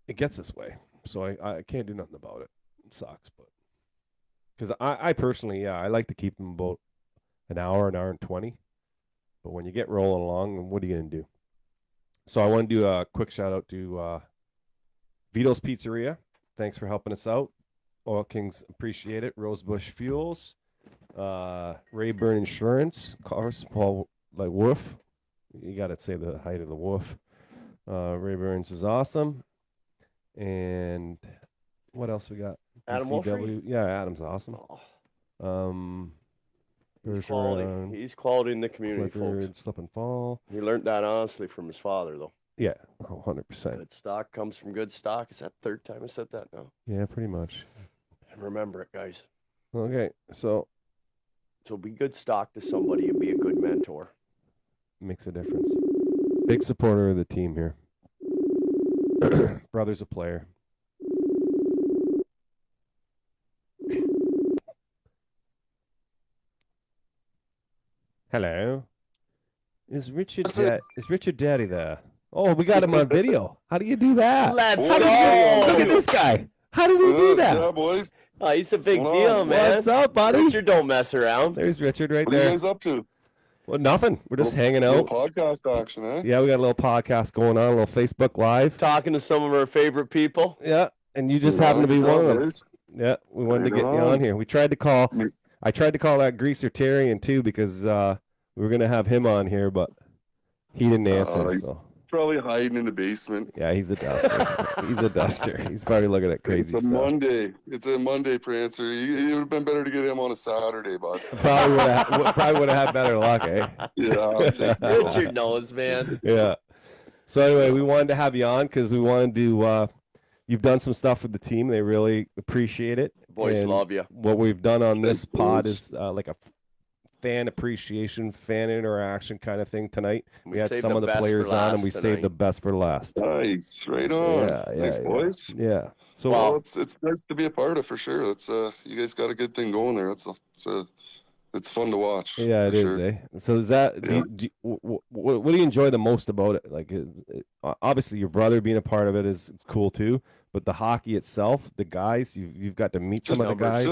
it gets this way. So I can't do nothing about it. It sucks, but because I personally, I like to keep them about an hour and 20. But when you get rolling along, what are you gonna do? So I want to do a quick shout out to Vito's Pizzeria. Thanks for helping us out. Oil Kings appreciate it. Rosebush Fuels, Rayburn Insurance, cars, Paul like Wolf. You got to say the height of the wolf. Rayburn's is awesome. And what else we got? Adam DCW. Yeah, Adam's awesome. He's quality. He's quality in the community, folks. Slip and fall. He learned that honestly from his father, though. Yeah, 100%. Good stock comes from good stock. Is that the third time I said that now? Yeah, pretty much. Remember it, guys. Okay, so be good stock to somebody and be a good mentor. Makes a difference. Big supporter of the team here. Brother's a player. Hello. Is Richard Daddy there? Oh, we got him on video. How do you do that? Let's How do go. Look at this guy. How did he do that? Yeah, boys. Oh, he's a big deal, man. What's up, buddy? Richard don't mess around. There's Richard right What are you there. guys up to? Well, nothing. We're just hanging Little out. podcast action, eh? Yeah, we got a little podcast going on, a little Facebook Live. Talking to some of our favorite people. Yeah, and you just Right happen to be on, one of them. boys. Yeah, we wanted to Right get you on. on here. We tried to call. I tried to call that Greaser Terrian too because we were gonna have him on here, but he didn't answer. He's So probably hiding in the basement. yeah, he's a duster. He's a duster. He's probably looking at crazy It's a stuff. Monday. It's a Monday, Prancer. It would have been better to get him on a Saturday, bud. Probably would have had better luck, eh? Yeah, I think so. Richard knows, man. Yeah. So anyway, we wanted to have you on because we wanted to. You've done some stuff with the team. They really appreciate it. Boys And love you. What we've done on this Thanks, pod boys. is like a fan appreciation, fan interaction kind of thing tonight. We We had saved some the of the best for players on, and last we tonight. saved the best for last. Nice, right on. Yeah, Thanks, boys. Yeah. So Well, it's nice to be a part of for sure. It's you guys got a good thing going there. It's fun to watch. yeah, it for is, sure. eh? So is that what do you enjoy the most about it? Like, obviously, your brother being a part of it is cool too. But the hockey itself, the guys, you've got to meet some of the guys.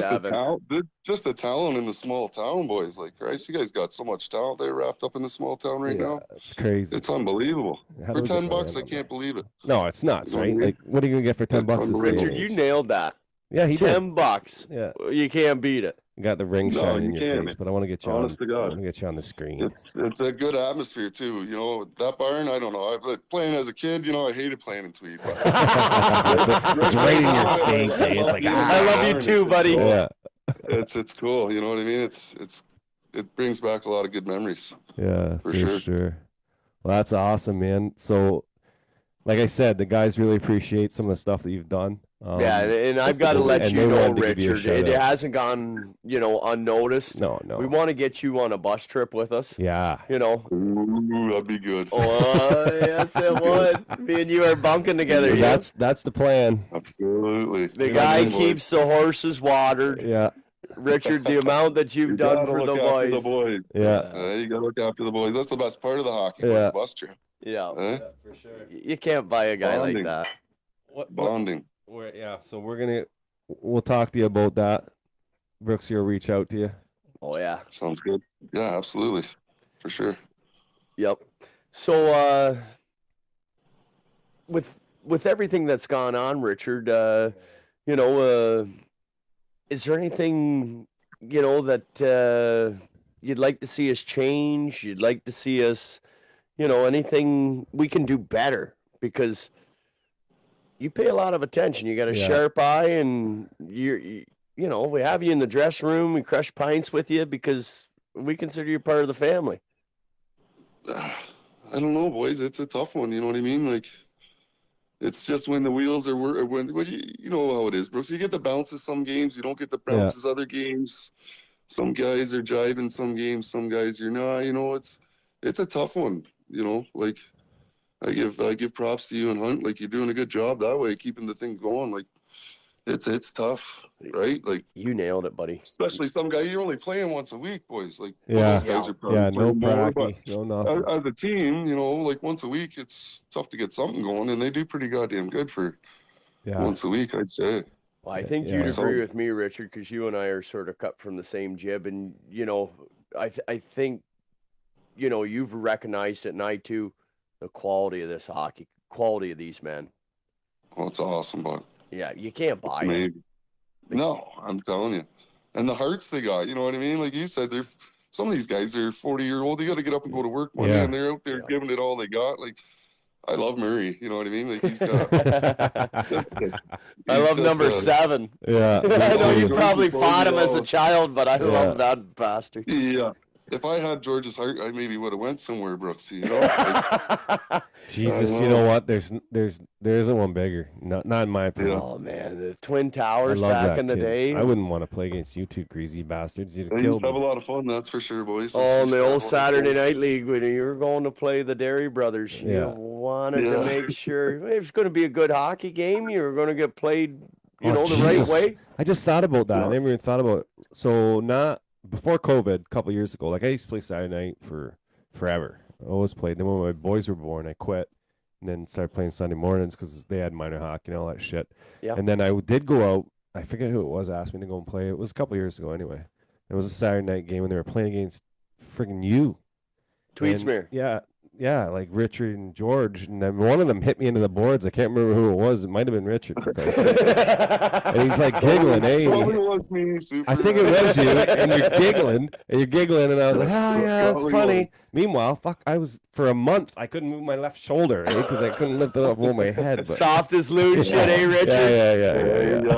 Just the talent in the small town, boys. Like, Christ, you guys got so much talent there wrapped up in the small town right Yeah, now. it's crazy. It's unbelievable. How For do we get $10, money I out of can't believe it. No, it's nuts, You know what I right? mean? Like, what are you gonna get for $10 this day and Richard, age? you nailed that. Yeah, he did. $10. Yeah. You can't beat it. You got the ring No, shining in you your can't, face, man. but I want to get you Honest on. to God. I want to get you on the screen. It's a good atmosphere too. You know, that barn. I don't know. Playing as a kid, you know, I hated playing in Tweed. But It's right in your face. Eh? It's like, I love you too, buddy. Yeah. It's cool. You know what I mean? It brings back a lot of good memories. Yeah, For for sure. sure. Well, that's awesome, man. So, like I said, the guys really appreciate some of the stuff that you've done. Yeah, and I've got to let and you they know, wanted to give you a Richard, it shout out. hasn't gone, unnoticed. No. We want to get you on a bus trip with us. Yeah. You know. Ooh, that'd be good. Oh, yes, it would. Me and you are bunking together. Yeah. That's the plan. Absolutely. The guy keeps the horses watered. Yeah. Richard, the amount that you've done gotta for the look after boys. the boys. Yeah. You gotta look after the boys. That's the best part of the hockey. Yeah. Yeah. The bus trip. Yeah. Eh? For sure. You can't buy a guy Bonding. like that. Bonding. Yeah. So we'll talk to you about that. Brooks, will reach out to you. Oh yeah. Sounds good. Yeah, absolutely. For sure. Yep. So with everything that's gone on, Richard, is there anything that you'd like to see us change? You'd like to see us, anything we can do better? Because you pay a lot of attention. You got a Yeah. sharp eye, and we have you in the dressing room. We crush pints with you because we consider you part of the family. I don't know, boys. It's a tough one. You know what I mean? Like, it's just when the wheels are when you know how it is, Brooks. You get the bounces some games. You don't get the bounces other games. Some guys are jiving some games. Some guys you're not. You know, it's a tough one. You know, like I give props to you and Hunt. Like, you're doing a good job that way, keeping the thing going. Like, it's tough, right? Like, you nailed it, buddy. Especially some guy you're only playing once a week, boys. Like, Yeah. those guys are probably Yeah. No playing more, pracky. No nothing. as a team, you know, like once a week, it's tough to get something going, and they do pretty goddamn good for Yeah. once a week, I'd say. Well, I think Yeah. you'd agree with me, Richard, because you and I are sort of cut from the same jib, and I think you've recognized it, and I too, the quality of this hockey, quality of these men. Well, it's awesome, but Yeah, you can't buy it. maybe. No, I'm telling you, and the hearts they got. You know what I mean? Like you said, some of these guys are 40-year-old. They got to get up and go to work one day, Yeah. and they're out there giving it all they got. Like, I love Murray. You know what I mean? Like, he's got. I love number 7. Yeah. I know you George probably is fought him as a well. child, but I Yeah. love that bastard. Yeah. If I had George's heart, I maybe would have went somewhere, Brooksy. You know? Like, Jesus, I you know. know what? There isn't one bigger. Not in my opinion. Oh man, the Twin I Towers love back that in the kid. day. I wouldn't want to play against you two greasy bastards. You'd have They used killed to have a me. lot of fun, that's for sure, boys. Oh, in the Used to have old a lot of Saturday fun. Night League when you were going to play the Dairy Brothers, you Yeah. wanted to Yeah. make sure it was going to be a good hockey game. You were going to get played, Oh, the right Jesus. way. I just thought about that. I Yeah. never even thought about it. So not before COVID, a couple years ago. Like I used to play Saturday night for forever. I always played. Then when my boys were born, I quit, and then started playing Sunday mornings because they had minor hockey and all that shit. Yeah. And then I did go out. I forget who it was asked me to go and play. It was a couple years ago anyway. It was a Saturday night game, and they were playing against friggin' you. Tweedsmuir. Yeah. Yeah, like Richard and George, and then one of them hit me into the boards. I can't remember who it was. It might have been Richard. And he's like giggling, eh? Probably was me. I think it was you, and you're giggling, and I was like, oh yeah, that's Probably funny. was. Meanwhile, I was for a month I couldn't move my left shoulder because I couldn't lift it up over my head. But... Soft as loon shit, eh, Richard?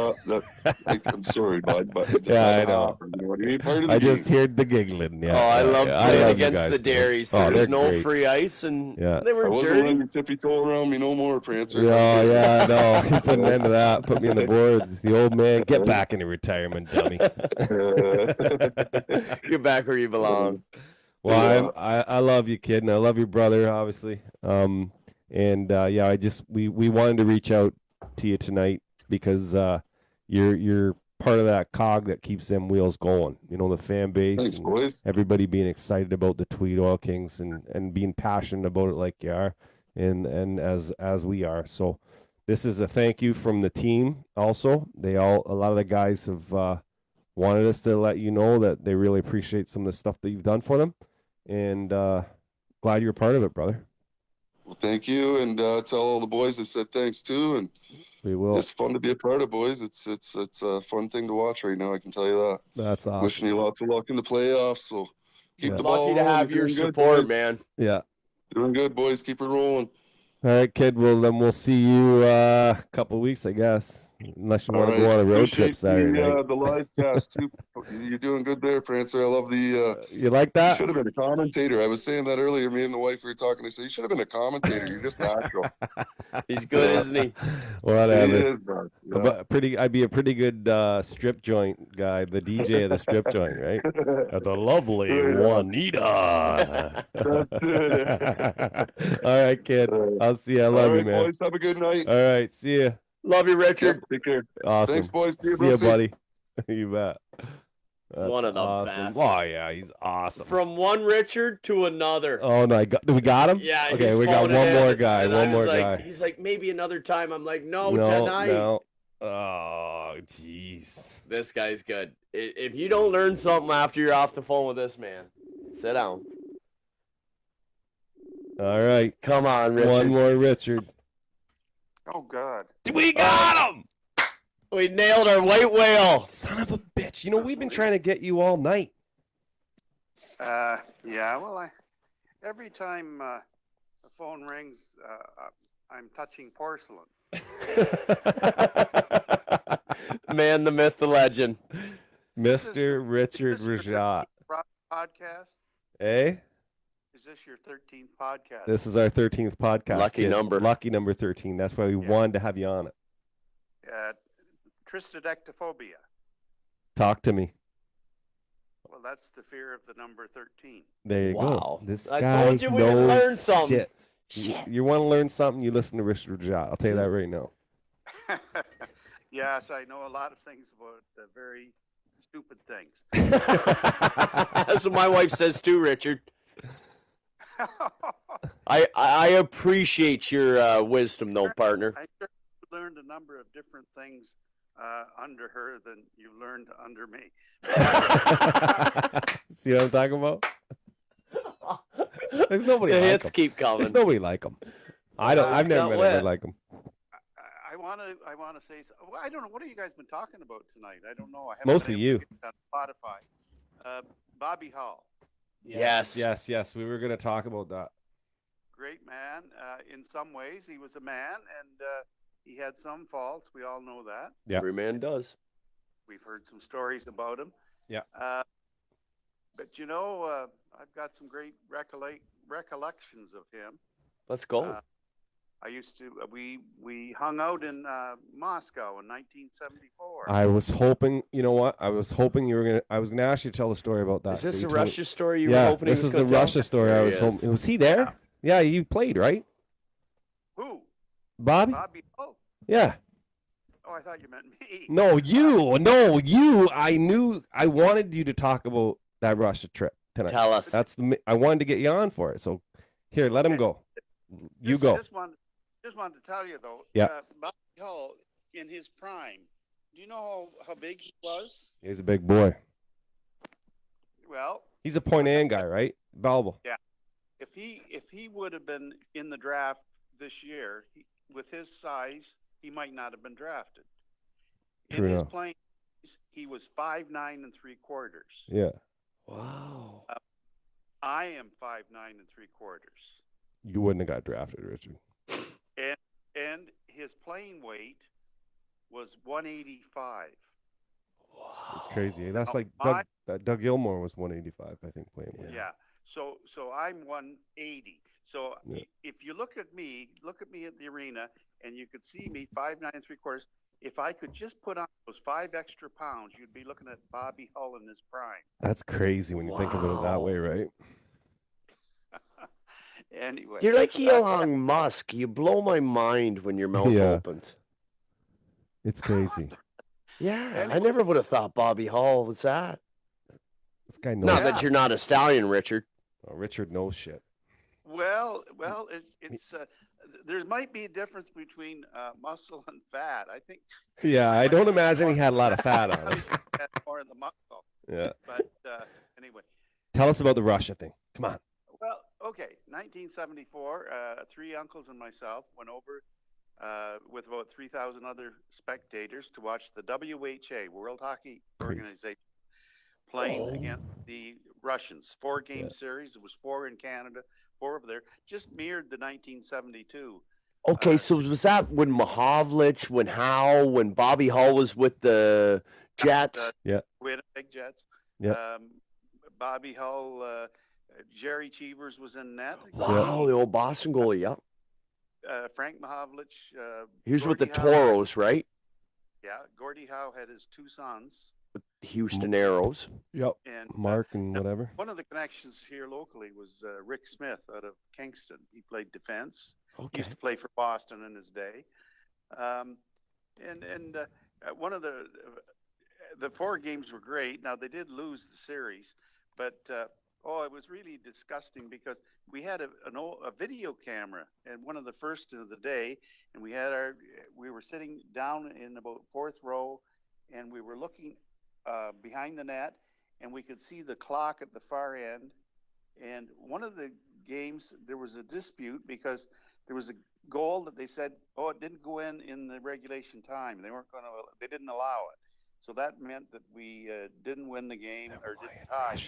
I'm sorry, bud, but it just Yeah, I had to know. happen, you know what I mean? Part of the I just game. heard the giggling. Yeah. Oh, I love yeah, playing love you against guys, the man. Dairies. Oh, There's they're no great. free ice, and Yeah. they I were wasn't dirty. letting you tippy toe around me no more, Prancer. Oh yeah, no, he put an end to that. Put me in the boards. The old man, get back into retirement, dummy. Get back where you belong. Well, I love you, kid, and I love your brother, obviously. Yeah, we wanted to reach out to you tonight because you're part of that cog that keeps them wheels going. You know, the fan base, Thanks, and boys. everybody being excited about the Tweed Oil Kings and being passionate about it like you are, and as we are. So this is a thank you from the team. Also, a lot of the guys have wanted us to let you know that they really appreciate some of the stuff that you've done for them, and glad you're a part of it, brother. Well, thank you, and tell all the boys I said thanks too, and we will. It's fun to be a part of, boys. It's a fun thing to watch right now. I can tell you that. That's awesome. Wishing you lots of luck in the playoffs. So keep Yeah. the ball Lucky to rolling. have You're your doing good, support, boys. man. Yeah. Doing good, boys. Keep it rolling. All right, kid. Well, then we'll see you a couple of weeks, I guess, unless you want to go on a road trip Appreciate Saturday night. the live cast too. You're doing good there, Prancer. I love the. You like that? You should have been a commentator. I was saying that earlier. Me and the wife were talking. I said you should have been a commentator. You're just natural. He's good, isn't he? Whatever. He is, man. Yeah. But I'd be a pretty good strip joint guy, the DJ of the strip joint, right? At the lovely Juanita. All right, kid. I'll see you. I love All you, right, man. boys. Have a good night. All right, see you. Love you, Richard. Yep, take care. Awesome. Thanks, boys. See you, See you, Brooksy. buddy. You bet. That's One of the awesome. best. Oh yeah, he's awesome. From one Richard to another. Oh no, we got him. Yeah. Okay, he's we got phoning one in, more guy. and I One more was like, guy. He's like, maybe another time. I'm like, no, No, tonight. no. Oh, jeez. This guy's good. If you don't learn something after you're off the phone with this man, sit down. All right. Come on, Richard. One more Richard. Oh God. We got him. We nailed our white whale. Son of a bitch. You know, we've been trying to get you all night. Yeah. Well, every time the phone rings, I'm touching porcelain. Man, the myth, the legend. Mr. Richard Rajat. Podcast. Eh? Is this your 13th podcast? This is our 13th podcast. Lucky kid. number. Lucky number 13. That's why we wanted to have you on it. Tristodectophobia. Talk to me. Well, that's the fear of the number 13. There you Wow. go. This I guy told you we knows would learn something. shit. You want to learn something, you listen to Richard Rajat. I'll tell you that right now. Yes, I know a lot of things about very stupid things. That's what my wife says too, Richard. I appreciate your wisdom, though, partner. I sure learned a number of different things under her than you learned under me. See what I'm talking about? There's nobody The like hits him. keep coming. There's nobody like him. I've never met anybody like him. I want to say. Well, I don't know. What have you guys been talking about tonight? I don't know. I haven't Mostly been able you. to get on Spotify. Bobby Hall, Yes. Yes. We were going to talk about that. great man. In some ways, he was a man, and he had some faults. We all know that. Yeah. Every man does. We've heard some stories about him. Yeah. But you know, I've got some great recollections of him. Let's go. I used to. We hung out in Moscow in 1974. I was hoping, you know what? I was hoping you were going to, I was going to ask you to tell the story about that. Is this that you the told- Russia story you were Yeah, hoping he this was is the gonna tell? Russia story I There he was is. hoping. Was he there? Yeah, you played, right? Who? Bobby? Bobby. Oh, Yeah. I thought you meant me. No, you. I knew I wanted you to talk about that Russia trip tonight. Tell us. That's I wanted to get you on for it. So here, let him go. You go. Just wanted to tell you though. Yeah. Bobby Hull in his prime. Do you know how big he was? He's a big boy. Well, He's a Point Ann guy, right? Balbo. yeah. if he would have been in the draft this year, with his size, he might not have been drafted. True in his enough. playing, he was 5'9"3/4. Yeah. Wow. I am 5'9" 3/4. You wouldn't have got drafted, Richard. And his playing weight was 185. It's crazy. That's Now, like Doug Gilmore was 185, I think, playing with. Yeah. So I'm 180. So Yeah. if you look at me at the arena, and you could see me 5'9" 3/4. If I could just put on those 5 extra pounds, you'd be looking at Bobby Hull in his prime. That's crazy when you think of it that way, right? Anyway, You're like Elon Musk. You blow my mind when your mouth Yeah. opens. It's crazy. Yeah, I never would have thought Bobby Hall was that. This guy knows. Not that you're not a stallion, Richard. Oh, Richard knows shit. Well, it's there might be a difference between muscle and fat. I think Yeah, I don't imagine he had a lot of fat on him. that's more of the muscle. Yeah. But anyway, Tell us about the Russia thing. Come on. well, okay, 1974. 3 uncles and myself went over with about 3,000 other spectators to watch the WHA, World Hockey Organization, playing against the Russians. 4-game series. It was 4 in Canada, 4 over there. Just mirrored the 1972. Okay, so was that when Mahovlich, when Howe, when Bobby Hall was with the Jets? Yeah. Winnipeg Jets. Yeah. Bobby Hull, Jerry Cheevers was in net. Wow, the old Boston goalie, yeah. Frank Mahovlich. He was with the Gordie Howe. Toros, right? Yeah, Gordie Howe had his 2 sons. Houston Arrows. Yep. And Mark and whatever. one of the connections here locally was Rick Smith out of Kingston. He played defense. He used to play for Boston in his day. One of the 4 games were great. Now they did lose the series, but it was really disgusting because we had a video camera and one of the first of the day, and we were sitting down in about 4th row, and we were looking behind the net, and we could see the clock at the far end. And one of the games, there was a dispute because there was a goal that they said, it didn't go in the regulation time. They didn't allow it. So that meant that we didn't win the game or didn't tie.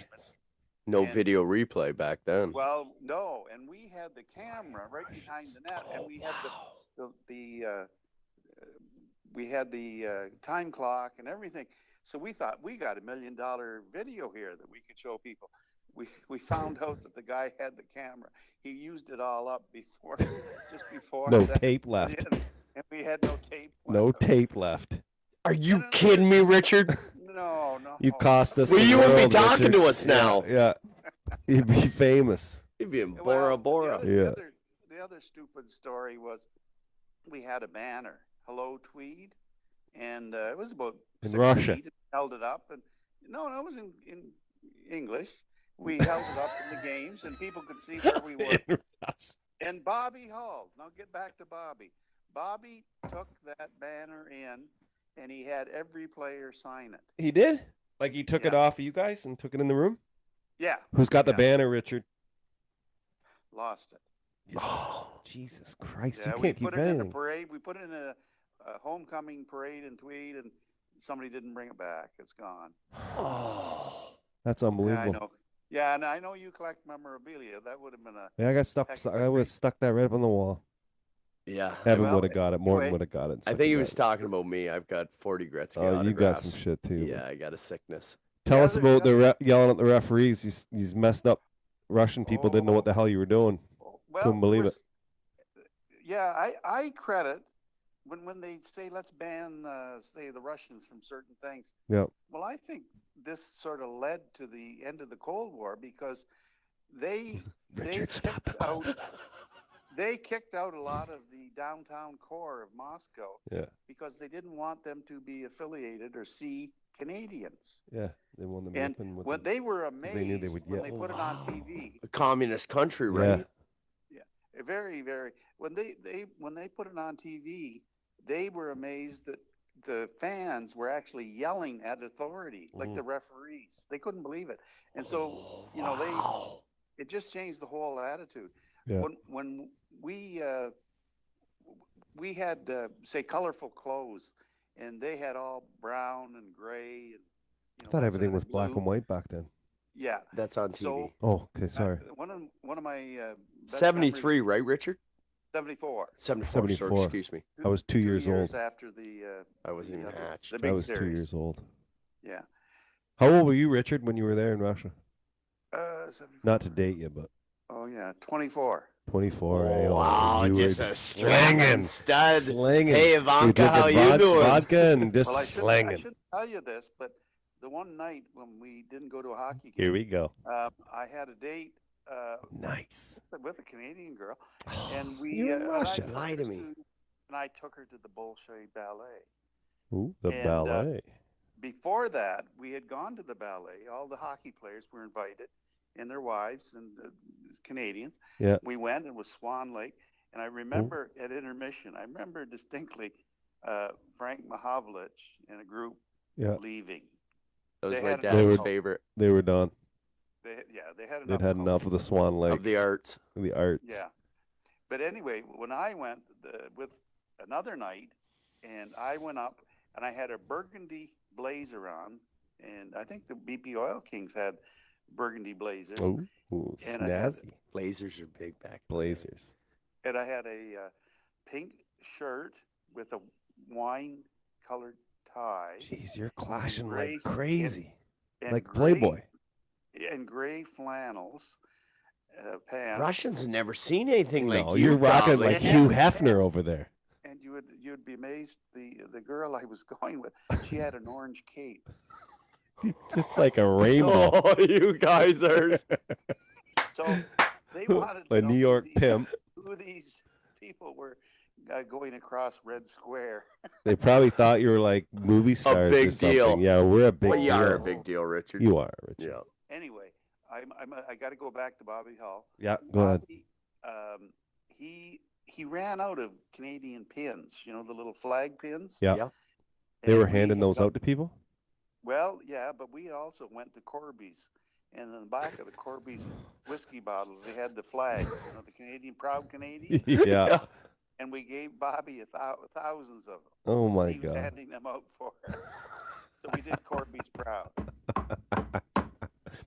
No video replay back then. Well, no, and we had the camera right behind the net, and we had the time clock and everything. So we thought we got $1 million video here that we could show people. We found out that the guy had the camera. He used it all up just before. No that. tape left. And we had no tape left. No tape left. Are you kidding me, Richard? No. You cost us. Well, the you wouldn't be world, talking Richard. to us now. Yeah. You'd be famous. You'd be in Bora Bora. The other stupid story was we had a banner, "Hello Tweed," and it was about In 6 Russia. feet. Held it up, and no, it was in English. We held it up in the games, and people could see where we were. And Bobby Hull. Now get back to Bobby. Bobby took that banner in, and he had every player sign it. He did? Like he took it off of you guys and took it in the room? Yeah. Who's got the banner, Richard? Lost it. Oh, Jesus Christ. Yeah, You we can't keep put it in a anything. parade. We put it in a homecoming parade in Tweed, and somebody didn't bring it back. It's gone. That's Yeah, I unbelievable. know. Yeah, and I know you collect memorabilia. That would have been a. Yeah, I got stuff. heck of a I would have stuck that right up on the wall. Yeah. Evan Well, would have got it. Morton anyway, would have got it. and I stuff think he like was that. talking about me. I've got 40 Gretzky Oh, you got some autographs. shit too. Yeah, I got a sickness. Tell us about yelling at the referees. These messed up Russian people didn't know what the hell you were doing. Couldn't believe it. Yeah, I credit when they say let's ban say the Russians from certain things. Yep. Well, I think this sort of led to the end of the Cold War because they kicked out a lot of the downtown core of Moscow Yeah. because they didn't want them to be affiliated or see Canadians. Yeah. They wanted them And open with when them, they were 'cause amazed they knew they would when yell. they put it on TV. A communist country, right? Very, very. When they put it on TV, they were amazed that the fans were actually yelling at authority, like the referees. They couldn't believe it, and so it just changed the whole attitude. Yeah. When we had say colorful clothes, and they had all brown and gray, and I thought everything was black and white back then. yeah. That's on TV. So Oh, okay, sorry. one of my best 73, right, Richard? 74. 74. 74. Sorry, excuse me. I was 2 years old. After the I wasn't even the- hatched. the big I was 2 series. years old. Yeah. How old were you, Richard, when you were there in Russia? 74. Not to date you, but Oh yeah, 24. 24. Oh, eh? wow, you just were a strapping stud. slinging. Hey, You Ivanka, did the how you doing? Vodka and just Well, I slinging. shouldn't tell you this, but the one night when we didn't go to a hockey game, Here we go. I had a date. Nice. With a Canadian girl, and we You're in Russia. and I Lie to me. And I took her to the Bolshoi Ballet. Ooh, the And, ballet. Before that, we had gone to the ballet. All the hockey players were invited, and their wives and Canadians. Yeah. We went. It was Swan Lake, and I remember at intermission. I remember distinctly Frank Mahavlich and a group Yeah. leaving. That was They my had dad's enough- favorite. They were done. They had enough. They'd had enough of the Swan Lake. Of the arts. The arts. Yeah. But anyway, when I went with another night, and I went up, and I had a burgundy blazer on, and I think the BP Oil Kings had burgundy blazers. Ooh, And I had- snazzy. Blazers are big back. Blazers. And I had a pink shirt with a wine-colored tie. Jeez, you're clashing gray like crazy. and Like gray- Playboy. And gray flannels pants. Russians never seen anything like No, you. you're rocking probably. like Hugh Hefner over there. And you'd be amazed. The girl I was going with, she had an orange cape. Just like a rainbow. Oh, you guys are. So they wanted to A know New York pimp. who these people were going across Red Square. They probably thought you were like movie stars big or something. deal. Yeah, we're a big Well, you deal. are a big deal, Richard. You are, Richard. Yeah. Anyway, I got to go back to Bobby Hull. Yeah, go ahead. Bobby, he ran out of Canadian pins. You know, the little flag pins. Yeah. They And were we handing had those gone- out to people? Well, yeah, but we also went to Corby's, and in the back of the Corby's whiskey bottles, they had the flags, you know, the Canadian, proud Canadian. Yeah. And we gave Bobby thousands of them. Oh, my He was God. handing them out for us. So we did Corby's proud.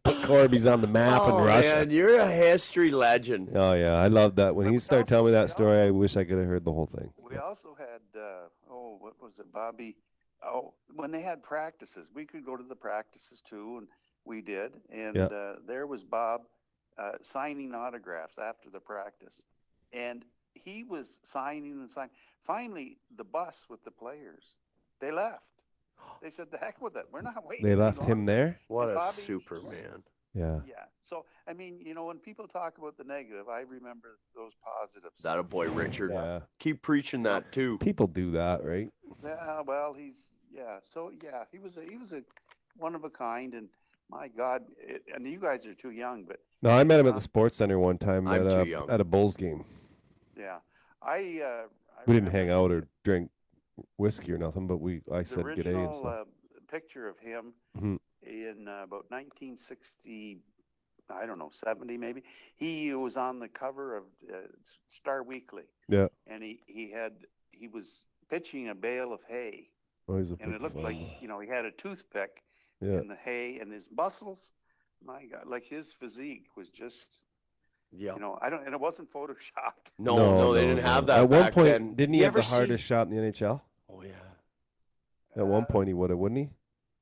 Put Corby's on the map in Oh, Russia. man, you're a history legend. Oh, yeah. I love that. When he started telling me that story, I wish I could have heard the whole thing. We also had, what was it, Bobby? Oh, when they had practices, we could go to the practices too, and we did. And Yeah. there was Bob signing autographs after the practice. And he was signing and signing. Finally, the bus with the players, they left. They said, the heck with it. We're not waiting. They any left him longer." there? What And a Bobby- Superman. Yeah. Yeah. So, I mean, you know, when people talk about the negative, I remember those positives. That a boy, Richard. Yeah. Keep preaching that too. People do that, right? Yeah, well, so yeah, he was a one of a kind, and my God, and you guys are too young, but No, I met him at the Sports Center one time I'm at too young. a Bulls game. yeah, I We didn't hang out or drink whiskey or nothing, but I the said g'day and original stuff. picture of him Mhm. in about 1960, I don't know, 70 maybe. He was on the cover of Star Weekly. Yeah. And he was pitching a bale of hay. Oh, he's a And it big looked fella. like, he had a toothpick Yeah. in the hay, and his muscles, my God, like his physique was just, Yeah. and it wasn't photoshopped. No, they didn't have that At one back point, then. didn't he You have the ever see- hardest shot in the NHL? Oh, yeah. At one point, he would have, wouldn't he?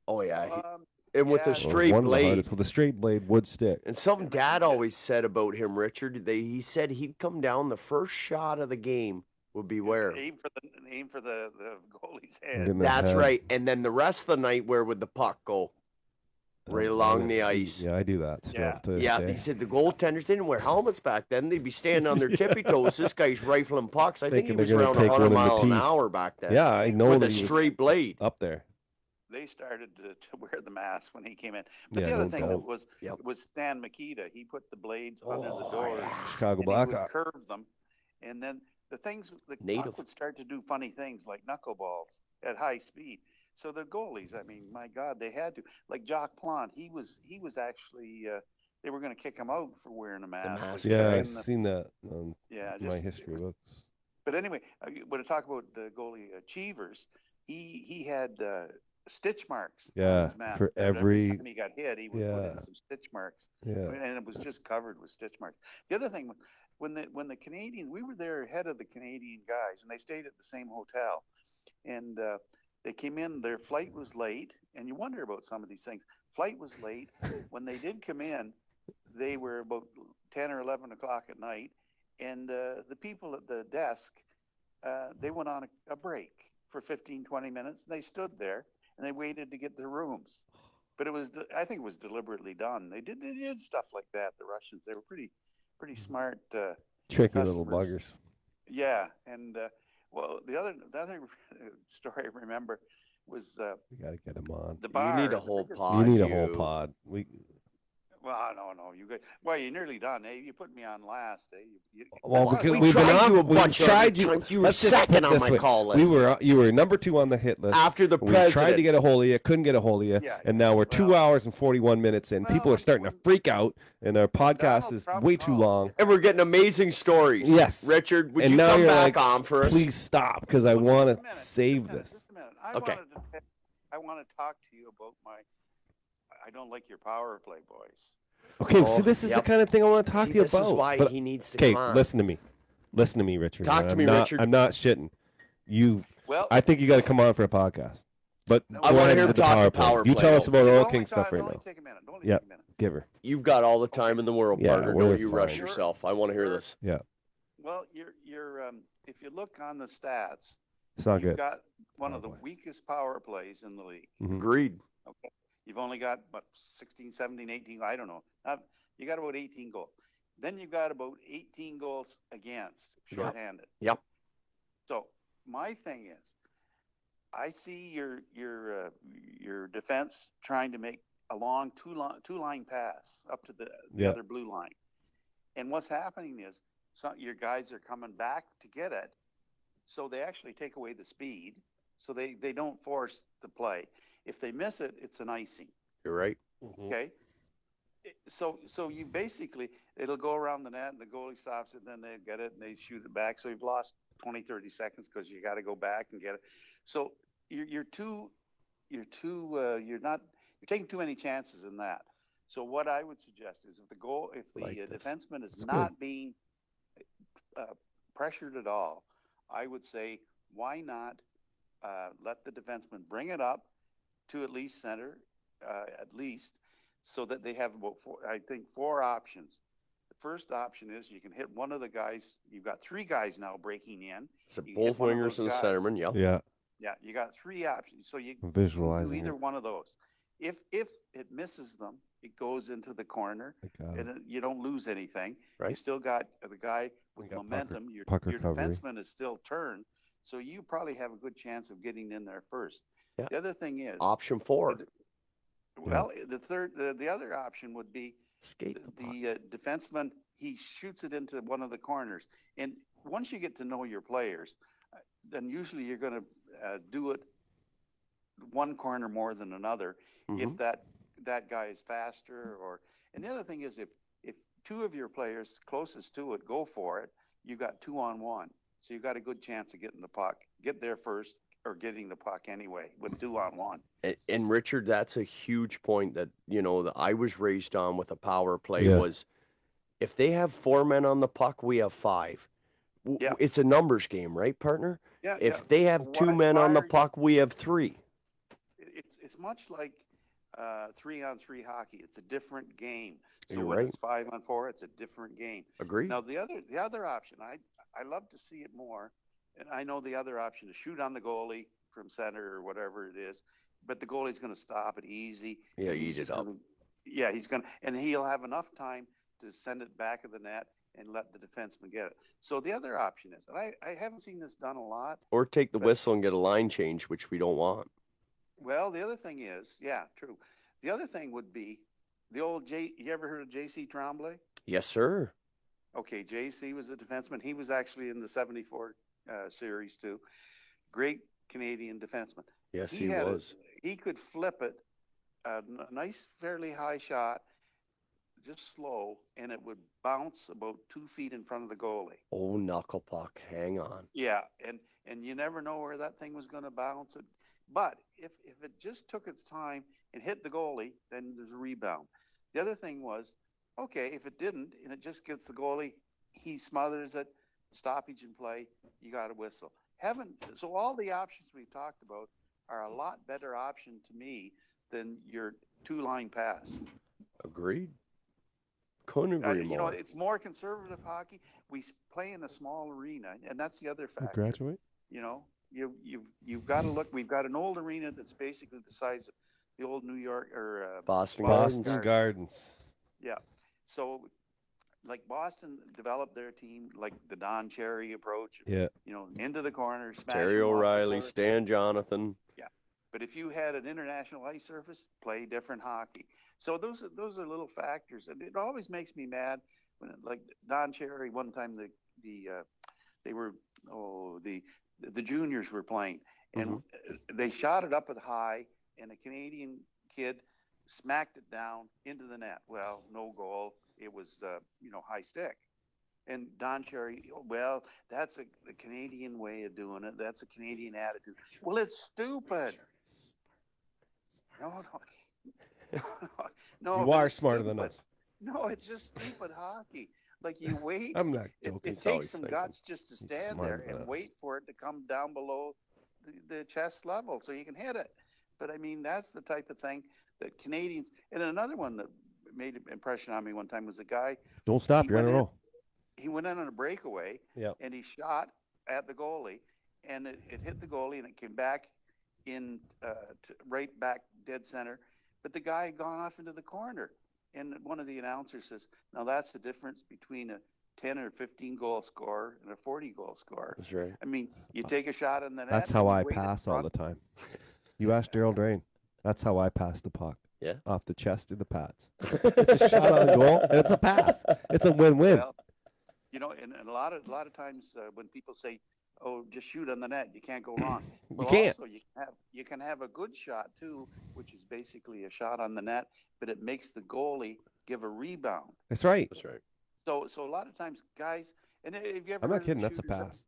Oh, yeah. And with a Or straight one of the blade. hardest, with a straight blade wood stick. And something Dad always said about him, Richard. He said he'd come down, the first shot of the game would be where? Aim for the goalie's In head. the That's head. right. And then the rest of the night, where would the puck go? Right along the ice. Yeah, I do that still Yeah. to this Yeah, day. he said the goaltenders didn't wear helmets back then. They'd be standing on their tippy toes. This guy's rifling pucks. I think he Thinking was they're gonna around take 100 one in the miles an teeth. hour back then. Yeah, I know with that a he was straight blade. up there. They started to wear the mask when he came in. But Yeah, the other no thing doubt. that was Stan Mikita. He put the blades under Oh, the doors. Chicago and he Blackhawk. would curve them, and then the puck Native. would start to do funny things like knuckleballs at high speed. So the goalies, I mean, my God, they had to. Like Jacques Plante, he was actually they were going to kick him out for wearing a mask. mask, like, Yeah, in I've the- seen that on Yeah, my just- history books. But anyway, when I talk about the goalie Cheevers, he had stitch marks on Yeah, his mask. for That every- time he got hit, he would put yeah. in some stitch marks. Yeah. And it was just covered with stitch marks. The other thing, when the Canadian, we were there ahead of the Canadian guys, and they stayed at the same hotel, and they came in. Their flight was late, and you wonder about some of these things. Flight was late. When they did come in, they were about 10 or 11 o'clock at night, and the people at the desk, they went on a break for 15, 20 minutes, and they stood there and they waited to get their rooms. But it was, I think it was deliberately done. They did stuff like that. The Russians, they were pretty smart. Tricky little customers. buggers. Yeah, and well, the other story I remember was We gotta get them on. the bar. You need a the whole biggest- pod. You need a whole you. pod. We Well, no, you guys. Well, you're nearly done. Eh? You put me on last. Eh? well, because we we've been tried on. you a We've bunch of tried you. times. You were Let's just second put on this my way. call We list. you were number 2 on the hit list. After the we tried to president. get a hold of you, couldn't get a hold of you, Yeah, and now we're 2 hours and 41 minutes in. People are starting to freak out, and our podcast is way too long. And we're getting amazing stories. Yes, Richard, would and you now come you're back like, on for us? Please stop, because I want to save this. Just a minute. I Okay. want to talk to you about my. I don't like your power play, boys. Okay, Oh, see, this is yep. the kind of thing I want to talk See, to you this is about. why but- he needs to okay, come on. listen to me. Listen to me, Richard. Talk man. to I'm me, not, Richard. I'm not shitting. Well, I think you got to come on for a podcast. But I go wanna ahead hear him with the talk power to power play. You play, tell us though. about It'll Oil only King take- stuff it'll right only now. take a minute. It'll only Yeah, take a minute. give her. You've got all the time in the world, Yeah, partner. we're Don't you rush fine. yourself. I want to hear this. Yeah, Well, you're if you look on the stats, it's not you've good. got one of the weakest power plays in the league. Mhm. Agreed. Okay. You've only got what 16, 17, 18, I don't know. You got about 18 goals. Then you've got about 18 goals against, Yep. shorthanded. Yep. So my thing is, I see your defense trying to make a long two line pass up to the Yeah. other blue line, and what's happening is your guys are coming back to get it, so they actually take away the speed, so they don't force the play. If they miss it, it's an icing. You're right. Okay. So you basically, it'll go around the net and the goalie stops it, and then they get it and they shoot it back. So you've lost 20, 30 seconds because you got to go back and get it. So you're taking too many chances in that. So what I would suggest is if the Like this. defenseman is It's not good. being pressured at all, I would say, why not let the defenseman bring it up to at least center, so that they have about four options. The first option is you can hit one of the guys. You've got 3 guys now breaking in. So You can hit both one of wingers those and guys. centerman. Yep. Yeah, Yeah, you got 3 options. So you can visualizing do either it. one of those. If it misses them, it goes into the corner, got and you don't lose anything. Right. You still got the guy with got puck momentum. puck Your recovery. defenseman is still turned, so you probably have a good chance of getting in there first. Yeah. The other thing is, Option 4. well, the other option would be Skate the puck. the defenseman. He shoots it into one of the corners, and once you get to know your players, then usually you're going to do it one corner more than another if Mhm. that guy is faster. And the other thing is if 2 of your players closest to it go for it, you got 2-on-1, so you got a good chance of getting the puck, get there first, or getting the puck anyway with 2-on-1. And Richard, that's a huge point that that I was raised on with a power play Yeah. was if they have 4 men on the puck, we have 5. Yeah. It's a numbers game, right, partner? Yeah. If yeah. they have So 2 men on the are you- puck, we have 3. It's much like 3-on-3 hockey. It's a different game. So You're when right. it's 5-on-4, it's a different game. Agreed. Now the other option, I love to see it more, and I know the other option is shoot on the goalie from center or whatever it is, but the goalie's going to stop it easy. Yeah, and he's eat it just up. Yeah, he's going to, and he'll have enough time to send it back of the net and let the defenseman get it. So the other option is, and I haven't seen this done a lot. Or take the But- whistle and get a line change, which we don't want. Well, the other thing is, yeah, true. The other thing would be the old you ever heard of J.C. Tremblay? Yes, sir. Okay, J.C. was a defenseman. He was actually in the 74 series too. Great Canadian defenseman. Yes, he had was. He could flip it, a nice, fairly high shot, just slow, and it would bounce about 2 feet in front of the goalie. Oh, knuckle puck. Hang on. Yeah, and you never know where that thing was going to bounce. But if it just took its time and hit the goalie, then there's a rebound. The other thing was, okay, if it didn't and it just gets the goalie, he smothers it, stoppage in play, you got to whistle. So all the options we've talked about are a lot better option to me than your 2-line pass. Agreed. Couldn't agree more. You know, it's more conservative hockey. We play in a small arena, and that's the other factor. Graduate. You know, you've got to look. We've got an old arena that's basically the size of the old New York or Boston Gardens. Yeah. So, like Boston developed their team like the Don Cherry approach. Yeah. You know, into the corner, smash Terry them off the O'Reilly, corner. Stan Jonathan. Yeah. But if you had an international ice surface, play different hockey. So those are little factors, and it always makes me mad when like Don Cherry one time the juniors were playing, and they shot it up at high, and a Canadian kid smacked it down into the net. Well, no goal. It was high stick. And Don Cherry, well, that's the Canadian way of doing it. That's a Canadian attitude. Well, it's stupid. No, You are smarter than us. No, it's just stupid hockey. Like you wait. I'm not joking. It takes some guts just to stand there and wait for it to come down below the chest level so you can hit it. But I mean, that's the type of thing that Canadians. And another one that made an impression on me one time was a guy. Don't stop. You're in a row. He went in on a breakaway. Yeah. And he shot at the goalie, and it hit the goalie, and it came back in right back dead center. But the guy had gone off into the corner. And one of the announcers says, now that's the difference between a 10 or 15 goal scorer and a 40 goal scorer. That's right. I mean, you take a shot in the net. That's how and I you wait in pass all front. the time. You ask Daryl Drain. That's how I pass the puck. Yeah. Off the chest to the pads. It's a shot on goal, and it's a pass. It's a win-win. Well, you know, and a lot of times when people say, "Oh, just shoot on the net," you can't go wrong. Well, can't. Also, you can have a good shot too, which is basically a shot on the net, but it makes the goalie give a rebound. That's right. That's right. So a lot of times, guys, and if you ever I'm heard not of kidding. the That's a shooter's pass.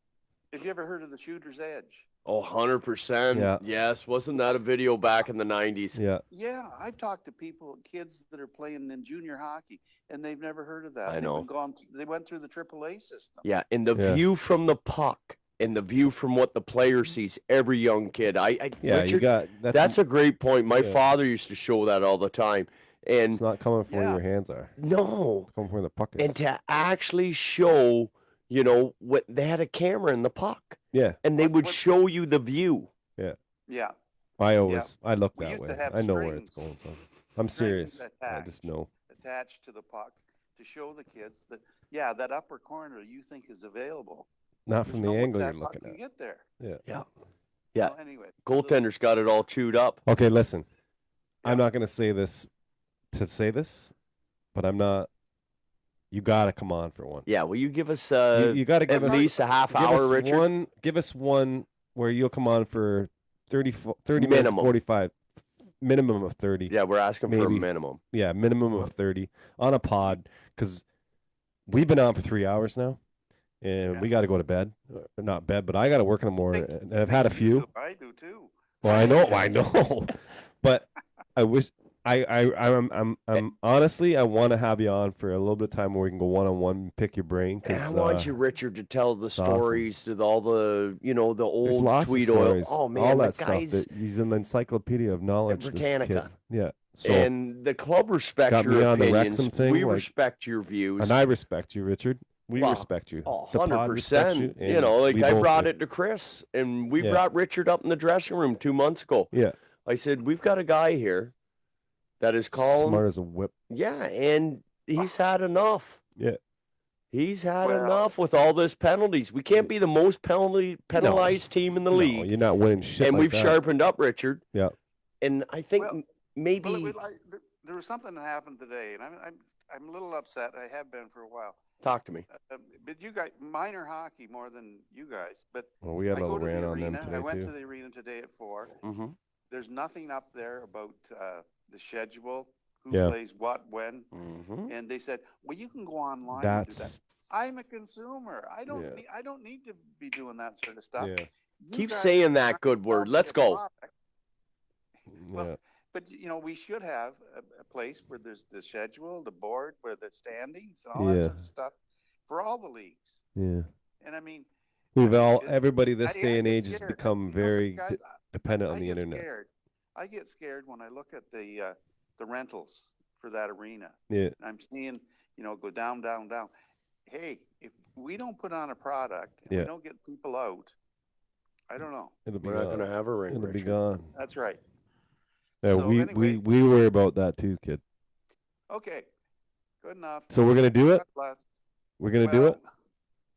Have you ever heard of the shooter's edge? Oh, 100%. Yeah. Yes. Wasn't that a video back in the 90s? Yeah. Yeah, I've talked to kids that are playing in junior hockey, and they've never heard of that. I know. They went through the AAA system. Yeah. And the view from the puck and the view from what the player sees, every young kid. Yeah, Richard, you got that's a great point. My Yeah. father used to show that all the time. And It's not coming from where your hands are. no. It's coming from where the puck is. And to actually show, what they had a camera in the puck. Yeah. And they would show you the view. Yeah. Yeah. I look We that used way. to have I know where it's strings. going from. I'm serious. Strings I attached. just know. Attached to the puck to show the kids that that upper corner you think is available. Not from the no way angle that you're puck looking can at. get there. Yeah. Yeah. Yeah. So anyway, Goaltender's got it all chewed up. Okay, listen. I'm not going to say this to say this, but I'm not. You got to come on for one. Yeah, will you give us You got to give at us least a half give hour, us Richard? Give us one where you'll come on for 30 minutes, Minimum. 45, minimum of 30. Yeah, we're asking for a maybe. minimum. Yeah, minimum of 30 on a pod because we've been on for 3 hours now, and we got to go to bed. Not bed, but I got to work in the morning, and I've had a few. I do too. Well, I know, but I wish I'm honestly I want to have you on for a little bit of time where we can go one-on-one, pick your brain. And I want you, Richard, to tell the awesome. stories to all the the There's old lots tweet of oil. stories, Oh man, all the that stuff. guys That he's an encyclopedia of knowledge. this kid. Britannica. Yeah. So and the club respects got your me on the opinions. Wrexham thing, we like- respect your views. and I respect you, Richard. We Well, respect you. Oh, The pod respects 100%. and Like we I both brought do. it to Chris, and we Yeah. brought Richard up in the dressing room 2 months ago. Yeah. I said, we've got a guy here that is calling. Smart as a whip. Yeah, and he's had enough. Yeah. He's had enough with all this penalties. We can't be the most penalized team in the No, league. you're not winning shit. And like we've that. sharpened up, Richard. Yeah. And I think maybe There was something that happened today, and I'm a little upset. I have been for a while. talk to me. But you guys, minor hockey more than you guys. But Well, we had a I go little to the rant on them arena. today, I went too. to the arena today at 4. Mm-hmm. There's nothing up there about the schedule who Yeah. plays what when, Mm-hmm. and they said, "Well, you can go online and do that." That's I'm a consumer. I don't Yeah. need. I don't need to be doing that sort of stuff. yeah. You Keep guys saying are that trying good to word. sell me Let's a go. product. Well, Yeah. but we should have a place where there's the schedule, the board, where the standings, and all that Yeah. sort of stuff for all the leagues. Yeah. And I mean, We've all, it- everybody this I day and get age has scared. become You know, very guys, dependent I on the get internet. scared. I get scared when I look at the rentals for that arena. Yeah. And I'm seeing, go down, down, down. Hey, if we don't put on a product and Yeah. we don't get people out, I don't know. It'll be We're not gone. going to have a ring, It'll be Richard. gone. That's right. Yeah, So we, anyway- we worry about that too, kid. Okay, good enough. So we're gonna do it? God bless. We're gonna do it?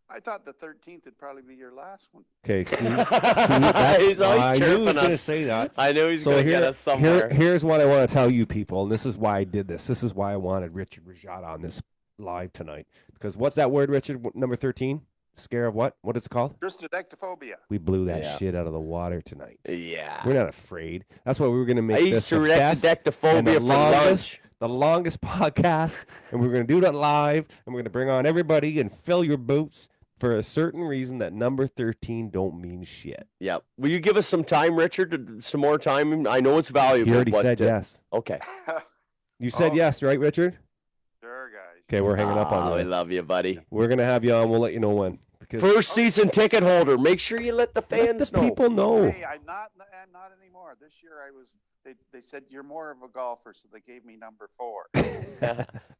I thought the 13th would probably be your last one. Okay, see, that's, He's always I knew he chirping was going to us. say that. I knew he's So going to get here- us somewhere. Here's what I want to tell you people, and this is why I did this. This is why I wanted Richard Rajat on this live tonight. Because what's that word, Richard? Number 13? Scare of what? What is it called? Tristanectophobia. We blew that Yeah. shit out of the water tonight. Yeah. We're not afraid. That's why we were going to make I this used to the best rectodectophobia and the for longest, lunch. the longest podcast, and we're going to do that live, and we're going to bring on everybody and fill your boots for a certain reason that number 13 don't mean shit. Yeah. Will you give us some time, Richard? Some more time? I know it's valuable. He already but, said yes. Okay. You said yes, right, Richard? Sure, guys. Okay, we're hanging up on I you. love you, buddy. We're going to have you on. We'll let you know when. Because First season ticket holder. Make sure you let the fans let the know. people know. Hey, I'm not anymore. This year I was. They said you're more of a golfer, so they gave me number 4.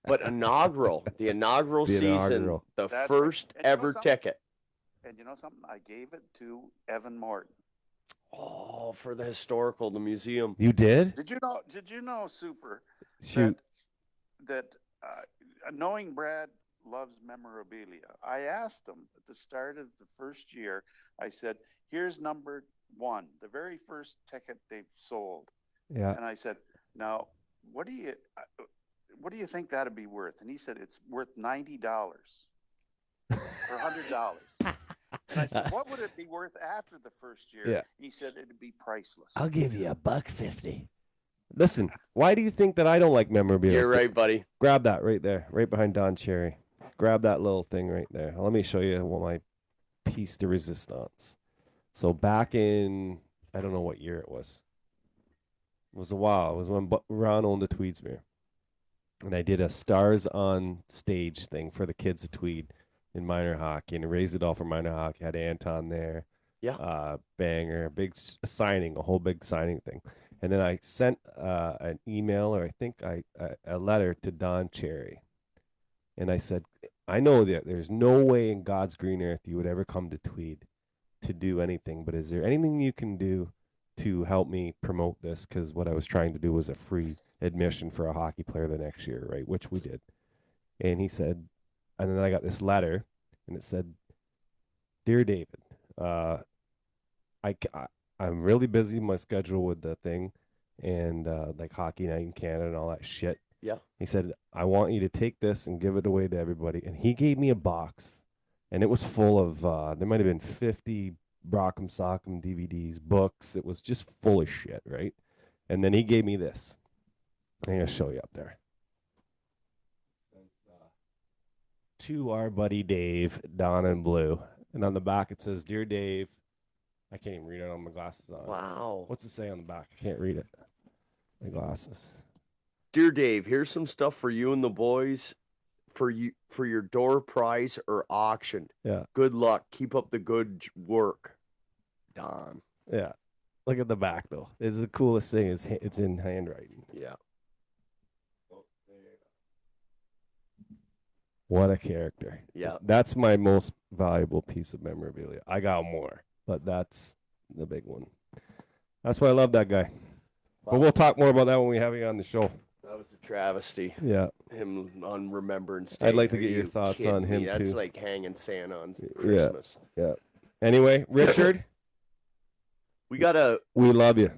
But inaugural, the inaugural The season, inaugural. the That's right. first And you know ever something? ticket. And you know something? I gave it to Evan Morton. Oh, for the historical, the museum. You did? Did you know, Super? Shoot. That knowing Brad loves memorabilia, I asked him at the start of the first year. I said, "Here's number 1, the very first ticket they've sold." Yeah. And I said, "Now, what do you think that'd be worth?" And he said, "It's worth $90 or $100." And I said, "What would it be worth after the first year?" Yeah. He said, "It'd be priceless." I'll give you $1.50. Listen, why do you think that I don't like memorabilia? You're right, buddy. Grab that right there, right behind Don Cherry. Grab that little thing right there. Let me show you what my piece de resistance. So back in, I don't know what year it was. It was a while. It was when Ron owned the Tweedsmuir. And I did a Stars on Stage thing for the kids of Tweed in minor hockey. And I raised it all for minor hockey. Had Anton there. Yeah. Banger, big signing, a whole big signing thing. And then I sent an email, or I think a letter to Don Cherry. And I said, I know that there's no way in God's green earth you would ever come to Tweed to do anything, but is there anything you can do to help me promote this? Because what I was trying to do was a free admission for a hockey player the next year, right? Which we did. And he said, and then I got this letter, and it said, "Dear David, I'm really busy in my schedule with the thing, and like Hockey Night in Canada and all that shit." Yeah. He said, "I want you to take this and give it away to everybody." And he gave me a box, and it was full of, there might have been 50 Brock'em Sock'em DVDs, books. It was just full of shit, right? And then he gave me this. I'm going to show you up there. To our buddy Dave, Don and Blue. And on the back it says, "Dear Dave," I can't even read it on my glasses on. Wow. What's it say on the back? I can't read it. My glasses. Dear Dave, here's some stuff for you and the boys for your door prize or auction. Yeah. Good luck. Keep up the good work. Don. Yeah. Look at the back, though. It's the coolest thing. It's in handwriting. Yeah. What a character. Yeah. That's my most valuable piece of memorabilia. I got more, but that's the big one. That's why I love that guy. But we'll talk more about that when we have you on the show. That was a travesty. Yeah. Him on Remembrance Day. I'd like to Are get your you thoughts kidding on him, me? That's too. like hanging Santa on Christmas. Yeah. Anyway, Richard, We got a we love you.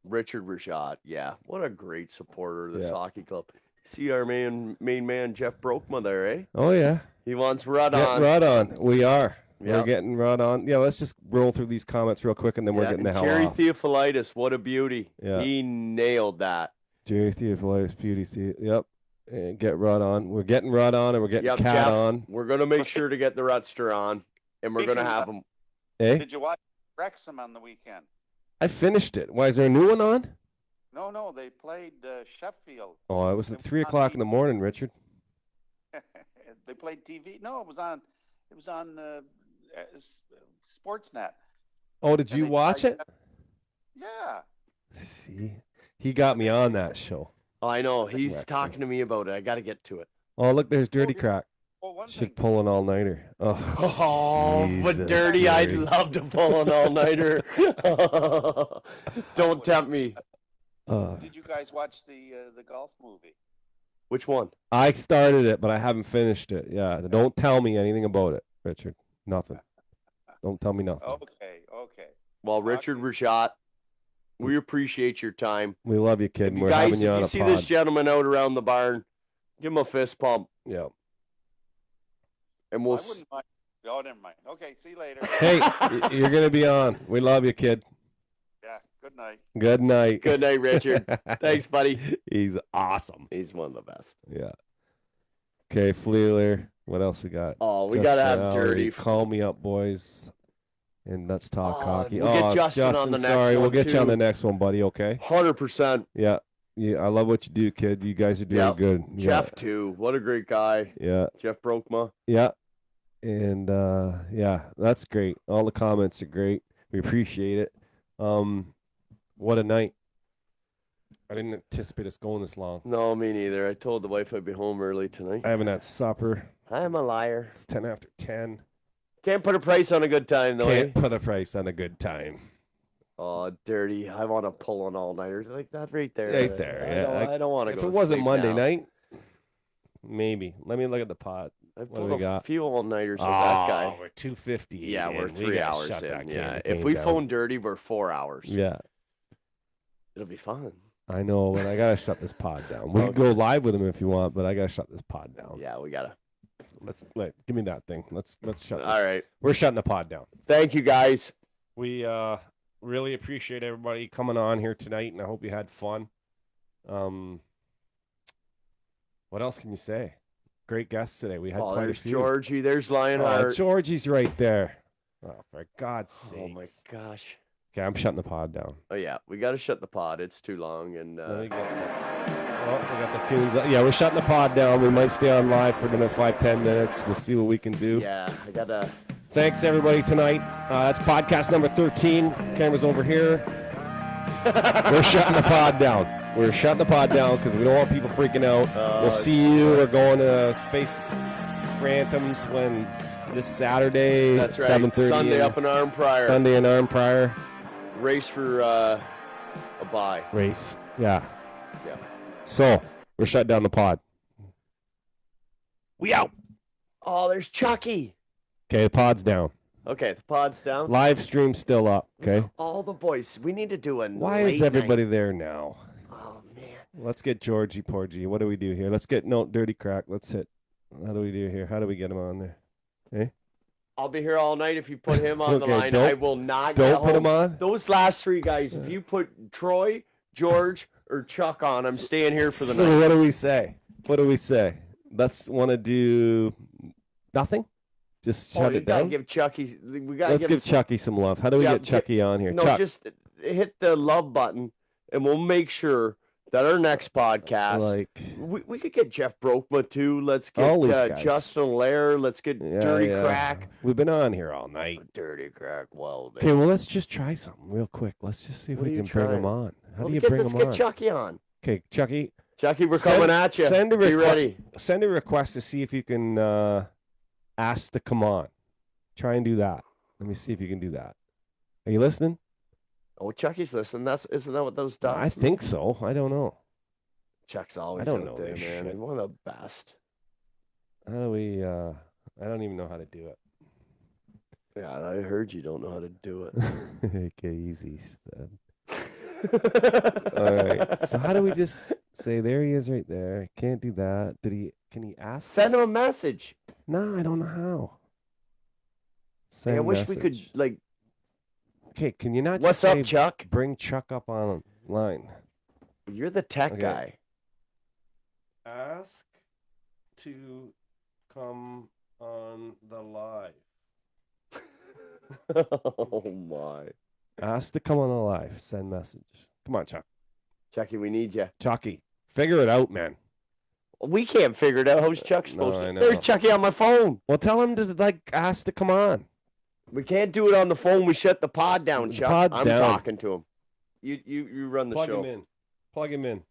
Richard Rajat. Yeah. What a great supporter of this Yeah. hockey club. See our main man, Jeff Brokema there, eh? Oh, yeah. He wants Rud Get on. Rod on. We are. We're Yep. getting Rod on. Yeah, let's just roll through these comments real quick, and then we're Yeah, getting the and hell Jerry off. Theophilitis, what a beauty. Yeah. He nailed that. Jerry Theophilus, Beauty Yep. And get Rod on. We're getting Rod on, and we're getting Yep, Cat Jeff, on. we're gonna make sure to get the Rutster on, and we're gonna Speaking have of- him. Eh? Did you watch Wrexham on the weekend? I finished it. Why is there a new one on? No, they played Sheffield. Oh, it was at 3:00 in the morning, Richard. They played TV. No, it was on. It was on Sportsnet. Oh, did And you they watch tried- it? Yeah. See, he got me on that show. Oh, I know. He's Wrexham. talking to me about it. I got to get to it. Oh, look, there's Dirty Crack. Well, one Should pull an all-nighter. Oh, but Jesus, Dirty, I'd love to pull an all-nighter. Don't tempt me. Did you guys watch the golf movie? Which one? I started it, but I haven't finished it. Yeah, don't tell me anything about it, Richard. Nothing. Don't tell me nothing. Okay. Well, Richard Rashad, we appreciate your time. We love you, kid. If and you we're guys, having you if on you a see pod. this gentleman out around the barn, give him a fist pump. Yeah. And we'll. I wouldn't mind. Oh, never mind. Okay, see you later. Hey, you're gonna be on. We love you, kid. Yeah. Good night. Good night. Good night, Richard. Thanks, buddy. He's awesome. He's one of the best. Yeah. Okay, Fleeler. What else we got? Oh, we gotta have Valley. Dirty. Call me up, boys. And let's talk hockey. we'll get Justin on the next sorry, we'll one, get you on too. the next one, buddy. Okay. 100%. Yeah. I love what you do, kid. You guys are doing Yeah. good. Jeff too. What a great guy. Yeah. Jeff Brokema. Yeah. And yeah, that's great. All the comments are great. We appreciate it. What a night. I didn't anticipate us going this long. No, me neither. I told the wife I'd be home early tonight. I haven't had supper. I'm a liar. It's 10 after 10. Can't put a price on a good time, though. Can't eh? put a price on a good time. Oh, Dirty. I want to pull an all-nighter like that right there. Right there. I don't want to If go it to wasn't sleep Monday now. night, maybe. Let me look at the pot. I What do pulled we a got? few all-nighters with Oh, that guy. we're 250. Yeah, we're in. We 3 gotta hours shut that in. can- Yeah, cane if we down. phone Dirty, we're 4 hours. Yeah, It'll be fun. I know, but I gotta shut this pod down. We can go live with him if you want, but I gotta shut this pod down. Yeah, we gotta. Give me that thing. Let's shut this. All right. We're shutting the pod down. Thank you, guys. We really appreciate everybody coming on here tonight, and I hope you had fun. What else can you say? Great guests today. We had Oh, quite a there's few. Georgie. There's Lionheart. Georgie's right there. Oh, for God's sake. Oh my gosh. Okay, I'm shutting the pod down. Oh yeah, we got to shut the pod. It's too long, and We got the tunes. Yeah, we're shutting the pod down. We might stay on live for another 5-10 minutes. We'll see what we can do. yeah, I gotta. Thanks everybody tonight. That's podcast number 13. Camera's over here. We're shutting the pod down. We're shutting the pod down because we don't want people freaking out. We'll see you. We're going to Space for Anthems when this Saturday. That's right. 7:30 Sunday up in Arm Prior. Sunday in Arm Prior. Race for a bye. Race. Yeah. Yeah. So we're shutting down the pod. We out. Oh, there's Chucky. Okay, the pod's down. Okay, the pod's down. Live stream still up. Okay. All the boys. We need to do a. Why late is everybody night. there now? Oh man. Let's get Georgie Porgy. What do we do here? Let's get Dirty Crack. Let's hit. How do we do here? How do we get him on there? Hey. I'll be here all night if you put him on the Okay, line. don't- I will not. don't get put him home. on? Those last three guys. If you put Troy, George, or Chuck on, I'm staying here for the So night. what do we say? What do we say? Let's want to do nothing. Just Oh, shut you it gotta down. give Chucky. We gotta Let's give, give him some- Chucky some love. How do we Yeah, get Chucky on here? No, Chuck, just hit the love button, and we'll make sure that our next podcast, like, we could get Jeff Brokema too. Let's get All these guys. Justin Lair. Let's get Dirty Crack. We've been on here all night. Dirty Crack. Well, Okay, well, let's just try something real quick. Let's just see if What we are you can bring him trying? on. How Well, do you get- bring let's him get on? Chucky on. Okay, Chucky. Chucky, we're coming at you. Send a Be ready. Send a request to see if you can ask to come on. Try and do that. Let me see if you can do that. Are you listening? Oh, Chucky's listening. Isn't that what those dots? I think so. I don't know. Chuck's always don't out know there, this man. shit. He's one of the best. How do we? I don't even know how to do it. Yeah, I heard you don't know how to do it. Okay, easy. Stud. All right. So how do we just say there he is right there? Can't do that. Can he ask? Send him us? a message. No, I don't know how. Hey, I Send wish we could message. like. Okay, can you not? What's just up, say, Chuck? Bring Chuck up online. You're the tech Okay. guy. Ask to come on the live. Oh my. Ask to come on the live. Send message. Come on, Chuck. Chucky, we need you. Chucky, figure it out, man. We can't figure it out. How's Chuck supposed I to? know. There's Chucky on my phone. Well, tell him to ask to come on. We can't do it on the phone. We shut the pod down, The Chuck. pod's I'm down. talking to him. You run the Plug show. him in. Plug him in.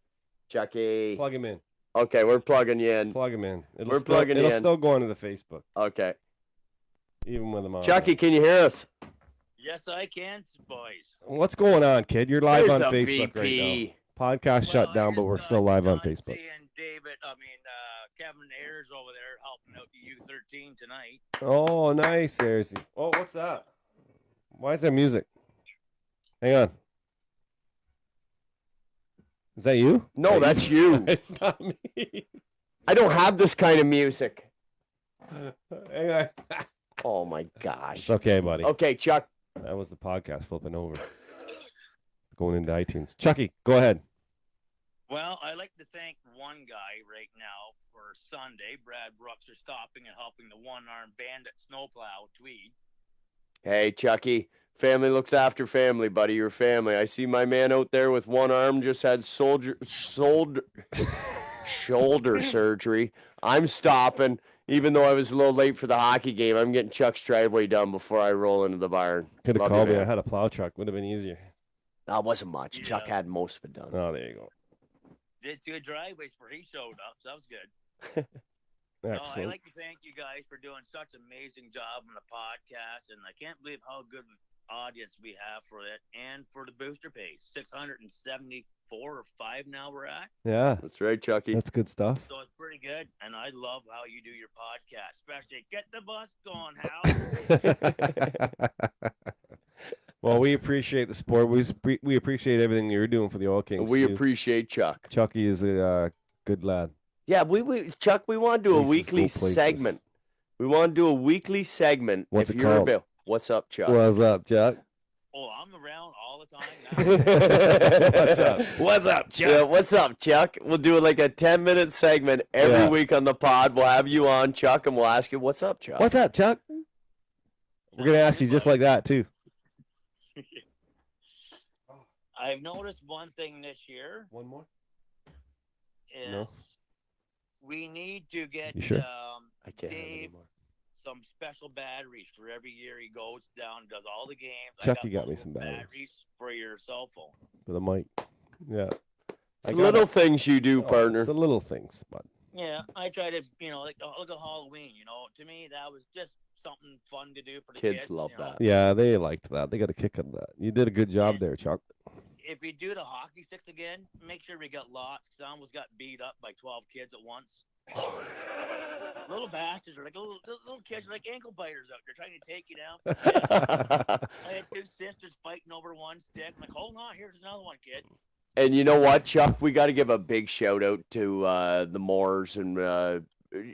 Chucky. Plug him in. Okay, we're plugging you in. Plug him in. We're plugging you It'll in. still go onto the Facebook, Okay. even with him on. Chucky, can you hear us? Yes, I can, boys. What's going on, kid? You're live There's on the Facebook right VP. now. Podcast shut down, but we're still live on Facebook. Kevin Ayers over there helping out the U13 tonight. Oh, nice, Seriously. Oh, what's that? Why is there music? Hang on. Is that you? No, that's you. It's not me. I don't have this kind of music. Hang on. Oh my gosh. It's okay, buddy. Okay, Chuck. That was the podcast flipping over. Going into iTunes. Chucky, go ahead. Well, I'd like to thank one guy right now for Sunday. Brad Brooks for stopping and helping the one-armed bandit snowplow Tweed. Hey, Chucky. Family looks after family, buddy. Your family. I see my man out there with one arm just had shoulder surgery. I'm stopping. Even though I was a little late for the hockey game, I'm getting Chuck's driveway done before I roll into the barn. Could have Love called you, me. I man. had a plow truck. Would have been easier. That wasn't much. Chuck had most of it done. Oh, there you go. Did two driveways where he showed up, so that was good. No, I'd Excellent. like to thank you guys for doing such an amazing job on the podcast, and I can't believe how good of an audience we have for it and for the booster page. 674 or 5 now we're at. Yeah. That's right, Chucky. That's good stuff. So it's pretty good, and I love how you do your podcast, especially Get the Bus Going, Hal. Well, we appreciate the support. We appreciate everything you're doing for the Oil Kings. We too. appreciate Chuck. Chucky is a good lad. Yeah, Chuck, we want to do a Places, weekly go places. segment. We want to do a weekly segment. What's if it you're called? available. What's up, Chuck? What's up, Chuck? Oh, I'm around all the time now. What's up? What's up, Chuck? Yeah, what's up, Chuck? We'll do like a 10-minute segment every Yeah. week on the pod. We'll have you on, Chuck, and we'll ask you, what's up, Chuck? What's up, Chuck? We're gonna ask you just like that too. I've noticed one thing this year. One more? Is No. we need to get You sure? I can't have Dave anymore. some special batteries for every year he goes down, does all the games. I Chucky got me multiple some batteries for your cell phone. for the mic. Yeah. It's little things you do, partner. It's the little things, bud. Yeah, I try to, like look at Halloween. To me that was just something fun to do for the Kids kids. love that. Yeah, they liked that. They got a kick out of that. You did a good job there, Chuck. If we do the hockey sticks again, make sure we got lots, because I almost got beat up by 12 kids at once. Little bastards are like little kids are like ankle biters out there trying to take you down. I had two sisters fighting over one stick. I'm like, hold on, here's another one, kid. And you know what, Chuck? We got to give a big shout out to the Moores and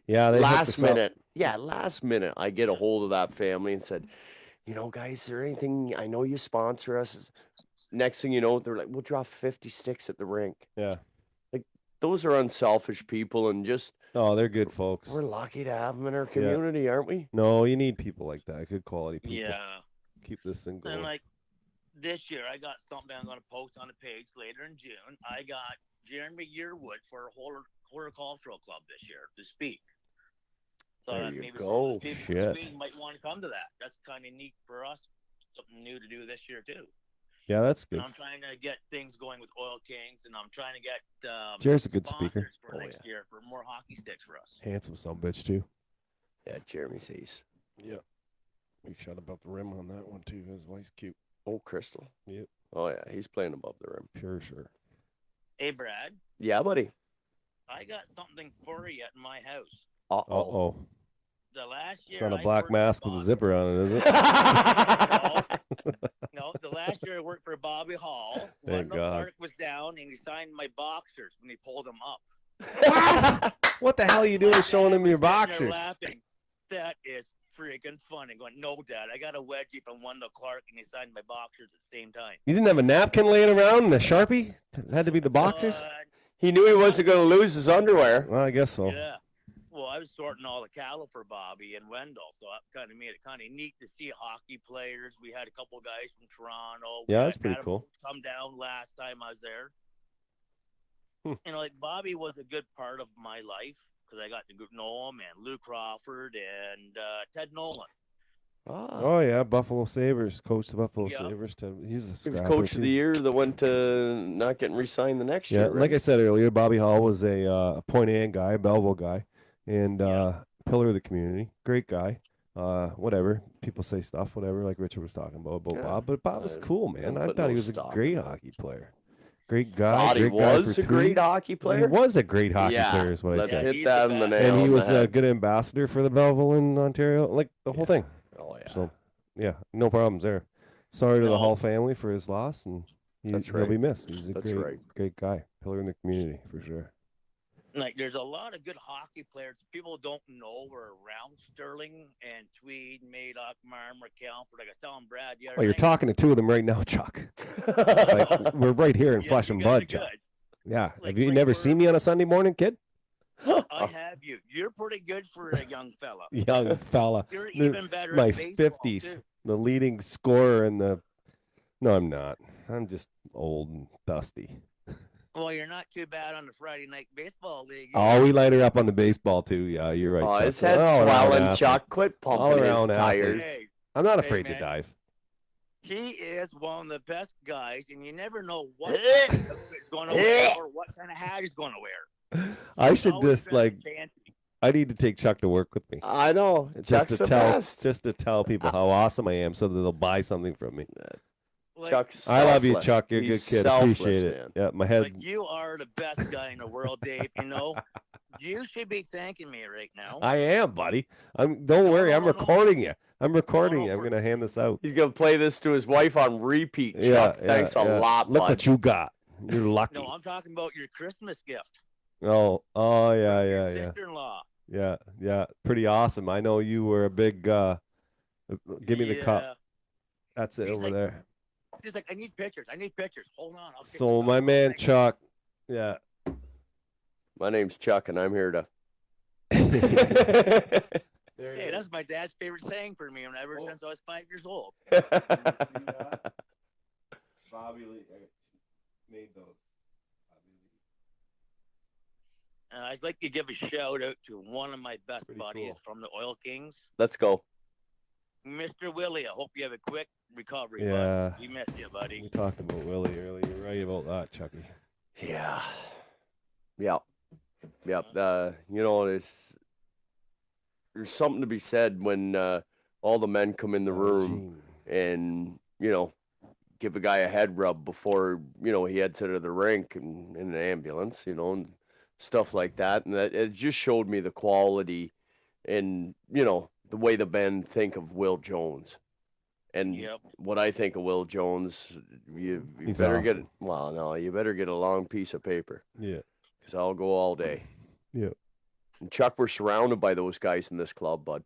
Yeah, they hooked last us up. minute. Yeah, last minute, I get a hold of that family and said, guys, is there anything? I know you sponsor us. Next thing you know, they're like, we'll drop 50 sticks at the rink. Yeah. Like, those are unselfish people, and just Oh, they're good folks. we're lucky to have them in our community, aren't we? No, you need people like that. Good quality people. Yeah. Keep this thing going. And like this year, I got something I'm going to post on the page later in June. I got Jeremy Yearwood for Horticultural Club this year to speak. So There that you maybe go. some of the people Shit. in Sweden might want to come to that. That's kind of neat for us. Something new to do this year too. Yeah, that's good. And I'm trying to get things going with Oil Kings, and I'm trying to get Jared's a good speaker. sponsors for next year for more hockey sticks for us. Handsome son of a bitch too. Yeah, Jeremy's ace. Yeah. We shot above the rim on that one too. His wife's cute. Oh, Crystal. Yep. Oh, yeah, he's playing above the rim. Pure sure. Hey, Brad, Yeah, buddy. I got something for you at my house. Uh oh. The last It's year not a I black worked mask for with a zipper on it, is it? No, the last year I worked for Bobby Hall. Thank Wendell God. Clark was down, and he signed my boxers when he pulled them up. What the hell are you doing showing him your They're boxers? laughing. That is freaking looking funny, going, "No, Dad, I got a wedgie from Wendell Clark, and he signed my boxers at the same time." You didn't have a napkin laying around and a Sharpie? It had to be the boxers? He knew he wasn't going to lose his underwear. Well, I guess so. Yeah. Well, I was sorting all the cattle for Bobby and Wendell, so that kind of made it kind of neat to see hockey players. We had a couple guys from Toronto. Yeah, We that's had pretty Adam cool. Come down last time I was there. Hmm. You know, like Bobby was a good part of my life because I got to know him and Lou Crawford and Ted Nolan. Oh, yeah, Buffalo Sabres. Coach the Buffalo Yeah. Sabres. He's a He was scrapper, coach of too. the year that went to not getting re-signed the next Yeah, year. like I said earlier, Bobby Hall was a Point Anne guy, a Belleville guy, and pillar of the community. Great guy. Whatever. People say stuff, whatever, like Richard was talking about Yeah. Bob. But Bob was cool, man. don't I put thought no he was a stock great in hockey player. Great guy. Thought he great guy was for a great two. hockey player? He was a great hockey Yeah, player, is what I let's said. hit that on the nail And he on was the a head. good ambassador for the Belleville in Ontario, like the whole thing. Oh, yeah. So, yeah, no problems there. Sorry to the Hall family for his loss, and That's he'll right. be missed. He's a That's great, right. great guy, pillar in the community for sure. Like, there's a lot of good hockey players. People don't know were around Sterling and Tweed, Madoc, Marmor, Calford. Like I was telling Brad, Well, you're talking to two of them right now, Chuck. Like, we're right here in flesh and blood, Chuck. Yeah. Have you never seen me on a Sunday morning, kid? I have you. You're pretty good for a young fella. Young fella. You're even better My at baseball, 50s. too. The leading scorer in the. No, I'm not. I'm just old and dusty. Well, you're not too bad on the Friday night baseball league. Oh, we light her up on the baseball too. Yeah, you're right. Oh, Chuck. his head's All around swelling, athlete. Chuck. Quit pumping All his around tires. athlete. I'm not Hey, afraid to man. dive. He is one of the best guys, and you never know what kind of outfit he's going to wear or what kind of hat he's going to wear. I should always just dressed like. fancy. I need to take Chuck to work with me. I know. Just Chuck's to the tell, best. just to tell people how awesome I am, so that they'll buy something from me. Chuck's I love you, selfless. Chuck. You're a He's good kid. selfless, Appreciate it. man. Yeah, my head. Like, you are the best guy in the world, Dave. You know, you should be thanking me right now. I am, buddy. Don't worry. I'm recording you. I'm recording you. I'm gonna hand this out. He's going to play this to his wife on repeat, Chuck. Yeah, Thanks a yeah. lot, Look bud. what you got. You're lucky. No, I'm talking about your Christmas gift. Oh, yeah. Sister-in-law. Yeah. Pretty awesome. I know you were a big. Give me the Yeah. cup. That's it He's over like- there. He's like, I need pictures. Hold on. I'll get So my man Chuck. Yeah. My name's Chuck, and I'm here to. Hey, that's my dad's favorite saying for me ever since I was 5 years old. Bobby Lee made those. I'd like to give a shout out to one of my best buddies from the Oil Kings, Let's go. Mr. Willie. I hope you have a quick recovery. Yeah. Bud. We miss you, buddy. We talked about Willie earlier. You're right about that, Chucky. Yeah. Yep. You know, there's something to be said when all the men come in the room and, you know, give a guy a head rub before, you know, he heads out of the rink and in an ambulance, you know, and stuff like that. And that it just showed me the quality and, you know, the way the men think of Will Jones. And what I think of Will Jones, you He's better get awesome. well, no, you better get a long piece of paper. Yeah. Because I'll go all day. Yeah. And Chuck, we're surrounded by those guys in this club, bud.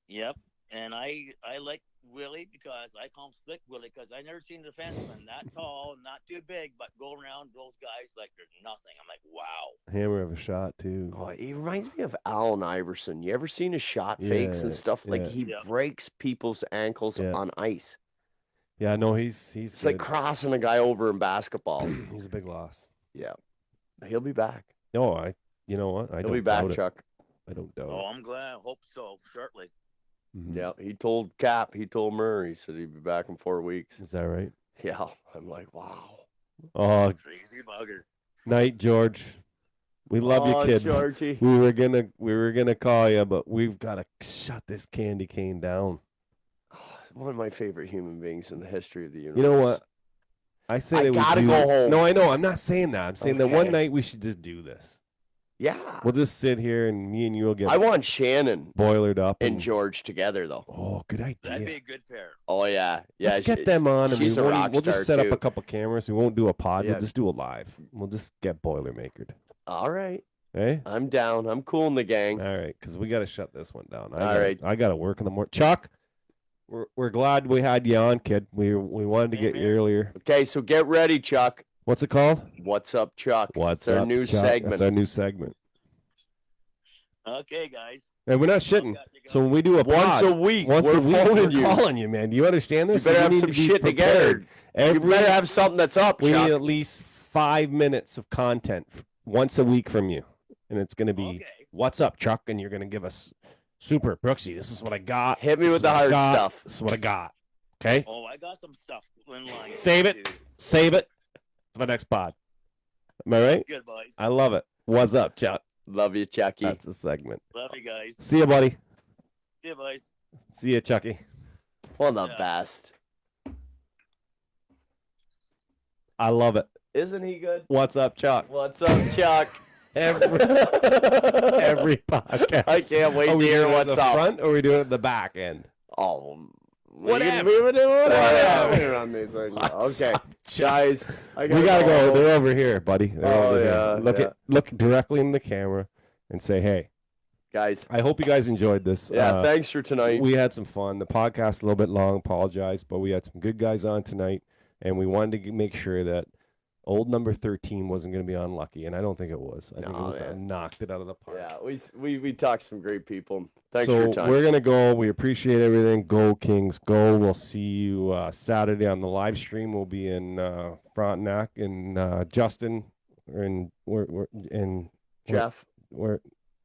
Yep. And I like Willie because I call him Slick Willie because I never seen a defenseman that tall, not too big, but go around those guys like there's nothing. I'm like, wow. Hammer of a shot too. Oh, he reminds me of Allen Iverson. You ever seen his shot fakes and stuff? Like yeah. he breaks people's ankles on ice. Yeah, no, he's It's like good. crossing a guy over in basketball. He's a big loss. Yeah. He'll be back. No, you know what? I He'll don't be back, doubt it. Chuck. I don't doubt Oh, I'm glad. I hope so. Shortly. it. Yeah, he told Cap, he told Murray, he said he'd be back in 4 weeks. Is that right? Yeah, I'm like, wow. Oh, Crazy bugger. night, George. We love Oh, you, kid. Georgie. We were gonna call you, but we've got to shut this candy cane down. One of my favorite human beings in the history of the universe. You know what? I say I that we gotta do- go home. No, I know. I'm not saying that. I'm saying that one Okay. night we should just do this. Yeah. We'll just sit here and me and you will get I want Shannon boilered up and George together, though. Oh, good idea. That'd be a good pair. Oh, yeah. Yeah. Let's get them on, and she's a rock we'll just star, set too. up a couple cameras. We won't do a pod. Yeah. We'll just do a live. We'll just get Boilermakered. All right. Hey, I'm down. I'm cool in the gang. all right, because we got to shut this one down. All right. I got to work in the morning. Chuck, we're glad we had you on, kid. We wanted to get you earlier. Okay, so get ready, Chuck. What's it called? What's up, Chuck? What's It's our up, new Chuck? segment. That's our new segment. Okay, guys. And we're not shitting. So when we do a Once pod, a week, once we're a week, phoning we're you. calling you, man. Do you understand You this? better have need some to be shit prepared. together. You better have something that's up, We Chuck. need at least 5 minutes of content once a week from you, and it's going to be "What's up, Chuck?" and you're going to give us super Brooksy. This is what I got. Hit me This with is the what I hard got. stuff. This is what I got. Okay. Oh, I got some stuff in line. Save it. Save it for the next pod. Am I right? Good, boys. I love it. What's up, Chuck? Love you, Chucky. That's a segment. Love you guys. See you, buddy. See you, boys. See you, Chucky. Well, the best. I love it. Isn't he good? What's up, Chuck? What's up, Chuck? Every podcast. I can't wait Are to we hear doing it at what's the up. front, or are we doing it at the back end? Oh, Whatever. Whatever. Whatever. On these things. What's Okay, up, Chuck? guys. We gotta go. They're over here, buddy. They're Oh, over yeah, here. Look yeah. look directly in the camera and say, "Hey, guys." I hope you guys enjoyed this. Yeah, thanks for tonight. We had some fun. The podcast a little bit long. Apologize, but we had some good guys on tonight, and we wanted to make sure that old number 13 wasn't going to be unlucky, and I don't think it was. I think it was knocked it out of the park. Yeah, we talked to some great people. Thanks so for your time. we're gonna go. We appreciate everything. Go Kings, go! We'll see you Saturday on the live stream. We'll be in Frontenac, and Justin, and we're in Jeff. Where?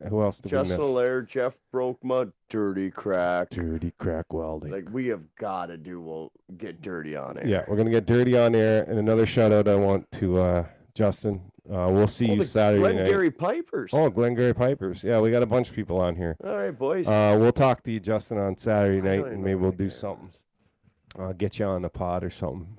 Who else did Justin we miss? Allaire, Jeff Brokema, Dirty Crack. Dirty Crack Welding. Like we have got to do. We'll get dirty on it. Yeah, we're gonna get dirty on air. And another shout out I want to Justin. We'll see you the Saturday night. Glengarry Pipers. Oh, Glengarry Pipers. Yeah, we got a bunch of people on here. All right, boys. We'll talk to you, Justin, on Saturday night, don't and know maybe we'll do something. Get you on the pod or something.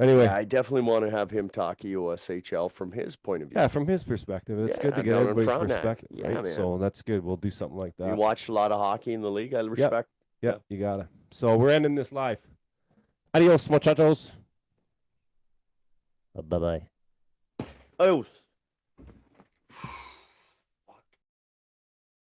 Anyway, Yeah, I definitely want to have him talk USHL from his point of view. yeah, from his perspective, it's good to Yeah, get down in everybody's Frontenac. perspective. Yeah, right? man. So that's good. We'll do something like that. You watched a lot of hockey in the league. I respect. Yeah, you gotta. So we're ending this live. Adios, muchachos. Bye bye. Adios.